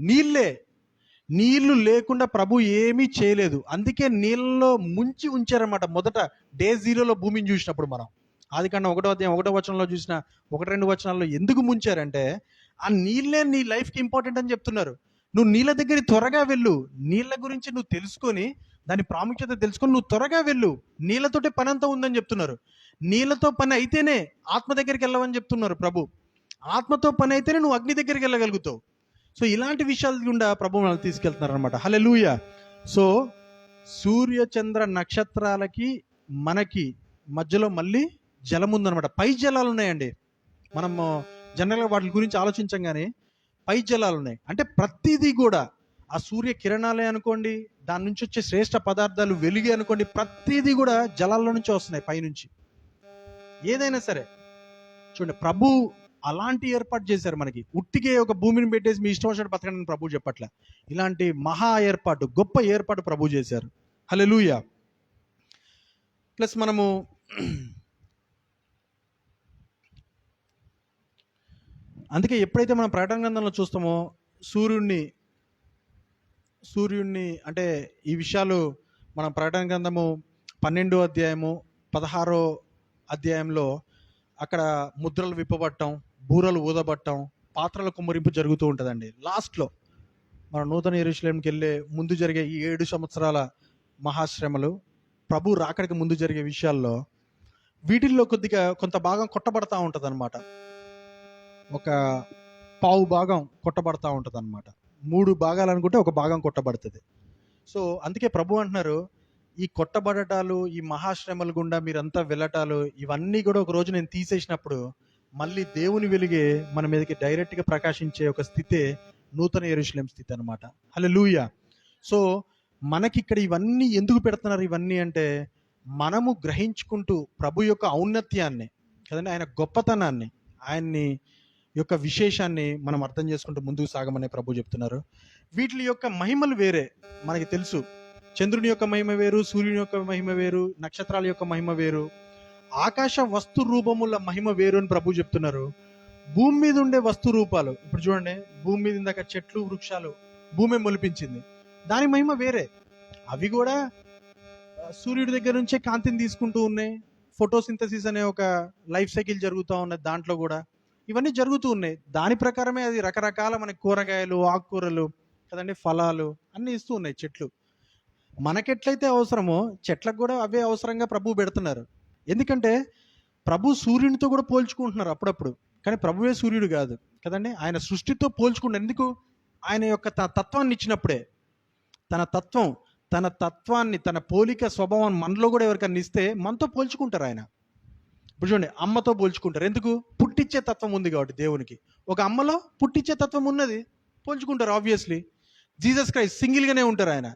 B: నీళ్లు లేకుండా ప్రభు ఏమీ చేయలేదు. అందుకే నీళ్ళలో ముంచి ఉంచారనమాట. మొదట డే 0లో భూమిని చూసినప్పుడు మనం ఆదికాండం 1వ అధ్యాయం 1వ వచనంలో చూసిన 1-2 వచనాల్లో ఎందుకు ముంచారంటే, ఆ నీళ్ళే నీ లైఫ్కి ఇంపార్టెంట్ అని చెప్తున్నారు. నువ్వు నీళ్ళ దగ్గర త్వరగా వెళ్ళు, నీళ్ళ గురించి నువ్వు తెలుసుకొని, దాని ప్రాముఖ్యత తెలుసుకొని నువ్వు త్వరగా వెళ్ళు. నీళ్ళతోటే పని అంతా ఉందని చెప్తున్నారు. నీళ్ళతో పని అయితేనే ఆత్మ దగ్గరికి వెళ్ళవని చెప్తున్నారు ప్రభు. ఆత్మతో పని అయితేనే నువ్వు అగ్ని దగ్గరికి వెళ్ళగలుగుతావు. సో ఇలాంటి విషయాల గుండా ప్రభు మనల్ని తీసుకెళ్తున్నారు అనమాట. హల్లెలూయా. సో సూర్య చంద్ర నక్షత్రాలకి మనకి మధ్యలో మళ్ళీ జలం ఉందనమాట. పై జలాలు ఉన్నాయండి. మనము జనరల్గా వాటి గురించి ఆలోచించం కానీ పై జలాలు ఉన్నాయి. అంటే ప్రతిదీ కూడా ఆ సూర్య కిరణాలే అనుకోండి, దాని నుంచి వచ్చే శ్రేష్ఠ పదార్థాలు వెలుగే అనుకోండి, ప్రతిదీ కూడా జలాల్లో నుంచి వస్తున్నాయి పైనుంచి. ఏదైనా సరే చూడండి, ప్రభు అలాంటి ఏర్పాటు చేశారు మనకి. ఉట్టికే ఒక భూమిని పెట్టేసి మీ ఇష్టం వచ్చినట్టు బతకండి ప్రభు చెప్పట్లే. ఇలాంటి మహా ఏర్పాటు, గొప్ప ఏర్పాటు ప్రభు చేశారు. హల్లెలూయా. ప్లస్ మనము అందుకే ఎప్పుడైతే మనం ప్రకటన గ్రంథంలో చూస్తామో సూర్యుడిని అంటే ఈ విషయాలు మనం ప్రకటన గ్రంథము 12వ అధ్యాయము 16వ అధ్యాయంలో అక్కడ ముద్రలు విప్పబట్టం, బూరలు ఊదబట్టం, పాత్రల కుమ్మరింపు జరుగుతూ ఉంటుందండి. లాస్ట్లో మన నూతన యెరూషలేంకి వెళ్ళే ముందు జరిగే ఈ 7 సంవత్సరాల మహాశ్రమలు, ప్రభు రాకడికి ముందు జరిగే విషయాల్లో వీటిల్లో కొద్దిగా కొంత భాగం కొట్టబడతా ఉంటుంది అనమాట. ఒక పావు భాగం కొట్టబడతా ఉంటుంది అనమాట. 3 భాగాలు అనుకుంటే ఒక భాగం కొట్టబడుతుంది. సో అందుకే ప్రభు అంటున్నారు, ఈ కొట్టబడటాలు, ఈ మహాశ్రమల గుండా మీరంతా వెళ్ళటాలు, ఇవన్నీ కూడా ఒక రోజు నేను తీసేసినప్పుడు మళ్ళీ దేవుని వెలుగే మన మీదకి డైరెక్ట్గా ప్రకాశించే ఒక స్థితే నూతన యెరూషలేం స్థితి అనమాట. హల్లెలూయా. సో మనకి ఇక్కడ ఇవన్నీ ఎందుకు పెడుతున్నారు? ఇవన్నీ అంటే మనము గ్రహించుకుంటూ ప్రభు యొక్క ఔన్నత్యాన్ని కదండి, ఆయన గొప్పతనాన్ని, ఆయన్ని యొక్క విశేషాన్ని మనం అర్థం చేసుకుంటూ ముందుకు సాగమని ప్రభు చెప్తున్నారు. వీటి యొక్క మహిమలు వేరే మనకి తెలుసు. చంద్రుని యొక్క మహిమ వేరు, సూర్యుని యొక్క మహిమ వేరు, నక్షత్రాల యొక్క మహిమ వేరు, ఆకాశ వస్తు రూపముల మహిమ వేరు అని ప్రభు చెప్తున్నారు. భూమి మీద ఉండే వస్తు రూపాలు ఇప్పుడు చూడండి, భూమి మీద ఇందాక చెట్లు, వృక్షాలు భూమి మొలిపించింది, దాని మహిమ వేరే. అవి కూడా సూర్యుడి దగ్గర నుంచే కాంతిని తీసుకుంటూ ఉన్నాయి. ఫోటోసింథసిస్ అనే ఒక లైఫ్ సైకిల్ జరుగుతూ ఉన్నది, దాంట్లో కూడా ఇవన్నీ జరుగుతూ ఉన్నాయి. దాని ప్రకారమే అది రకరకాల మనకి కూరగాయలు, ఆకుకూరలు కదండి, ఫలాలు అన్నీ ఇస్తూ ఉన్నాయి చెట్లు. మనకెట్లయితే అవసరమో చెట్లకు కూడా అవే అవసరంగా ప్రభు పెడుతున్నారు. ఎందుకంటే ప్రభు సూర్యునితో కూడా పోల్చుకుంటున్నారు అప్పుడప్పుడు, కానీ ప్రభువే సూర్యుడు కాదు కదండి, ఆయన సృష్టితో పోల్చుకుంటారు. ఎందుకు? ఆయన యొక్క తన తత్వాన్ని ఇచ్చినప్పుడే, తన తత్వాన్ని, తన పోలిక స్వభావం మనలో కూడా ఎవరికన్నా ఇస్తే మనతో పోల్చుకుంటారు ఆయన. ఇప్పుడు చూడండి, అమ్మతో పోల్చుకుంటారు. ఎందుకు? పుట్టించే తత్వం ఉంది కాబట్టి దేవునికి. ఒక అమ్మలో పుట్టించే తత్వం ఉన్నది, పోల్చుకుంటారు ఆబ్వియస్లీ. జీసస్ క్రైస్ట్ సింగిల్గానే ఉంటారు, ఆయన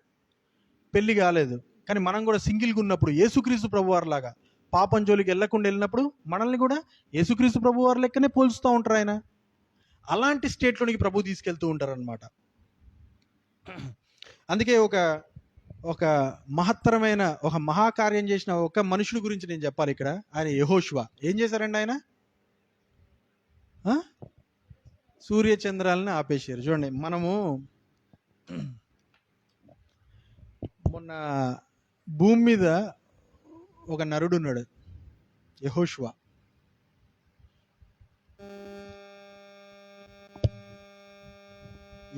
B: పెళ్లి కాలేదు, కానీ మనం కూడా సింగిల్గా ఉన్నప్పుడు యేసుక్రీస్తు ప్రభువారు లాగా పాపం జోలికి వెళ్ళకుండా వెళ్ళినప్పుడు మనల్ని కూడా యేసుక్రీస్తు ప్రభువారు లెక్కనే పోల్చుతూ ఉంటారు ఆయన. అలాంటి స్టేట్లోనికి ప్రభు తీసుకెళ్తూ ఉంటారు అనమాట. అందుకే ఒక మహత్తరమైన ఒక మహాకార్యం చేసిన ఒక మనుషుడి గురించి నేను చెప్పాలి ఇక్కడ. ఆయన యెహోషువ. ఏం చేశారండి ఆయన? సూర్య చంద్రాలని ఆపేశారు. చూడండి, మనము మొన్న భూమి మీద ఒక నరుడు ఉన్నాడు, యెహోషువ.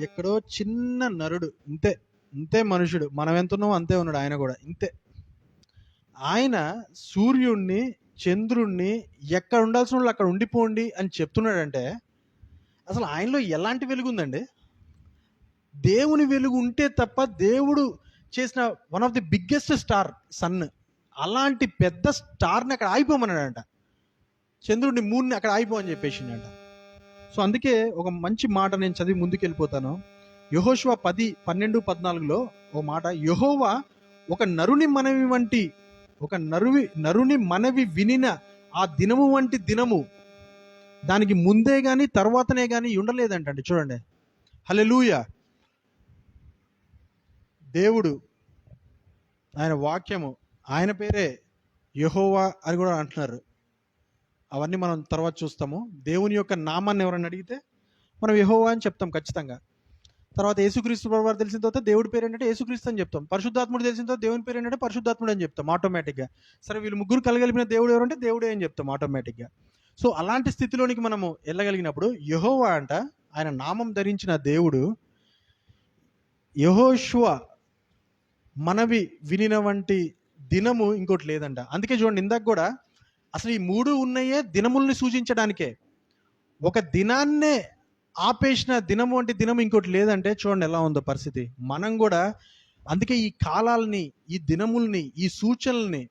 B: ఎక్కడో చిన్న నరుడు, ఇంతే మనుషుడు. మనం ఎంత ఉన్నామో అంతే ఉన్నాడు ఆయన కూడా, ఇంతే. ఆయన సూర్యుడిని, చంద్రుణ్ణి ఎక్కడ ఉండాల్సిన వాళ్ళు అక్కడ ఉండిపోండి అని చెప్తున్నాడంటే అసలు ఆయనలో ఎలాంటి వెలుగు ఉందండి? దేవుని వెలుగు ఉంటే తప్ప, దేవుడు చేసిన one of the biggest star son, అలాంటి పెద్ద స్టార్ని అక్కడ ఆగిపోమన్నాడంట. చంద్రుడిని, మూడుని అక్కడ ఆగిపోమని చెప్పేసిండంట. సో అందుకే ఒక మంచి మాట నేను చదివి ముందుకు వెళ్ళిపోతాను. యెహోషువ 10:12-14లో ఓ మాట, యెహోవా ఒక నరుని మనవి వినిన ఆ దినము వంటి దినము దానికి ముందే గాని తర్వాతనే గాని ఉండలేదంటండి. చూడండి, హల్లెలూయా. దేవుడు, ఆయన వాక్యము, ఆయన పేరే యెహోవా అని కూడా అంటున్నారు. అవన్నీ మనం తర్వాత చూస్తాము. దేవుని యొక్క నామాన్ని ఎవరన్నా అడిగితే మనం యెహోవా అని చెప్తాం ఖచ్చితంగా. తర్వాత యేసుక్రీస్తు ప్రభువారు తెలిసిన తర్వాత దేవుడి పేరు ఏంటంటే యేసుక్రీస్తు అని చెప్తాం. పరిశుద్ధాత్ముడు తెలిసిన తర్వాత దేవుని పేరు ఏంటంటే పరిశుద్ధాత్ముడు అని చెప్తాం ఆటోమేటిక్గా. సరే, వీళ్ళు ముగ్గురు కలగలిపిన దేవుడు ఎవరంటే దేవుడే అని చెప్తాం ఆటోమేటిక్గా. సో అలాంటి స్థితిలోనికి మనము వెళ్ళగలిగినప్పుడు యెహోవా అంట, ఆయన నామం ధరించిన దేవుడు. యెహోషువ మనవి వినిన వంటి దినము ఇంకోటి లేదంట. అందుకే చూడండి, ఇందాక కూడా అసలు ఈ 3 ఉన్నాయే దినముల్ని సూచించడానికే. ఒక దినాన్నే ఆపేసిన దినము అంటే దినము ఇంకోటి లేదంటే చూడండి ఎలా ఉందో పరిస్థితి. మనం కూడా అందుకే ఈ కాలాలని, ఈ దినముల్ని, ఈ సూచనల్ని,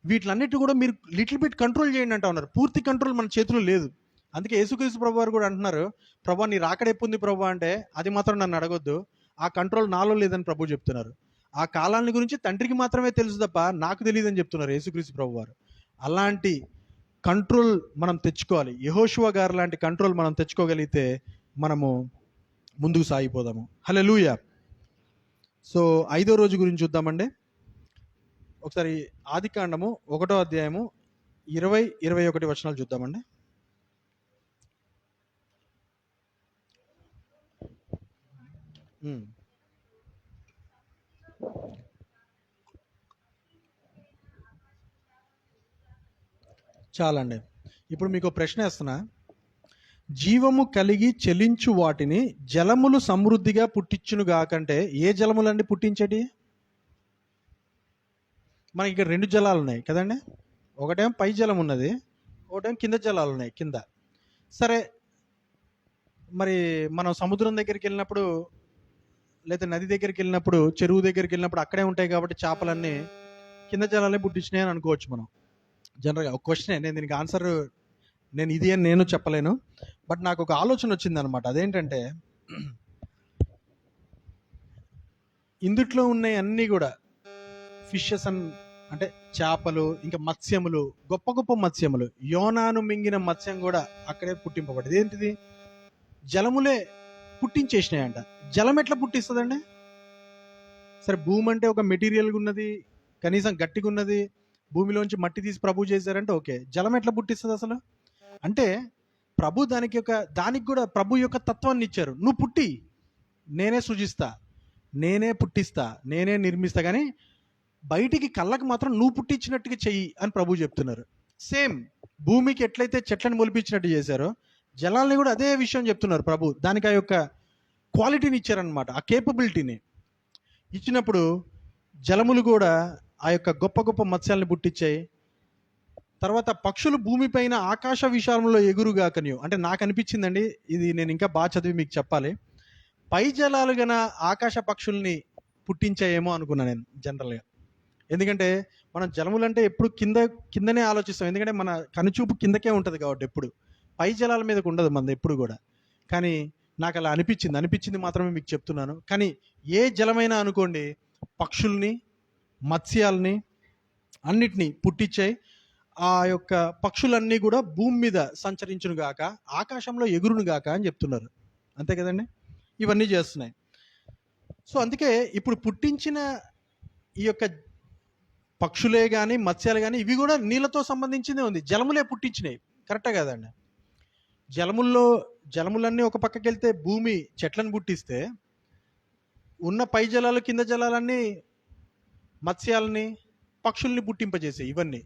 B: వీటిలన్నిటి కూడా మీరు లిటిల్ బిట్ కంట్రోల్ చేయండి అంటా ఉన్నారు. పూర్తి కంట్రోల్ మన చేతిలో లేదు. అందుకే యేసుక్రీస్తు ప్రభు వారు కూడా అంటున్నారు, ప్రభా నీ రాకడ ఎప్పుంది ప్రభు అంటే అది మాత్రం నన్ను అడగొద్దు, ఆ కంట్రోల్ నాలో లేదని ప్రభు చెప్తున్నారు. ఆ కాలాన్ని గురించి తండ్రికి మాత్రమే తెలుసు తప్ప నాకు తెలియదని చెప్తున్నారు యేసుక్రీస్తు ప్రభు వారు. అలాంటి కంట్రోల్ మనం తెచ్చుకోవాలి. యెహోషువ గారు లాంటి కంట్రోల్ మనం తెచ్చుకోగలిగితే మనము ముందుకు సాగిపోదాము. హల్లెలూయా. సో 5వ రోజు గురించి చూద్దామండి. ఒకసారి ఆదికాండము 1వ అధ్యాయము 20-21 వచనాలు చూద్దామండి. చాలండి. ఇప్పుడు మీకు ప్రశ్న వేస్తున్నా. జీవము కలిగి చెలించు వాటిని జలములు సమృద్ధిగా పుట్టించును గాకంటే ఏ జలములండి పుట్టించేటి? మనకి ఇక్కడ 2 జలాలు ఉన్నాయి కదండి. ఒకటేమో పై జలం ఉన్నది, ఒకటేమో కింద జలాలు ఉన్నాయి కింద. సరే, మరి మనం సముద్రం దగ్గరికి వెళ్ళినప్పుడు లేదా నది దగ్గరికి వెళ్ళినప్పుడు, చెరువు దగ్గరికి వెళ్ళినప్పుడు అక్కడే ఉంటాయి కాబట్టి చేపలన్నీ కింద జలాలే పుట్టించినాయి అని అనుకోవచ్చు మనం. జనరల్గా ఒక క్వశ్చనే, నేను దీనికి ఆన్సర్ నేను ఇది అని నేను చెప్పలేను. బట్ నాకు ఒక ఆలోచన వచ్చింది అనమాట. అదేంటంటే, ఇందుట్లో ఉన్నాయి అన్నీ కూడా ఫిషెస్ అంటే చేపలు, ఇంకా మత్స్యములు, గొప్ప గొప్ప మత్స్యములు, యోనాను మింగిన మత్స్యం కూడా అక్కడే పుట్టింపబడింది. ఏంటిది? జలములే పుట్టించేసినాయంట. జలం ఎట్లా పుట్టిస్తుందండి? సరే, భూమి అంటే ఒక మెటీరియల్గా ఉన్నది, కనీసం గట్టిగా ఉన్నది, భూమిలోంచి మట్టి తీసి ప్రభు చేశారంటే ఓకే. జలం ఎట్లా పుట్టిస్తుంది అసలు? అంటే ప్రభు దానికి కూడా ప్రభు యొక్క తత్వాన్ని ఇచ్చారు. నువ్వు పుట్టి, నేనే సృజిస్తా, నేనే పుట్టిస్తా, నేనే నిర్మిస్తా, కానీ బయటికి కళ్ళకు మాత్రం నువ్వు పుట్టించినట్టుగా చెయ్యి అని ప్రభు చెప్తున్నారు. సేమ్ భూమికి ఎట్లయితే చెట్లను మొలిపించినట్టు చేశారో, జలాల్ని కూడా అదే విషయం చెప్తున్నారు ప్రభు. దానికి ఆ యొక్క క్వాలిటీని ఇచ్చారనమాట, ఆ కేపబిలిటీని ఇచ్చినప్పుడు జలములు కూడా ఆ యొక్క గొప్ప గొప్ప మత్స్యాలను పుట్టించాయి. తర్వాత పక్షులు భూమిపైన ఆకాశ విశాలంలో ఎగురుగాకనియు. అంటే నాకు అనిపించిందండి, ఇది నేను ఇంకా బాగా చదివి మీకు చెప్పాలి, పై జలాలు గన ఆకాశ పక్షుల్ని పుట్టించాయేమో అనుకున్నా నేను జనరల్గా. ఎందుకంటే మనం జలములంటే ఎప్పుడు కిందనే ఆలోచిస్తాం, ఎందుకంటే మన కనుచూపు కిందకే ఉంటుంది కాబట్టి ఎప్పుడు పై జలాల మీదకు ఉండదు మనది ఎప్పుడు కూడా. కానీ నాకు అలా అనిపించింది మాత్రమే మీకు చెప్తున్నాను. కానీ ఏ జలమైనా అనుకోండి, పక్షుల్ని, మత్స్యాల్ని అన్నిటినీ పుట్టించాయి. ఆ యొక్క పక్షులన్నీ కూడా భూమి మీద సంచరించును గాక, ఆకాశంలో ఎగురును గాక అని చెప్తున్నారు. అంతే కదండి, ఇవన్నీ చేస్తున్నాయి. సో అందుకే ఇప్పుడు పుట్టించిన ఈ యొక్క పక్షులే కానీ, మత్స్యాలు కానీ, ఇవి కూడా నీళ్ళతో సంబంధించిందే ఉంది. జలములే పుట్టించినాయి, కరెక్టే కదండి. జలములన్నీ ఒక పక్కకి వెళ్తే భూమి చెట్లను పుట్టిస్తే, ఉన్న పై జలాలు కింద జలాలన్నీ మత్స్యాలని, పక్షుల్ని పుట్టింపజేసాయి. ఇవన్నీ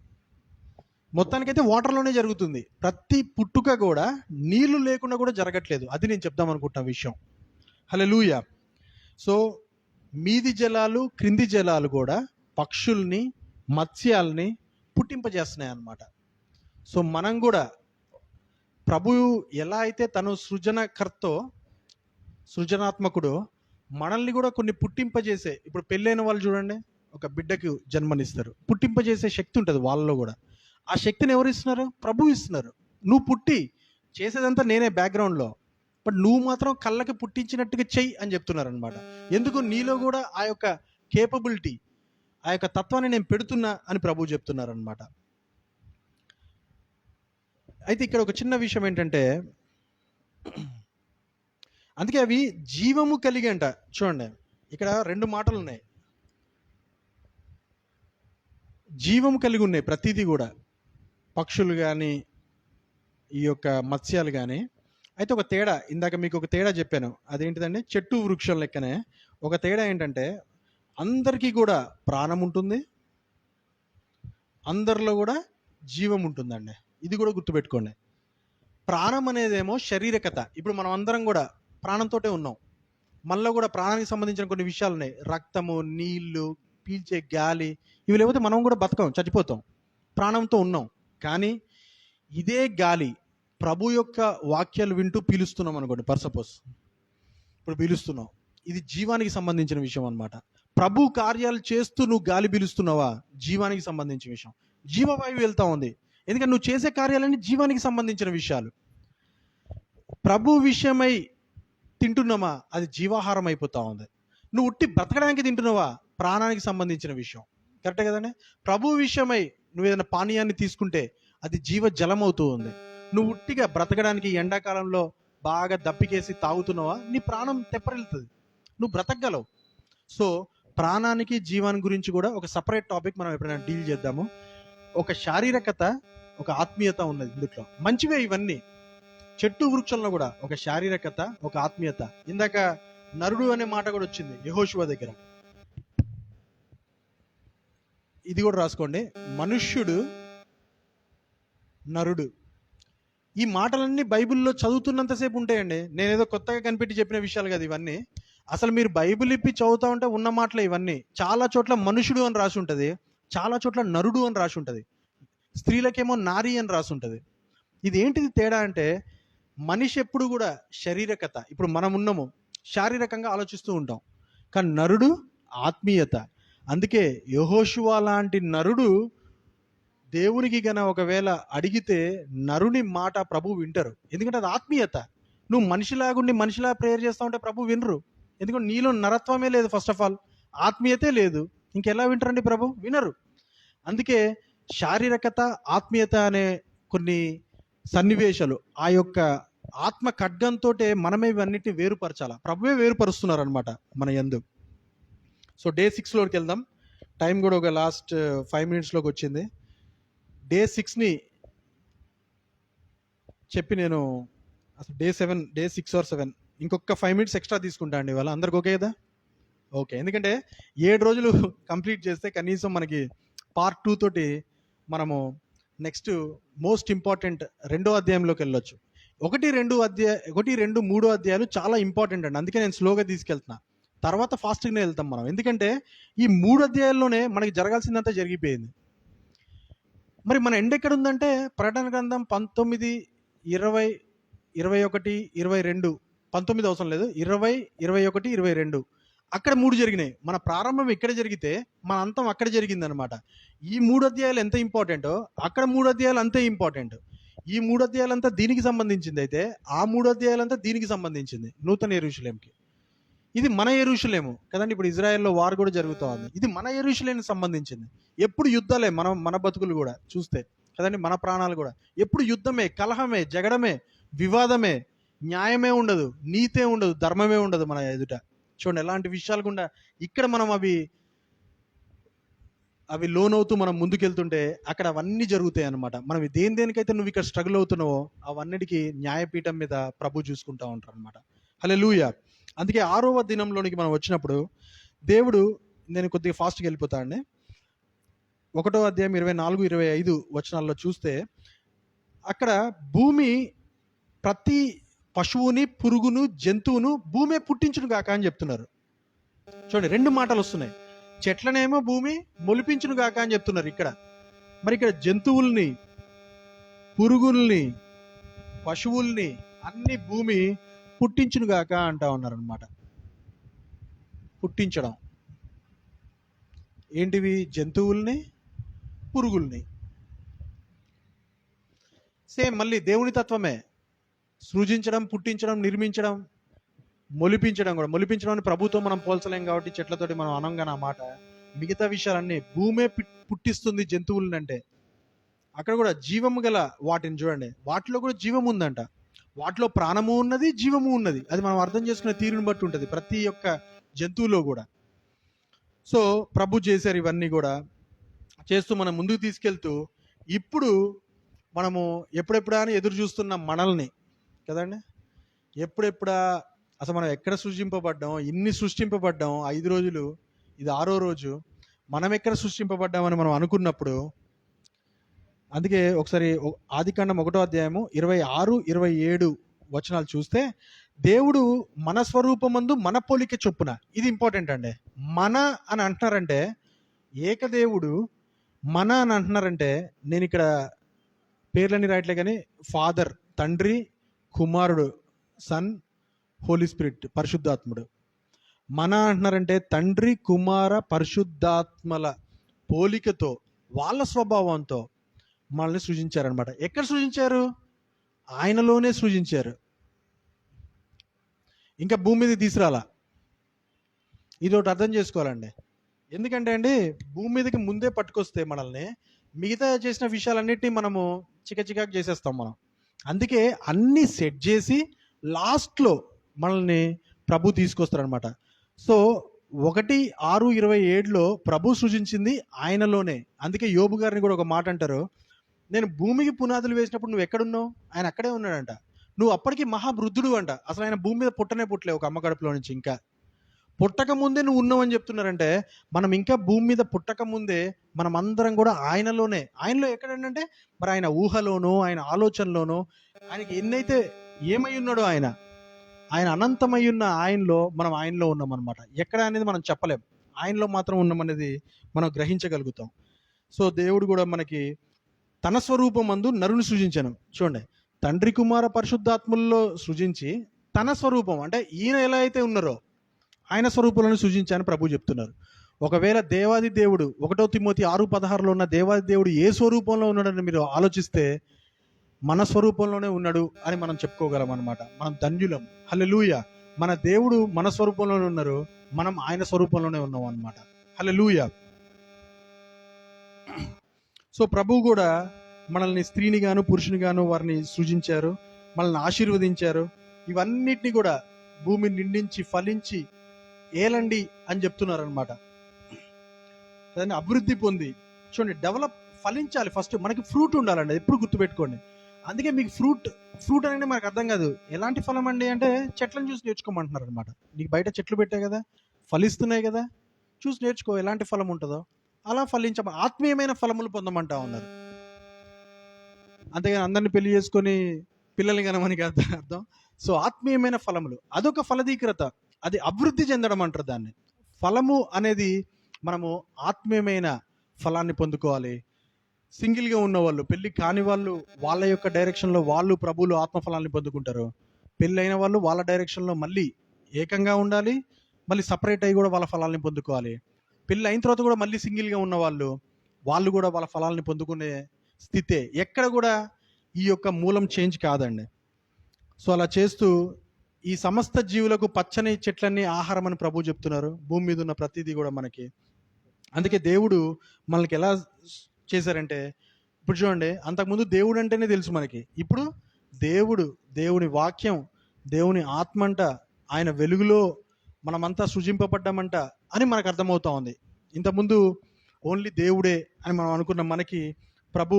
B: మొత్తానికైతే వాటర్లోనే జరుగుతుంది. ప్రతి పుట్టుక కూడా నీళ్లు లేకుండా కూడా జరగట్లేదు. అది నేను చెప్దాం అనుకుంటున్న విషయం. హల్లెలూయా. సో మీది జలాలు, క్రింది జలాలు కూడా పక్షుల్ని, మత్స్యాల్ని పుట్టింపజేస్తున్నాయి అన్నమాట. సో మనం కూడా ప్రభు ఎలా అయితే తను సృజనాత్మకుడు, మనల్ని కూడా కొన్ని పుట్టింపజేసే, ఇప్పుడు పెళ్ళైన వాళ్ళు చూడండి, ఒక బిడ్డకు జన్మనిస్తారు, పుట్టింపజేసే శక్తి ఉంటుంది వాళ్ళలో కూడా. ఆ శక్తిని ఎవరు ఇస్తున్నారు? ప్రభు ఇస్తున్నారు. నువ్వు పుట్టి చేసేదంతా నేనే బ్యాక్గ్రౌండ్లో, బట్ నువ్వు మాత్రం కళ్ళకి పుట్టించినట్టుగా చెయ్యి అని చెప్తున్నారు అనమాట. ఎందుకు? నీలో కూడా ఆ యొక్క కేపబిలిటీ, ఆ యొక్క తత్వాన్ని నేను పెడుతున్నా అని ప్రభు చెప్తున్నారు అనమాట. అయితే ఇక్కడ ఒక చిన్న విషయం ఏంటంటే, అందుకే అవి జీవము కలిగి అంట. చూడండి, ఇక్కడ 2 మాటలు ఉన్నాయి. జీవము కలిగి ఉన్నాయి ప్రతిదీ కూడా, పక్షులు కానీ, ఈ యొక్క మత్స్యాలు కానీ. అయితే ఒక తేడా, ఇందాక మీకు ఒక తేడా చెప్పాను, అదేంటిదండి? చెట్టు వృక్షం లెక్కనే ఒక తేడా ఏంటంటే, అందరికీ కూడా ప్రాణం ఉంటుంది, అందరిలో కూడా జీవం ఉంటుందండి. ఇది కూడా గుర్తుపెట్టుకోండి. ప్రాణం అనేదేమో శారీరకత. ఇప్పుడు మనం అందరం కూడా ప్రాణంతో ఉన్నాం. మనలో కూడా ప్రాణానికి సంబంధించిన కొన్ని విషయాలు ఉన్నాయి. రక్తము, నీళ్లు, పీల్చే గాలి, ఇవి లేకపోతే మనం కూడా బతకం, చచ్చిపోతాం. ప్రాణంతో ఉన్నాం. కానీ ఇదే గాలి ప్రభు యొక్క వాక్యాలు వింటూ పీలుస్తున్నాం అనుకోండి, ఫర్ సపోజ్ ఇప్పుడు పీలుస్తున్నాం, ఇది జీవానికి సంబంధించిన విషయం అనమాట. ప్రభు కార్యాలు చేస్తూ నువ్వు గాలి పీలుస్తున్నావా, జీవానికి సంబంధించిన విషయం. జీవవాయువు వెళ్తా ఉంది, ఎందుకంటే నువ్వు చేసే కార్యాలన్నీ జీవానికి సంబంధించిన విషయాలు. ప్రభు విషయమై తింటున్నామా, అది జీవాహారం అయిపోతా ఉంది. నువ్వు ఉట్టి బ్రతకడానికి తింటున్నావా, ప్రాణానికి సంబంధించిన విషయం. కరెక్టే కదండి. ప్రభు విషయమై నువ్వు ఏదైనా పానీయాన్ని తీసుకుంటే అది జీవ జలం అవుతూ ఉంది. నువ్వు ఉట్టిగా బ్రతకడానికి ఎండాకాలంలో బాగా దప్పికేసి తాగుతున్నావా, నీ ప్రాణం తెప్పరిల్లుతుంది, నువ్వు బ్రతకగలవు. సో ప్రాణానికి జీవాన్ని గురించి కూడా ఒక సపరేట్ టాపిక్ మనం ఎప్పుడైనా డీల్ చేద్దాము. ఒక శారీరకత, ఒక ఆత్మీయత ఉన్నది ఇందులో. మంచివే ఇవన్నీ. చెట్టు వృక్షంలో కూడా ఒక శారీరకత, ఒక ఆత్మీయత. ఇందాక నరుడు అనే మాట కూడా వచ్చింది యెహోషువ దగ్గర. ఇది కూడా రాసుకోండి, మనుష్యుడు, నరుడు. ఈ మాటలన్నీ బైబిల్లో చదువుతున్నంతసేపు ఉంటాయండి. నేనేదో కొత్తగా కనిపెట్టి చెప్పిన విషయాలు కదా ఇవన్నీ. అసలు మీరు బైబిల్ ఇప్పి చదువుతా ఉంటే ఉన్న మాటలే ఇవన్నీ. చాలా చోట్ల మనుషుడు అని రాసి ఉంటుంది, చాలా చోట్ల నరుడు అని రాసి ఉంటుంది, స్త్రీలకేమో నారి అని రాసి ఉంటుంది. ఇది ఏంటిది తేడా అంటే, మనిషి ఎప్పుడు కూడా శారీరకత, ఇప్పుడు మనం ఉన్నాము శారీరకంగా ఆలోచిస్తూ ఉంటాం, కానీ నరుడు ఆత్మీయత. అందుకే యెహోషువ లాంటి నరుడు దేవునికి గన ఒకవేళ అడిగితే నరుని మాట ప్రభు వింటారు. ఎందుకంటే అది ఆత్మీయత. నువ్వు మనిషిలాగుండి మనిషిలా ప్రేయర్ చేస్తా ఉంటే ప్రభు వినరు. ఎందుకంటే నీలో నరత్వమే లేదు, ఫస్ట్ ఆఫ్ ఆల్ ఆత్మీయతే లేదు. ఇంకెలా వింటారండి ప్రభు? వినరు. అందుకే శారీరకత, ఆత్మీయత అనే కొన్ని సన్నివేశాలు, ఆ యొక్క ఆత్మ ఖడ్గంతో మనమే ఇవన్నిటిని వేరుపరచాల. ప్రభువే వేరుపరుస్తున్నారు అనమాట మన యందు. సో డే 6లోకి వెళ్దాం. టైం కూడా ఒక లాస్ట్ 5 minutesలోకి వచ్చింది. డే 6ని చెప్పి నేను అసలు డే 6 or 7 ఇంకొక 5 minutes ఎక్స్ట్రా తీసుకుంటా అండి ఇవాళ. అందరికి ఓకే కదా? ఓకే. ఎందుకంటే 7 రోజులు కంప్లీట్ చేస్తే కనీసం మనకి పార్ట్ 2 తోటి మనము నెక్స్ట్ మోస్ట్ ఇంపార్టెంట్ 2వ అధ్యాయంలోకి వెళ్ళొచ్చు. 1, 2, 3 అధ్యాయాలు చాలా ఇంపార్టెంట్ అండి. అందుకే నేను స్లోగా తీసుకెళ్తున్నా. తర్వాత ఫాస్ట్గానే వెళ్తాం మనం. ఎందుకంటే ఈ 3 అధ్యాయాల్లోనే మనకి జరగాల్సిందంతా జరిగిపోయింది. మరి మన ఎండ్ ఎక్కడ ఉందంటే, ప్రకటన గ్రంథం 19, 20, 21, 22. 19 అవసరం లేదు, 20, 21, 22 అక్కడ 3 జరిగినాయి. మన ప్రారంభం ఇక్కడ జరిగితే మన అంతం అక్కడ జరిగింది అనమాట. ఈ 3 అధ్యాయాలు ఎంత ఇంపార్టెంటో అక్కడ 3 అధ్యాయాలు అంతే ఇంపార్టెంట్. ఈ 3 అధ్యాయాలంతా దీనికి సంబంధించింది అయితే ఆ 3 అధ్యాయాలంతా దీనికి సంబంధించింది, నూతన యెరూషలేంకి. ఇది మన యెరూషలేము కదండి. ఇప్పుడు ఇజ్రాయెల్లో వార్ కూడా జరుగుతూ ఉంది. ఇది మన యెరూషలేముకి సంబంధించింది. ఎప్పుడు యుద్ధాలే, మన బతుకులు కూడా చూస్తే కదండి, మన ప్రాణాలు కూడా ఎప్పుడు యుద్ధమే, కలహమే, జగడమే, వివాదమే, న్యాయమే ఉండదు, నీతే ఉండదు, ధర్మమే ఉండదు మన ఎదుట. చూడండి ఎలాంటి విషయాలు కూడా ఇక్కడ మనం అవి లోనవుతూ మనం ముందుకెళ్తుంటే అక్కడ అవన్నీ జరుగుతాయి అనమాట. మనం దేనికైతే నువ్వు ఇక్కడ స్ట్రగుల్ అవుతున్నావో అవన్నిటికీ న్యాయపీఠం మీద ప్రభు చూసుకుంటా ఉంటారు అనమాట. హల్లెలూయా. అందుకే 6వ దినంలోనికి మనం వచ్చినప్పుడు దేవుడు, నేను కొద్దిగా ఫాస్ట్గా వెళ్ళిపోతా అండి. 1వ అధ్యాయం 24, 25 వచనాల్లో చూస్తే అక్కడ భూమి ప్రతి పశువుని, పురుగును, జంతువును భూమే పుట్టించును గాక అని చెప్తున్నారు. చూడండి 2 మాటలు వస్తున్నాయి. చెట్లనేమో భూమి మొలిపించును గాక అని చెప్తున్నారు ఇక్కడ. మరి ఇక్కడ జంతువుల్ని, పురుగుల్ని, పశువుల్ని అన్ని భూమి పుట్టించును గాక అంటా ఉన్నారనమాట. పుట్టించడం ఏంటివి? జంతువుల్ని, పురుగుల్ని. సేమ్ మళ్ళీ దేవుని తత్వమే. సృజించడం, పుట్టించడం, నిర్మించడం, మొలిపించడం కూడా. మొలిపించడం ప్రభుత్వం మనం పోల్చలేం కాబట్టి చెట్లతోటి మనం అనంగా ఆ మాట. మిగతా విషయాలన్నీ భూమే పుట్టిస్తుంది జంతువులని. అంటే అక్కడ కూడా జీవము గల వాటిని చూడండి, వాటిలో కూడా జీవం ఉందంట. వాటిలో ప్రాణము ఉన్నది, జీవము ఉన్నది. అది మనం అర్థం చేసుకునే తీరుని బట్టి ఉంటుంది ప్రతి ఒక్క జంతువులో కూడా. సో ప్రభు చేశారు ఇవన్నీ కూడా చేస్తూ మనం ముందుకు తీసుకెళ్తూ, ఇప్పుడు మనము ఎప్పుడెప్పుడా అని ఎదురు చూస్తున్న మనల్ని కదండి, ఎప్పుడెప్పుడా అసలు మనం ఎక్కడ సృష్టింపబడ్డాం, ఇన్ని సృష్టింపబడ్డాం 5 రోజులు, ఇది 6వ రోజు, మనం ఎక్కడ సృష్టింపబడ్డామని మనం అనుకున్నప్పుడు, అందుకే ఒకసారి ఆదికాండం 1వ అధ్యాయము 26, 27 వచనాలు చూస్తే, దేవుడు మన స్వరూపమందు మన పోలిక చొప్పున. ఇది ఇంపార్టెంట్ అండి. మన అని అంటున్నారంటే, ఏకదేవుడు మన అని అంటున్నారంటే, నేను ఇక్కడ పేర్లని రాయట్లే కానీ ఫాదర్, తండ్రి, కుమారుడు, సన్, హోలీ స్పిరిట్, పరిశుద్ధాత్ముడు. మన అంటున్నారంటే తండ్రి, కుమార, పరిశుద్ధాత్మల పోలికతో, వాళ్ళ స్వభావంతో మనల్ని సృజించారనమాట. ఎక్కడ సృజించారు? ఆయనలోనే సృజించారు. ఇంకా భూమి మీద తీసుకురాలా. ఇది ఒకటి అర్థం చేసుకోవాలండి. ఎందుకంటే అండి, భూమి మీదకి ముందే పట్టుకొస్తే మనల్ని మిగతా చేసిన విషయాలన్నిటినీ మనము చికాకు చేసేస్తాం మనం. అందుకే అన్నీ సెట్ చేసి లాస్ట్లో మనల్ని ప్రభు తీసుకొస్తారనమాట. సో 1:6:27లో ప్రభు సృజించింది ఆయనలోనే. అందుకే యోబు గారిని కూడా ఒక మాట అంటారు, నేను భూమికి పునాదులు వేసినప్పుడు నువ్వు ఎక్కడున్నావు, ఆయన అక్కడే ఉన్నాడంట. నువ్వు అప్పటికి మహావృద్ధుడు అంట. అసలు ఆయన భూమి మీద పుట్టలే ఒక అమ్మ కడుపులో నుంచి. ఇంకా పుట్టక ముందే నువ్వు ఉన్నావని చెప్తున్నారంటే, మనం ఇంకా భూమి మీద పుట్టక ముందే మనం అందరం కూడా ఆయనలోనే. ఆయనలో ఎక్కడంటే మరి ఆయన ఊహలోనో ఆయన ఆలోచనలోనో ఆయనకి ఎన్నైతే ఏమై ఉన్నాడో ఆయన అనంతమై ఉన్న ఆయనలో మనం ఆయనలో ఉన్నాం అనమాట. ఎక్కడ అనేది మనం చెప్పలేం, ఆయనలో మాత్రం ఉన్నామనేది మనం గ్రహించగలుగుతాం. సో దేవుడు కూడా మనకి తన స్వరూపమందు నరుని సృజించను. చూడండి, తండ్రి కుమార పరిశుద్ధాత్ముల్లో సృజించి తన స్వరూపం అంటే ఈయన ఎలా అయితే ఉన్నారో ఆయన స్వరూపంలో సృజించాను ప్రభు చెప్తున్నారు. ఒకవేళ దేవాది దేవుడు 1 తిమోతి 6:16లో ఉన్న దేవాది దేవుడు ఏ స్వరూపంలో ఉన్నాడని మీరు ఆలోచిస్తే మన స్వరూపంలోనే ఉన్నాడు అని మనం చెప్పుకోగలం అనమాట. మనం ధన్యులం. హల్లెలూయా. మన దేవుడు మన స్వరూపంలోనే ఉన్నారు, మనం ఆయన స్వరూపంలోనే ఉన్నాం అనమాట. హల్లెలూయా. సో ప్రభు కూడా మనల్ని స్త్రీని గాను పురుషుని గాను వారిని సృజించారు, మనల్ని ఆశీర్వదించారు. ఇవన్నిటిని కూడా భూమిని నిండించి ఫలించి ఏలండి అని చెప్తున్నారు అనమాట. దాన్ని అభివృద్ధి పొంది చూడండి, డెవలప్, ఫలించాలి. ఫస్ట్ మనకి ఫ్రూట్ ఉండాలండి, ఎప్పుడు గుర్తుపెట్టుకోండి. అందుకే మీకు ఫ్రూట్ అనేది మనకు అర్థం కాదు. ఎలాంటి ఫలం అండి అంటే చెట్లను చూసి నేర్చుకోమంటున్నారు అనమాట. నీకు బయట చెట్లు పెట్టాయి కదా, ఫలిస్తున్నాయి కదా, చూసి నేర్చుకో ఎలాంటి ఫలం ఉంటుందో. అలా ఆత్మీయమైన ఫలములు పొందమంటా ఉన్నారు. అంతేగాని అందరిని పెళ్లి చేసుకొని పిల్లల్ని కనమని కాదు అర్థం. సో ఆత్మీయమైన ఫలములు అదొక ఫలదీకరత, అది అభివృద్ధి చెందడం అంటారు దాన్ని. ఫలము అనేది మనము ఆత్మీయమైన ఫలాన్ని పొందుకోవాలి. సింగిల్గా ఉన్న వాళ్ళు, పెళ్లి కాని వాళ్ళు వాళ్ళ యొక్క డైరెక్షన్లో వాళ్ళు ప్రభువులు ఆత్మఫలాన్ని పొందుకుంటారు. పెళ్ళి అయిన వాళ్ళు వాళ్ళ డైరెక్షన్లో మళ్ళీ ఏకంగా ఉండాలి, మళ్ళీ సపరేట్ అయ్యి కూడా వాళ్ళ ఫలాల్ని పొందుకోవాలి. పెళ్ళి అయిన తర్వాత కూడా మళ్ళీ సింగిల్గా ఉన్న వాళ్ళు కూడా వాళ్ళ ఫలాల్ని పొందుకునే స్థితే. ఎక్కడ కూడా ఈ యొక్క మూలం చేంజ్ కాదండి. సో అలా చేస్తూ ఈ సమస్త జీవులకు పచ్చని చెట్లన్నీ ఆహారం అని ప్రభు చెప్తున్నారు. భూమి మీద ఉన్న ప్రతిదీ కూడా మనకి. అందుకే దేవుడు మనకి ఎలా చేశారంటే, ఇప్పుడు చూడండి, అంతకుముందు దేవుడు అంటేనే తెలుసు మనకి. ఇప్పుడు దేవుని వాక్యం, దేవుని ఆత్మ అంట, ఆయన వెలుగులో మనమంతా సృజింపబడ్డామంట అని మనకు అర్థమవుతా ఉంది. ఇంతకుముందు ఓన్లీ దేవుడే అని మనం అనుకున్న మనకి ప్రభు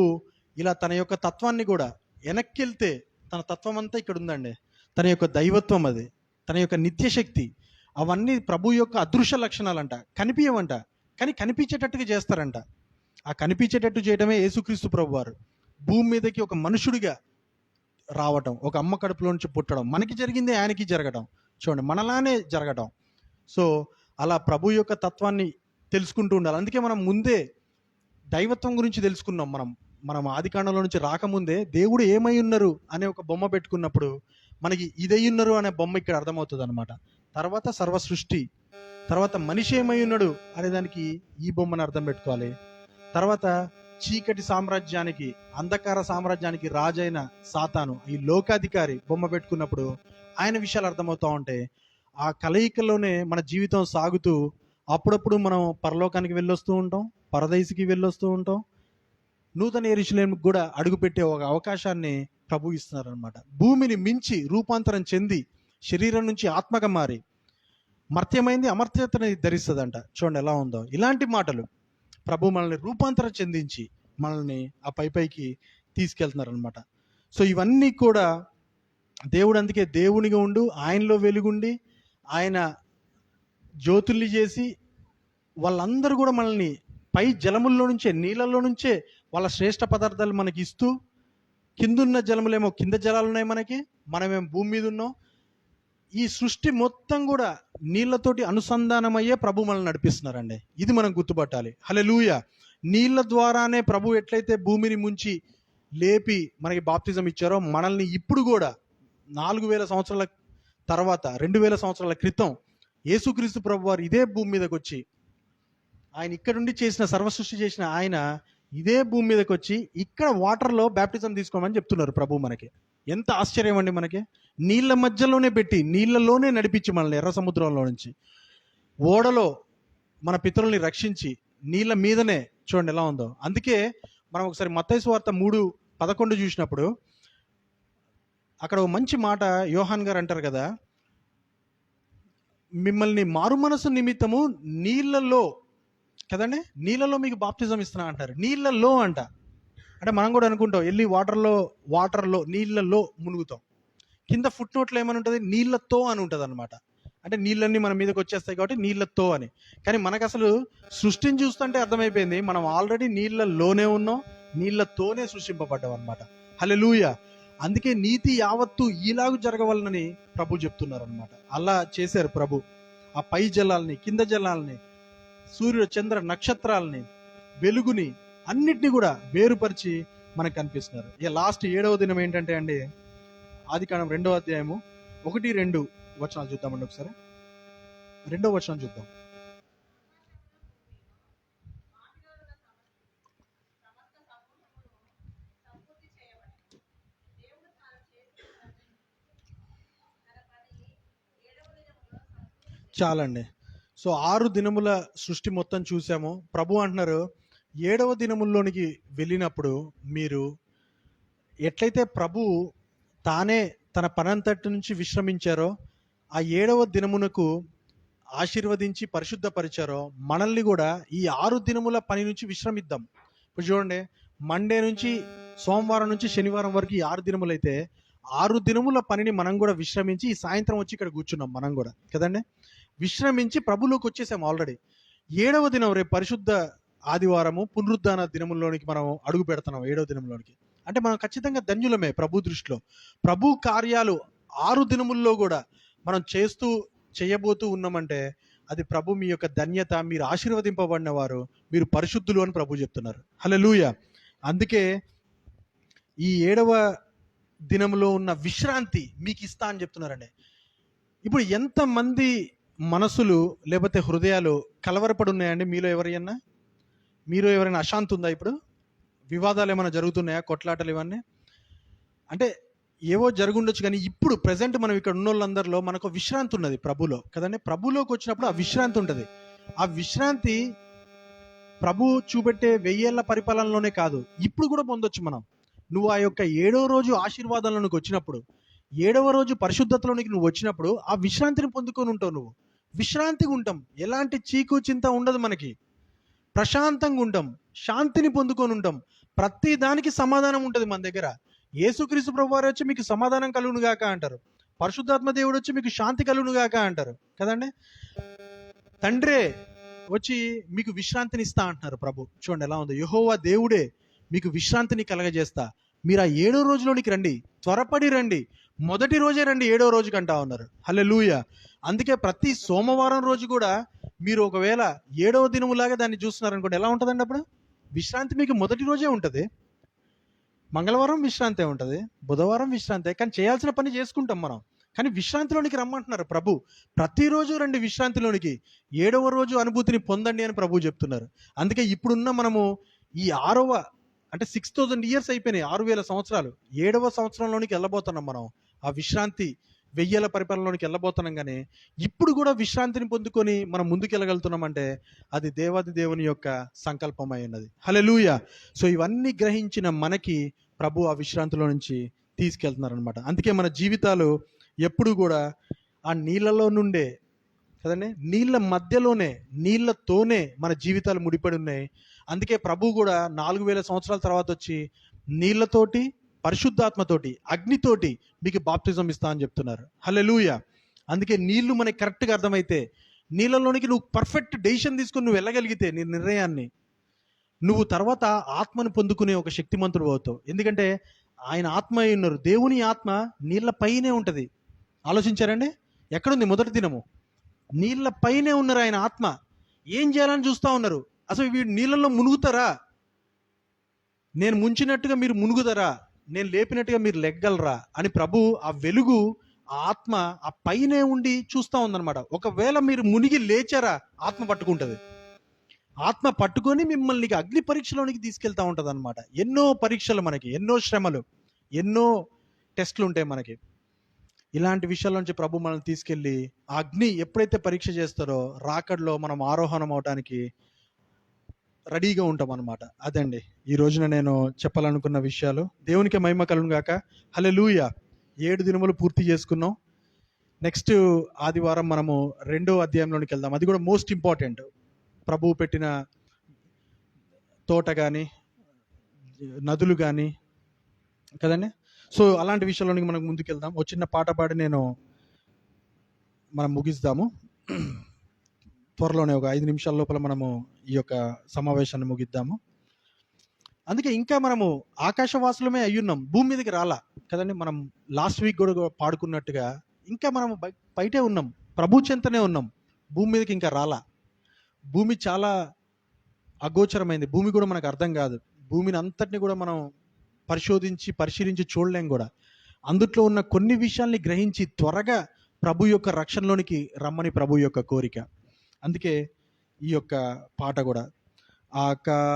B: ఇలా తన యొక్క తత్వాన్ని కూడా వెనక్కి వెళ్తే తన తత్వం అంతా ఇక్కడ ఉందండి. తన యొక్క దైవత్వం, అది తన యొక్క నిత్యశక్తి, అవన్నీ ప్రభు యొక్క అదృశ్య లక్షణాలంట. కనిపించవంట, కానీ కనిపించేటట్టుగా చేస్తారంట. ఆ కనిపించేటట్టు చేయడమే యేసుక్రీస్తు ప్రభు వారు భూమి మీదకి ఒక మనుషుడిగా రావటం, ఒక అమ్మ కడుపులో నుంచి పుట్టడం. మనకి జరిగిందే ఆయనకి జరగడం, చూడండి, మనలానే జరగడం. సో అలా ప్రభు యొక్క తత్వాన్ని తెలుసుకుంటూ ఉండాలి. అందుకే మనం ముందే దైవత్వం గురించి తెలుసుకున్నాం. మనం ఆదికాండంలో నుంచి రాకముందే దేవుడు ఏమై ఉన్నారు అనే ఒక బొమ్మ పెట్టుకున్నప్పుడు మనకి ఇదై ఉన్నారు అనే బొమ్మ ఇక్కడ అర్థమవుతుంది అనమాట. తర్వాత సర్వ సృష్టి, తర్వాత మనిషి ఏమై ఉన్నాడు అనే దానికి ఈ బొమ్మను అర్థం పెట్టుకోవాలి. తర్వాత చీకటి సామ్రాజ్యానికి, అంధకార సామ్రాజ్యానికి రాజైన సాతాను, ఈ లోకాధికారి బొమ్మ పెట్టుకున్నప్పుడు ఆయన విషయాలు అర్థమవుతూ ఉంటాయి. ఆ కలయికలోనే మన జీవితం సాగుతూ అప్పుడప్పుడు మనం పరలోకానికి వెళ్ళొస్తూ ఉంటాం, పరదేశికి వెళ్ళొస్తూ ఉంటాం, నూతన యెరూషలేముకు కూడా అడుగుపెట్టే ఒక అవకాశాన్ని ప్రభు ఇస్తున్నారు అనమాట. భూమిని మించి రూపాంతరం చెంది శరీరం నుంచి ఆత్మగా మారి మర్త్యమైంది అమర్త్యతని ధరిస్తుందంట. చూడండి ఎలా ఉందో. ఇలాంటి మాటలు ప్రభు మనల్ని రూపాంతరం చెందించి మనల్ని ఆ పైకి తీసుకెళ్తున్నారు అనమాట. సో ఇవన్నీ కూడా దేవుడు, అందుకే దేవునిగా ఉండు, ఆయనలో వెలుగుండి ఆయన జ్యోతుల్ని చేసి వాళ్ళందరూ కూడా మనల్ని పై జలముల్లో నుంచే, నీళ్ళల్లో నుంచే వాళ్ళ శ్రేష్ఠ పదార్థాలు మనకి ఇస్తూ, కిందున్న జలములేమో కింద జలాలు ఉన్నాయి మనకి, మనమేమో భూమి మీద ఉన్నాం. ఈ సృష్టి మొత్తం కూడా నీళ్లతోటి అనుసంధానమయ్యే ప్రభు మనల్ని నడిపిస్తున్నారండి. ఇది మనం గుర్తుపట్టాలి. హల్లెలూయా. నీళ్ళ ద్వారానే ప్రభు ఎట్లయితే భూమిని ముంచి లేపి మనకి బాప్తిజం ఇచ్చారో, మనల్ని ఇప్పుడు కూడా 4000 సంవత్సరాల తర్వాత, 2000 సంవత్సరాల క్రితం యేసుక్రీస్తు ప్రభు వారు ఇదే భూమి మీదకి వచ్చి, ఆయన ఇక్కడుండి చేసిన సర్వసృష్టి చేసిన ఆయన ఇదే భూమి మీదకి వచ్చి ఇక్కడ వాటర్లో బ్యాప్టిజం తీసుకోమని చెప్తున్నారు ప్రభు మనకి. ఎంత ఆశ్చర్యం అండి మనకి. నీళ్ళ మధ్యలోనే పెట్టి, నీళ్ళలోనే నడిపించి మనల్ని ఎర్ర సముద్రంలో నుంచి ఓడలో మన పితరుల్ని రక్షించి నీళ్ళ మీదనే, చూడండి ఎలా ఉందో. అందుకే మనం ఒకసారి మత్తయి సువార్త 11 చూసినప్పుడు అక్కడ ఒక మంచి మాట యోహాన్ గారు అంటారు కదా, మిమ్మల్ని మారు మనసు నిమిత్తము నీళ్ళల్లో, కదండి, నీళ్ళలో మీకు బాప్తిజం ఇస్తున్నా అంటారు. నీళ్ళల్లో అంట. అంటే మనం కూడా అనుకుంటాం వెళ్ళి వాటర్లో నీళ్ళల్లో మునుగుతాం. కింద ఫుట్ నోట్లో ఏమని ఉంటుంది, నీళ్ళతో అని ఉంటుంది అనమాట. అంటే నీళ్ళన్నీ మన మీదకి వచ్చేస్తాయి కాబట్టి నీళ్ళతో అని. కానీ మనకు అసలు సృష్టిని చూస్తుంటే అర్థమైపోయింది, మనం ఆల్రెడీ నీళ్ళలోనే ఉన్నాం, నీళ్ళతోనే సృష్టింపబడ్డాం అనమాట. హల్లెలూయా. అందుకే నీతి యావత్తు ఈలాగు జరగవలనని ప్రభు చెప్తున్నారు అనమాట. అలా చేశారు ప్రభు. ఆ పై జలాల్ని, కింద జలాల్ని, సూర్యుడు చంద్ర నక్షత్రాలని, వెలుగుని అన్నిటినీ కూడా వేరుపరిచి మనకు కనిపిస్తున్నారు. ఇక లాస్ట్ 7వ దినం ఏంటంటే అండి, ఆదికాండం 2వ అధ్యాయము 1-2 వచనాలు చూద్దామండి. ఒకసారి 2వ వచనం చూద్దాం. చాలండి. సో 6 దినముల సృష్టి మొత్తం చూసాము. ప్రభు అంటున్నారు 7వ దినముల్లోనికి వెళ్ళినప్పుడు మీరు ఎట్లయితే ప్రభు తానే తన పనంతటి నుంచి విశ్రమించారో, ఆ 7వ దినమునకు ఆశీర్వదించి పరిశుద్ధపరిచారో, మనల్ని కూడా ఈ 6 దినముల పని నుంచి విశ్రమిద్దాం. ఇప్పుడు చూడండి, మండే నుంచి సోమవారం నుంచి శనివారం వరకు ఈ 6 దినములు అయితే, 6 దినముల పనిని మనం కూడా విశ్రమించి ఈ సాయంత్రం వచ్చి ఇక్కడ కూర్చున్నాం మనం కూడా, కదండి. విశ్రమించి ప్రభులోకి వచ్చేసాం ఆల్రెడీ. 7వ దినం రేపు పరిశుద్ధ ఆదివారము, పునరుద్ధాన దినముల్లోనికి మనం అడుగు పెడుతున్నాం. 7వ దినంలోనికి అంటే మనం ఖచ్చితంగా ధన్యులమే ప్రభు దృష్టిలో. ప్రభు కార్యాలు 6 దినముల్లో కూడా మనం చేయబోతూ ఉన్నామంటే అది ప్రభు మీ యొక్క ధన్యత. మీరు ఆశీర్వదింపబడిన వారు, మీరు పరిశుద్ధులు అని ప్రభు చెప్తున్నారు. హల్లెలూయా. అందుకే ఈ 7వ దినంలో ఉన్న విశ్రాంతి మీకు ఇస్తా అని చెప్తున్నారండి. ఇప్పుడు ఎంతమంది మనసులు లేకపోతే హృదయాలు కలవరపడి ఉన్నాయండి? మీలో ఎవరైనా అశాంతి ఉందా? ఇప్పుడు వివాదాలు ఏమైనా జరుగుతున్నాయా? కొట్లాటలు ఇవన్నీ అంటే ఏవో జరుగుండొచ్చు, కానీ ఇప్పుడు ప్రజెంట్ మనం ఇక్కడ ఉన్న వాళ్ళందరిలో మనకు విశ్రాంతి ఉన్నది ప్రభులో, కదండి. ప్రభులోకి వచ్చినప్పుడు ఆ విశ్రాంతి ఉంటుంది. ఆ విశ్రాంతి ప్రభు చూపెట్టే 1000 ఏళ్ల పరిపాలనలోనే కాదు, ఇప్పుడు కూడా పొందొచ్చు మనం. నువ్వు ఆ యొక్క 7వ రోజు ఆశీర్వాదాలకు వచ్చినప్పుడు, 7వ రోజు పరిశుద్ధతలోనికి నువ్వు వచ్చినప్పుడు ఆ విశ్రాంతిని పొందుకొని ఉంటావు. నువ్వు విశ్రాంతిగా ఉంటాం, ఎలాంటి చీకు చింత ఉండదు, మనకి ప్రశాంతంగా ఉంటాం, శాంతిని పొందుకొని ఉంటాం. ప్రతి దానికి సమాధానం ఉంటుంది మన దగ్గర. యేసుక్రీస్తు ప్రభు వారు వచ్చి మీకు సమాధానం కలుగును గాక అంటారు, పరిశుద్ధాత్మ దేవుడు వచ్చి మీకు శాంతి కలుగును గాక అంటారు, కదండి. తండ్రే వచ్చి మీకు విశ్రాంతిని ఇస్తా అంటున్నారు ప్రభు. చూడండి ఎలా ఉంది, యెహోవా దేవుడే మీకు విశ్రాంతిని కలగజేస్తా, మీరు ఆ 7వ రోజులోనికి రండి, త్వరపడి రండి, మొదటి రోజే రండి 7వ రోజుకి అంటా ఉన్నారు. హల్లెలూయా. అందుకే ప్రతి సోమవారం రోజు కూడా మీరు ఒకవేళ 7వ దినములాగా దాన్ని చూస్తున్నారనుకోండి, ఎలా ఉంటుందండి అప్పుడు? విశ్రాంతి మీకు మొదటి రోజే ఉంటుంది, మంగళవారం విశ్రాంతి ఉంటుంది, బుధవారం విశ్రాంతి, కానీ చేయాల్సిన పని చేసుకుంటాం మనం. కానీ విశ్రాంతిలోనికి రమ్మంటున్నారు ప్రభు. ప్రతిరోజు రండి విశ్రాంతిలోనికి, 7వ రోజు అనుభూతిని పొందండి అని ప్రభు చెప్తున్నారు. అందుకే ఇప్పుడున్న మనము ఈ 6వ అంటే 6000 years అయిపోయినాయి, 6000 సంవత్సరాలు, 7వ సంవత్సరంలోనికి వెళ్ళబోతున్నాం మనం. ఆ విశ్రాంతి 1000 ఏళ్ల పరిపాలనలోనికి వెళ్ళబోతున్నాం. కానీ ఇప్పుడు కూడా విశ్రాంతిని పొందుకొని మనం ముందుకు వెళ్ళగలుగుతున్నామంటే అది దేవాది దేవుని యొక్క సంకల్పమై ఉన్నది. హల్లెలూయా. సో ఇవన్నీ గ్రహించిన మనకి ప్రభు ఆ విశ్రాంతిలో నుంచి తీసుకెళ్తున్నారు అనమాట. అందుకే మన జీవితాలు ఎప్పుడు కూడా ఆ నీళ్ళలో నుండే, కదండి, నీళ్ళ మధ్యలోనే, నీళ్ళతోనే మన జీవితాలు ముడిపడి ఉన్నాయి. అందుకే ప్రభు కూడా 4000 సంవత్సరాల తర్వాత వచ్చి నీళ్ళతోటి, పరిశుద్ధాత్మతోటి, అగ్నితోటి మీకు బాప్తిజం ఇస్తా అని చెప్తున్నారు. హల్లెలూయా. అందుకే నీళ్లు మనకి కరెక్ట్గా అర్థమైతే, నీళ్ళలోనికి నువ్వు పర్ఫెక్ట్ డెసిషన్ తీసుకుని నువ్వు వెళ్ళగలిగితే నీ నిర్ణయాన్ని, నువ్వు తర్వాత ఆత్మను పొందుకునే ఒక శక్తిమంతుడు అవుతావు. ఎందుకంటే ఆయన ఆత్మ అయి ఉన్నారు. దేవుని ఆత్మ నీళ్ళ పైనే ఉంటుంది. ఆలోచించారండి, ఎక్కడుంది? మొదటి దినము నీళ్ళ పైనే ఉన్నారు ఆయన ఆత్మ. ఏం చేయాలని చూస్తూ ఉన్నారు. అసలు వీడు నీళ్ళల్లో మునుగుతారా? నేను ముంచినట్టుగా మీరు మునుగుతారా? నేను లేపినట్టుగా మీరు లెగ్గలరా అని ప్రభు ఆ వెలుగు, ఆ ఆత్మ ఆ పైనే ఉండి చూస్తూ ఉందన్నమాట. ఒకవేళ మీరు మునిగి లేచారా, ఆత్మ పట్టుకుంటుంది. ఆత్మ పట్టుకొని మిమ్మల్ని అగ్ని పరీక్షలోనికి తీసుకెళ్తా ఉంటుంది అనమాట. ఎన్నో పరీక్షలు మనకి, ఎన్నో శ్రమలు, ఎన్నో టెస్టులు ఉంటాయి మనకి. ఇలాంటి విషయాల నుంచి ప్రభు మనల్ని తీసుకెళ్ళి ఆ అగ్ని ఎప్పుడైతే పరీక్ష చేస్తారో రాకడలో మనం ఆరోహణం అవడానికి రెడీగా ఉంటాం అనమాట. అదండి ఈ రోజున నేను చెప్పాలనుకున్న విషయాలు. దేవునికి మహిమ కలుగును గాక. హల్లెలూయా. 7 దినములు పూర్తి చేసుకున్నాం. నెక్స్ట్ ఆదివారం మనము 2వ అధ్యాయంలోనికి వెళ్దాం. అది కూడా మోస్ట్ ఇంపార్టెంట్. ప్రభువు పెట్టిన తోట కానీ, నదులు కానీ కదండి. సో అలాంటి విషయాల్లోనికి మనం ముందుకు వెళ్దాం. ఒక చిన్న పాట పాడి మనం ముగిస్తాము. త్వరలోనే ఒక 5 నిమిషాల లోపల మనము ఈ యొక్క సమావేశాన్ని ముగిద్దాము. అందుకే ఇంకా మనము ఆకాశవాసులమే అయ్యున్నాం, భూమి మీదకి రాలా కదండి. మనం లాస్ట్ వీక్ కూడా పాడుకున్నట్టుగా ఇంకా మనము బయటే ఉన్నాం, ప్రభు చెంతనే ఉన్నాం, భూమి మీదకి ఇంకా రాలా. భూమి చాలా అగోచరమైంది, భూమి కూడా మనకు అర్థం కాదు. భూమిని అంతటిని కూడా మనం పరిశీలించి చూడలేం కూడా. అందుట్లో ఉన్న కొన్ని విషయాల్ని గ్రహించి త్వరగా ప్రభు యొక్క రక్షణలోనికి రమ్మని ప్రభు యొక్క కోరిక. అందుకే ఈ యొక్క పాట కూడా, ఆకాశవాసులారా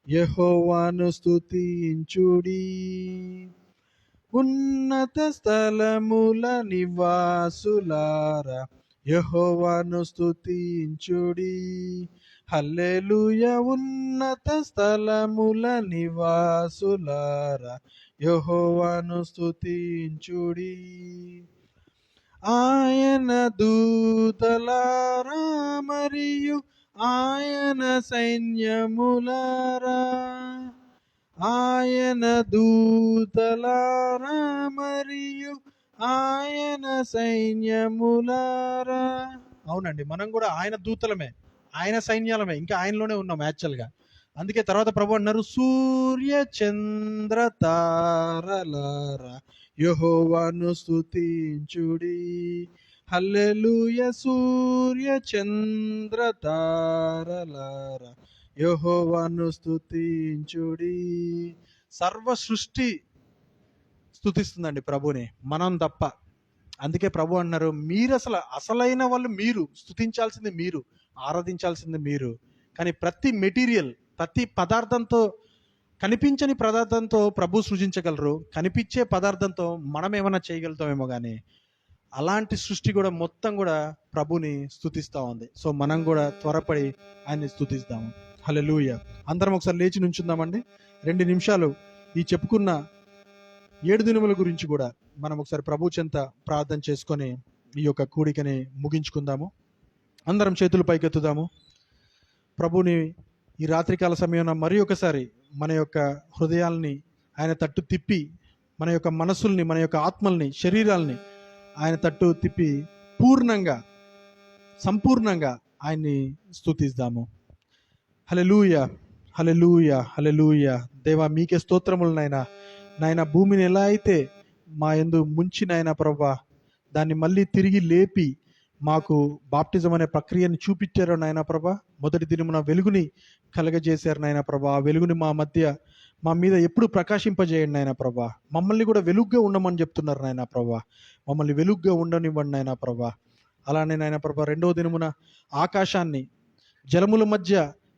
B: యెహోవాను స్తుతించుడి, ఉన్నత స్థలముల నివాసులారా యెహోవాను స్తుతించుడి, హల్లెలూయా. ఉన్నత స్థలముల నివాసులారా యెహోవాను స్తుతించుడి, ఆయన దూతలారా మరియు ఆయన సైన్యములారా, ఆయన దూతలారా మరియు ఆయన సైన్యములారా. అవునండి, మనం కూడా ఆయన దూతలమే, ఆయన సైన్యాలమే, ఇంకా ఆయనలోనే ఉన్నాం యాక్చువల్గా. అందుకే తర్వాత ప్రభు అన్నారు, సూర్య చంద్ర తారలారా యెహోవాను స్తుతించుడి, హల్లెలూయా. సూర్య చంద్ర తారలారా యెహోవాను స్తుతించుడి. సర్వ సృష్టి స్తుతిస్తుందండి ప్రభుని, మనం తప్ప. అందుకే ప్రభు అన్నారు, మీరు అసలైన వాళ్ళు, మీరు స్తుతించాల్సింది, మీరు ఆరాధించాల్సింది మీరు. కానీ ప్రతి మెటీరియల్, ప్రతి పదార్థంతో, కనిపించని పదార్థంతో ప్రభు సృజించగలరు, కనిపించే పదార్థంతో మనం ఏమైనా చేయగలుగుతామేమో. కానీ అలాంటి సృష్టి కూడా మొత్తం కూడా ప్రభుని స్తుతిస్తూ ఉంది. సో మనం కూడా త్వరపడి ఆయన్ని స్తుతిస్తాము. హల్లెలూయా. అందరం ఒకసారి లేచి నుంచుందామండి. 2 నిమిషాలు ఈ చెప్పుకున్న 7 దినముల గురించి కూడా మనం ఒకసారి ప్రభు చెంత ప్రార్థన చేసుకొని ఈ యొక్క కూడికని ముగించుకుందాము. అందరం చేతులు పైకెత్తుదాము. ప్రభుని ఈ రాత్రికాల సమయంలో మరి ఒకసారి మన యొక్క హృదయాల్ని ఆయన తట్టు తిప్పి, మన యొక్క మనసుల్ని, మన యొక్క ఆత్మల్ని, శరీరాల్ని ఆయన తట్టు తిప్పి పూర్ణంగా, సంపూర్ణంగా ఆయన్ని స్తుతిద్దాము. హల్లెలూయా, హల్లెలూయా, హల్లెలూయా. దేవా మీకే స్తోత్రములు నాయన. భూమిని ఎలా అయితే మా యందు ముంచి నాయన ప్రభా, దాన్ని మళ్ళీ తిరిగి లేపి మాకు బాప్టిజం అనే ప్రక్రియను చూపించారు నాయన ప్రభా. మొదటి దినమున వెలుగుని కలగజేశారు నాయన ప్రభా. ఆ వెలుగుని మా మీద ఎప్పుడు ప్రకాశింపజేయండి నాయన ప్రభా. మమ్మల్ని కూడా వెలుగ్గా ఉండమని చెప్తున్నారు నాయన ప్రభా. మమ్మల్ని వెలుగ్గా ఉండనివ్వండి నాయన ప్రభా. అలానే నాయన ప్రభా 2వ దినమున ఆకాశాన్ని, జలముల మధ్య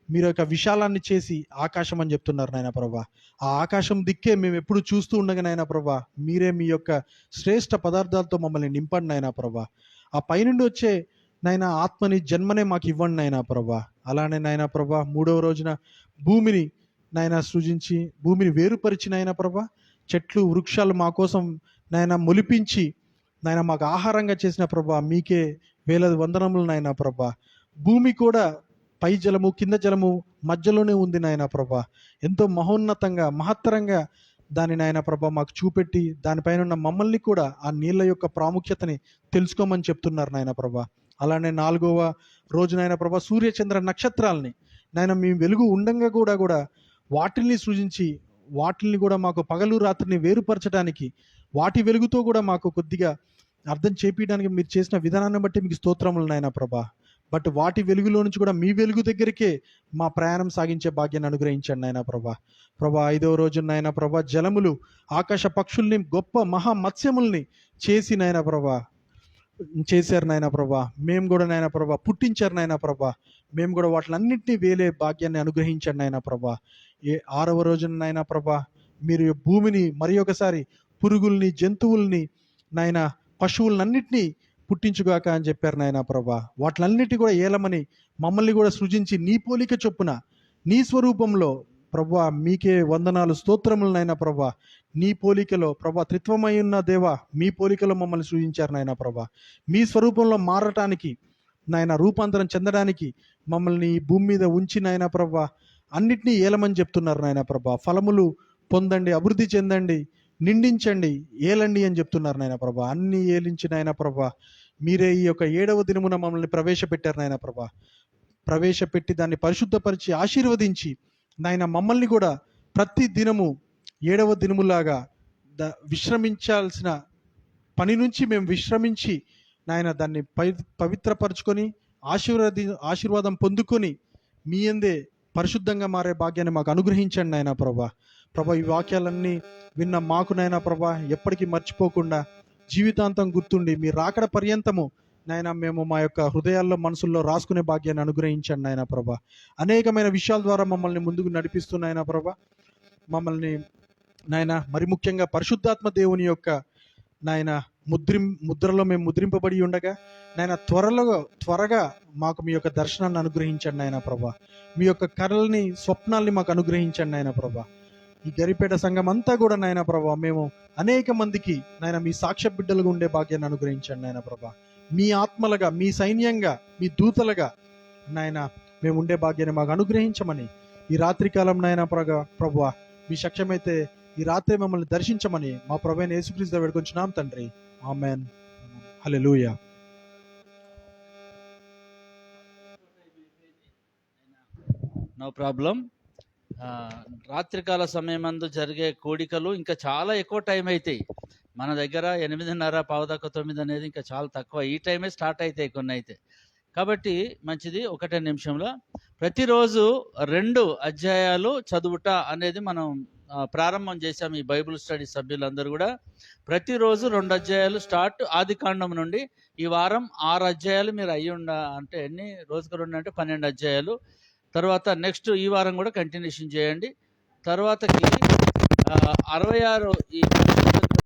B: మీరు యొక్క విశాలాన్ని చేసి ఆకాశం అని చెప్తున్నారు నాయన ప్రభా. ఆ ఆకాశం దిక్కే మేము ఎప్పుడు చూస్తూ ఉండగా నాయన ప్రభా, మీరే మీ యొక్క శ్రేష్ఠ పదార్థాలతో మమ్మల్ని నింపండి నాయన ప్రభా. ఆ పైనుండి వచ్చే నాయన ఆత్మని, జన్మనే మాకు ఇవ్వండి నాయన ప్రభా. అలానే నాయన ప్రభా 3వ రోజున భూమిని నాయన సృజించి, భూమిని వేరుపరిచి నాయన ప్రభా, చెట్లు వృక్షాలు మా కోసం నాయన మొలిపించి నాయన మాకు ఆహారంగా చేసిన ప్రభా, మీకే వేలాది వందనములు నాయన ప్రభా. భూమి కూడా పై జలము, కింద జలము మధ్యలోనే ఉంది నాయన ప్రభా. ఎంతో మహోన్నతంగా, మహత్తరంగా దాని నాయన ప్రభా మాకు చూపెట్టి, దానిపైన ఉన్న మమ్మల్ని కూడా ఆ నీళ్ళ యొక్క ప్రాముఖ్యతని తెలుసుకోమని చెప్తున్నారు నాయన ప్రభా. అలానే 4వ రోజు నాయన ప్రభా సూర్యచంద్ర నక్షత్రాలని నాయన మీ వెలుగు ఉండంగా కూడా వాటిల్ని సృజించి, వాటిల్ని కూడా మాకు పగలు రాత్రిని వేరుపరచడానికి, వాటి వెలుగుతో కూడా మాకు కొద్దిగా అర్థం చేపించడానికి మీరు చేసిన విధానాన్ని బట్టి మీకు స్తోత్రములు నాయన ప్రభా. బట్ వాటి వెలుగులో నుంచి కూడా మీ వెలుగు దగ్గరికే మా ప్రయాణం సాగించే భాగ్యాన్ని అనుగ్రహించండి నాయన ప్రభా. 5వ రోజు నాయన ప్రభా జలములు, ఆకాశ పక్షుల్ని, గొప్ప మహా మత్స్యముల్ని చేసి నాయన ప్రభా చేశారు నాయన ప్రభా. మేము కూడా నాయన ప్రభా పుట్టించారు నాయన ప్రభా. మేము కూడా వాటిలన్నింటినీ వేలే భాగ్యాన్ని అనుగ్రహించండి నాయన ప్రభా. 6వ రోజున నాయన ప్రభా మీరు భూమిని మరి ఒకసారి, పురుగుల్ని, జంతువుల్ని నాయన, పశువులన్నింటినీ పుట్టించుగాక అని చెప్పారు నాయన ప్రభా. వాటిలన్నిటి కూడా ఏలమని మమ్మల్ని కూడా సృజించి నీ పోలిక చొప్పున నీ స్వరూపంలో ప్రభా మీకే వందనాలు స్తోత్రములు నాయన ప్రభా. నీ పోలికలో ప్రభా త్రిత్వమై ఉన్న దేవా మీ పోలికలో మమ్మల్ని సృజించారు నాయన ప్రభా. మీ స్వరూపంలో మారటానికి నాయన రూపాంతరం చెందడానికి మమ్మల్ని ఈ భూమి మీద ఉంచి నాయన ప్రభా అన్నిటినీ ఏలమని చెప్తున్నారు నాయన ప్రభా. ఫలములు పొందండి, అభివృద్ధి చెందండి, నిండించండి, ఏలండి అని చెప్తున్నారు నాయన ప్రభా. అన్ని ఏలించి నాయన ప్రభా మీరే ఈ యొక్క 7వ దినమున మమ్మల్ని ప్రవేశపెట్టారు నాయన ప్రభా. ప్రవేశపెట్టి దాన్ని పరిశుద్ధపరిచి ఆశీర్వదించి నాయన మమ్మల్ని కూడా ప్రతి దినము 7వ దినములాగా విశ్రమించాల్సిన పని నుంచి మేము విశ్రమించి నాయన దాన్ని పవిత్రపరచుకొని ఆశీర్వాదం పొందుకొని మీ యందే పరిశుద్ధంగా మారే భాగ్యాన్ని మాకు అనుగ్రహించండి నాయన ప్రభా. ప్రభా ఈ వాక్యాలన్నీ విన్న మాకు నాయన ప్రభా ఎప్పటికీ మర్చిపోకుండా జీవితాంతం గుర్తుండి మీ రాకడ పర్యంతము నాయన మేము మా యొక్క హృదయాల్లో మనసుల్లో రాసుకునే భాగ్యాన్ని అనుగ్రహించండి నాయన ప్రభా. అనేకమైన విషయాల ద్వారా మమ్మల్ని ముందుకు నడిపిస్తున్నాయన ప్రభా. మమ్మల్ని నాయన మరి ముఖ్యంగా పరిశుద్ధాత్మ దేవుని యొక్క నాయన ముద్రలో మేము ముద్రింపబడి ఉండగా నాయన త్వరగా మాకు మీ యొక్క దర్శనాన్ని అనుగ్రహించండి నాయన ప్రభా. మీ యొక్క కళల్ని స్వప్నాల్ని మాకు అనుగ్రహించండి నాయన ప్రభా. ఈ గరిపేట సంఘం అంతా కూడా నాయన ప్రభా మేము అనేక మందికి నాయన మీ సాక్ష్య బిడ్డలుగా ఉండే భాగ్యాన్ని అనుగ్రహించండి నాయన ప్రభా. మీ ఆత్మలుగా, మీ సైన్యంగా, మీ దూతలుగా నాయన మేము ఉండే భాగ్యాన్ని మాకు అనుగ్రహించమని ఈ రాత్రికాలం నాయన ప్రభువా మీ శక్యమైతే ఈ రాత్రి మమ్మల్ని దర్శించమని మా ప్రభువైన యేసుక్రీస్తు వేడుకొంచున్నాం తండ్రి. ఆమేన్. హల్లెలూయా.
A: No problem. రాత్రికాల సమయమందు జరిగే కోడికలు ఇంకా చాలా ఎక్కువ టైం అవుతాయి. మన దగ్గర 8:30 పావుదాకా 9 అనేది ఇంకా చాలా తక్కువ. ఈ టైమే స్టార్ట్ అవుతాయి కొన్ని అయితే. కాబట్టి మంచిది. 1 నిమిషంలో ప్రతిరోజు 2 అధ్యాయాలు చదువుట అనేది మనం ప్రారంభం చేశాం. ఈ బైబిల్ స్టడీ సభ్యులందరూ కూడా ప్రతిరోజు 2 అధ్యాయాలు స్టార్ట్. ఆదికాండం నుండి ఈ వారం 6 అధ్యాయాలు మీరు అంటే ఎన్ని రోజుకు 2 అంటే 12 అధ్యాయాలు. తర్వాత నెక్స్ట్ ఈ వారం కూడా కంటిన్యూషన్ చేయండి. తర్వాతకి 66 ఈ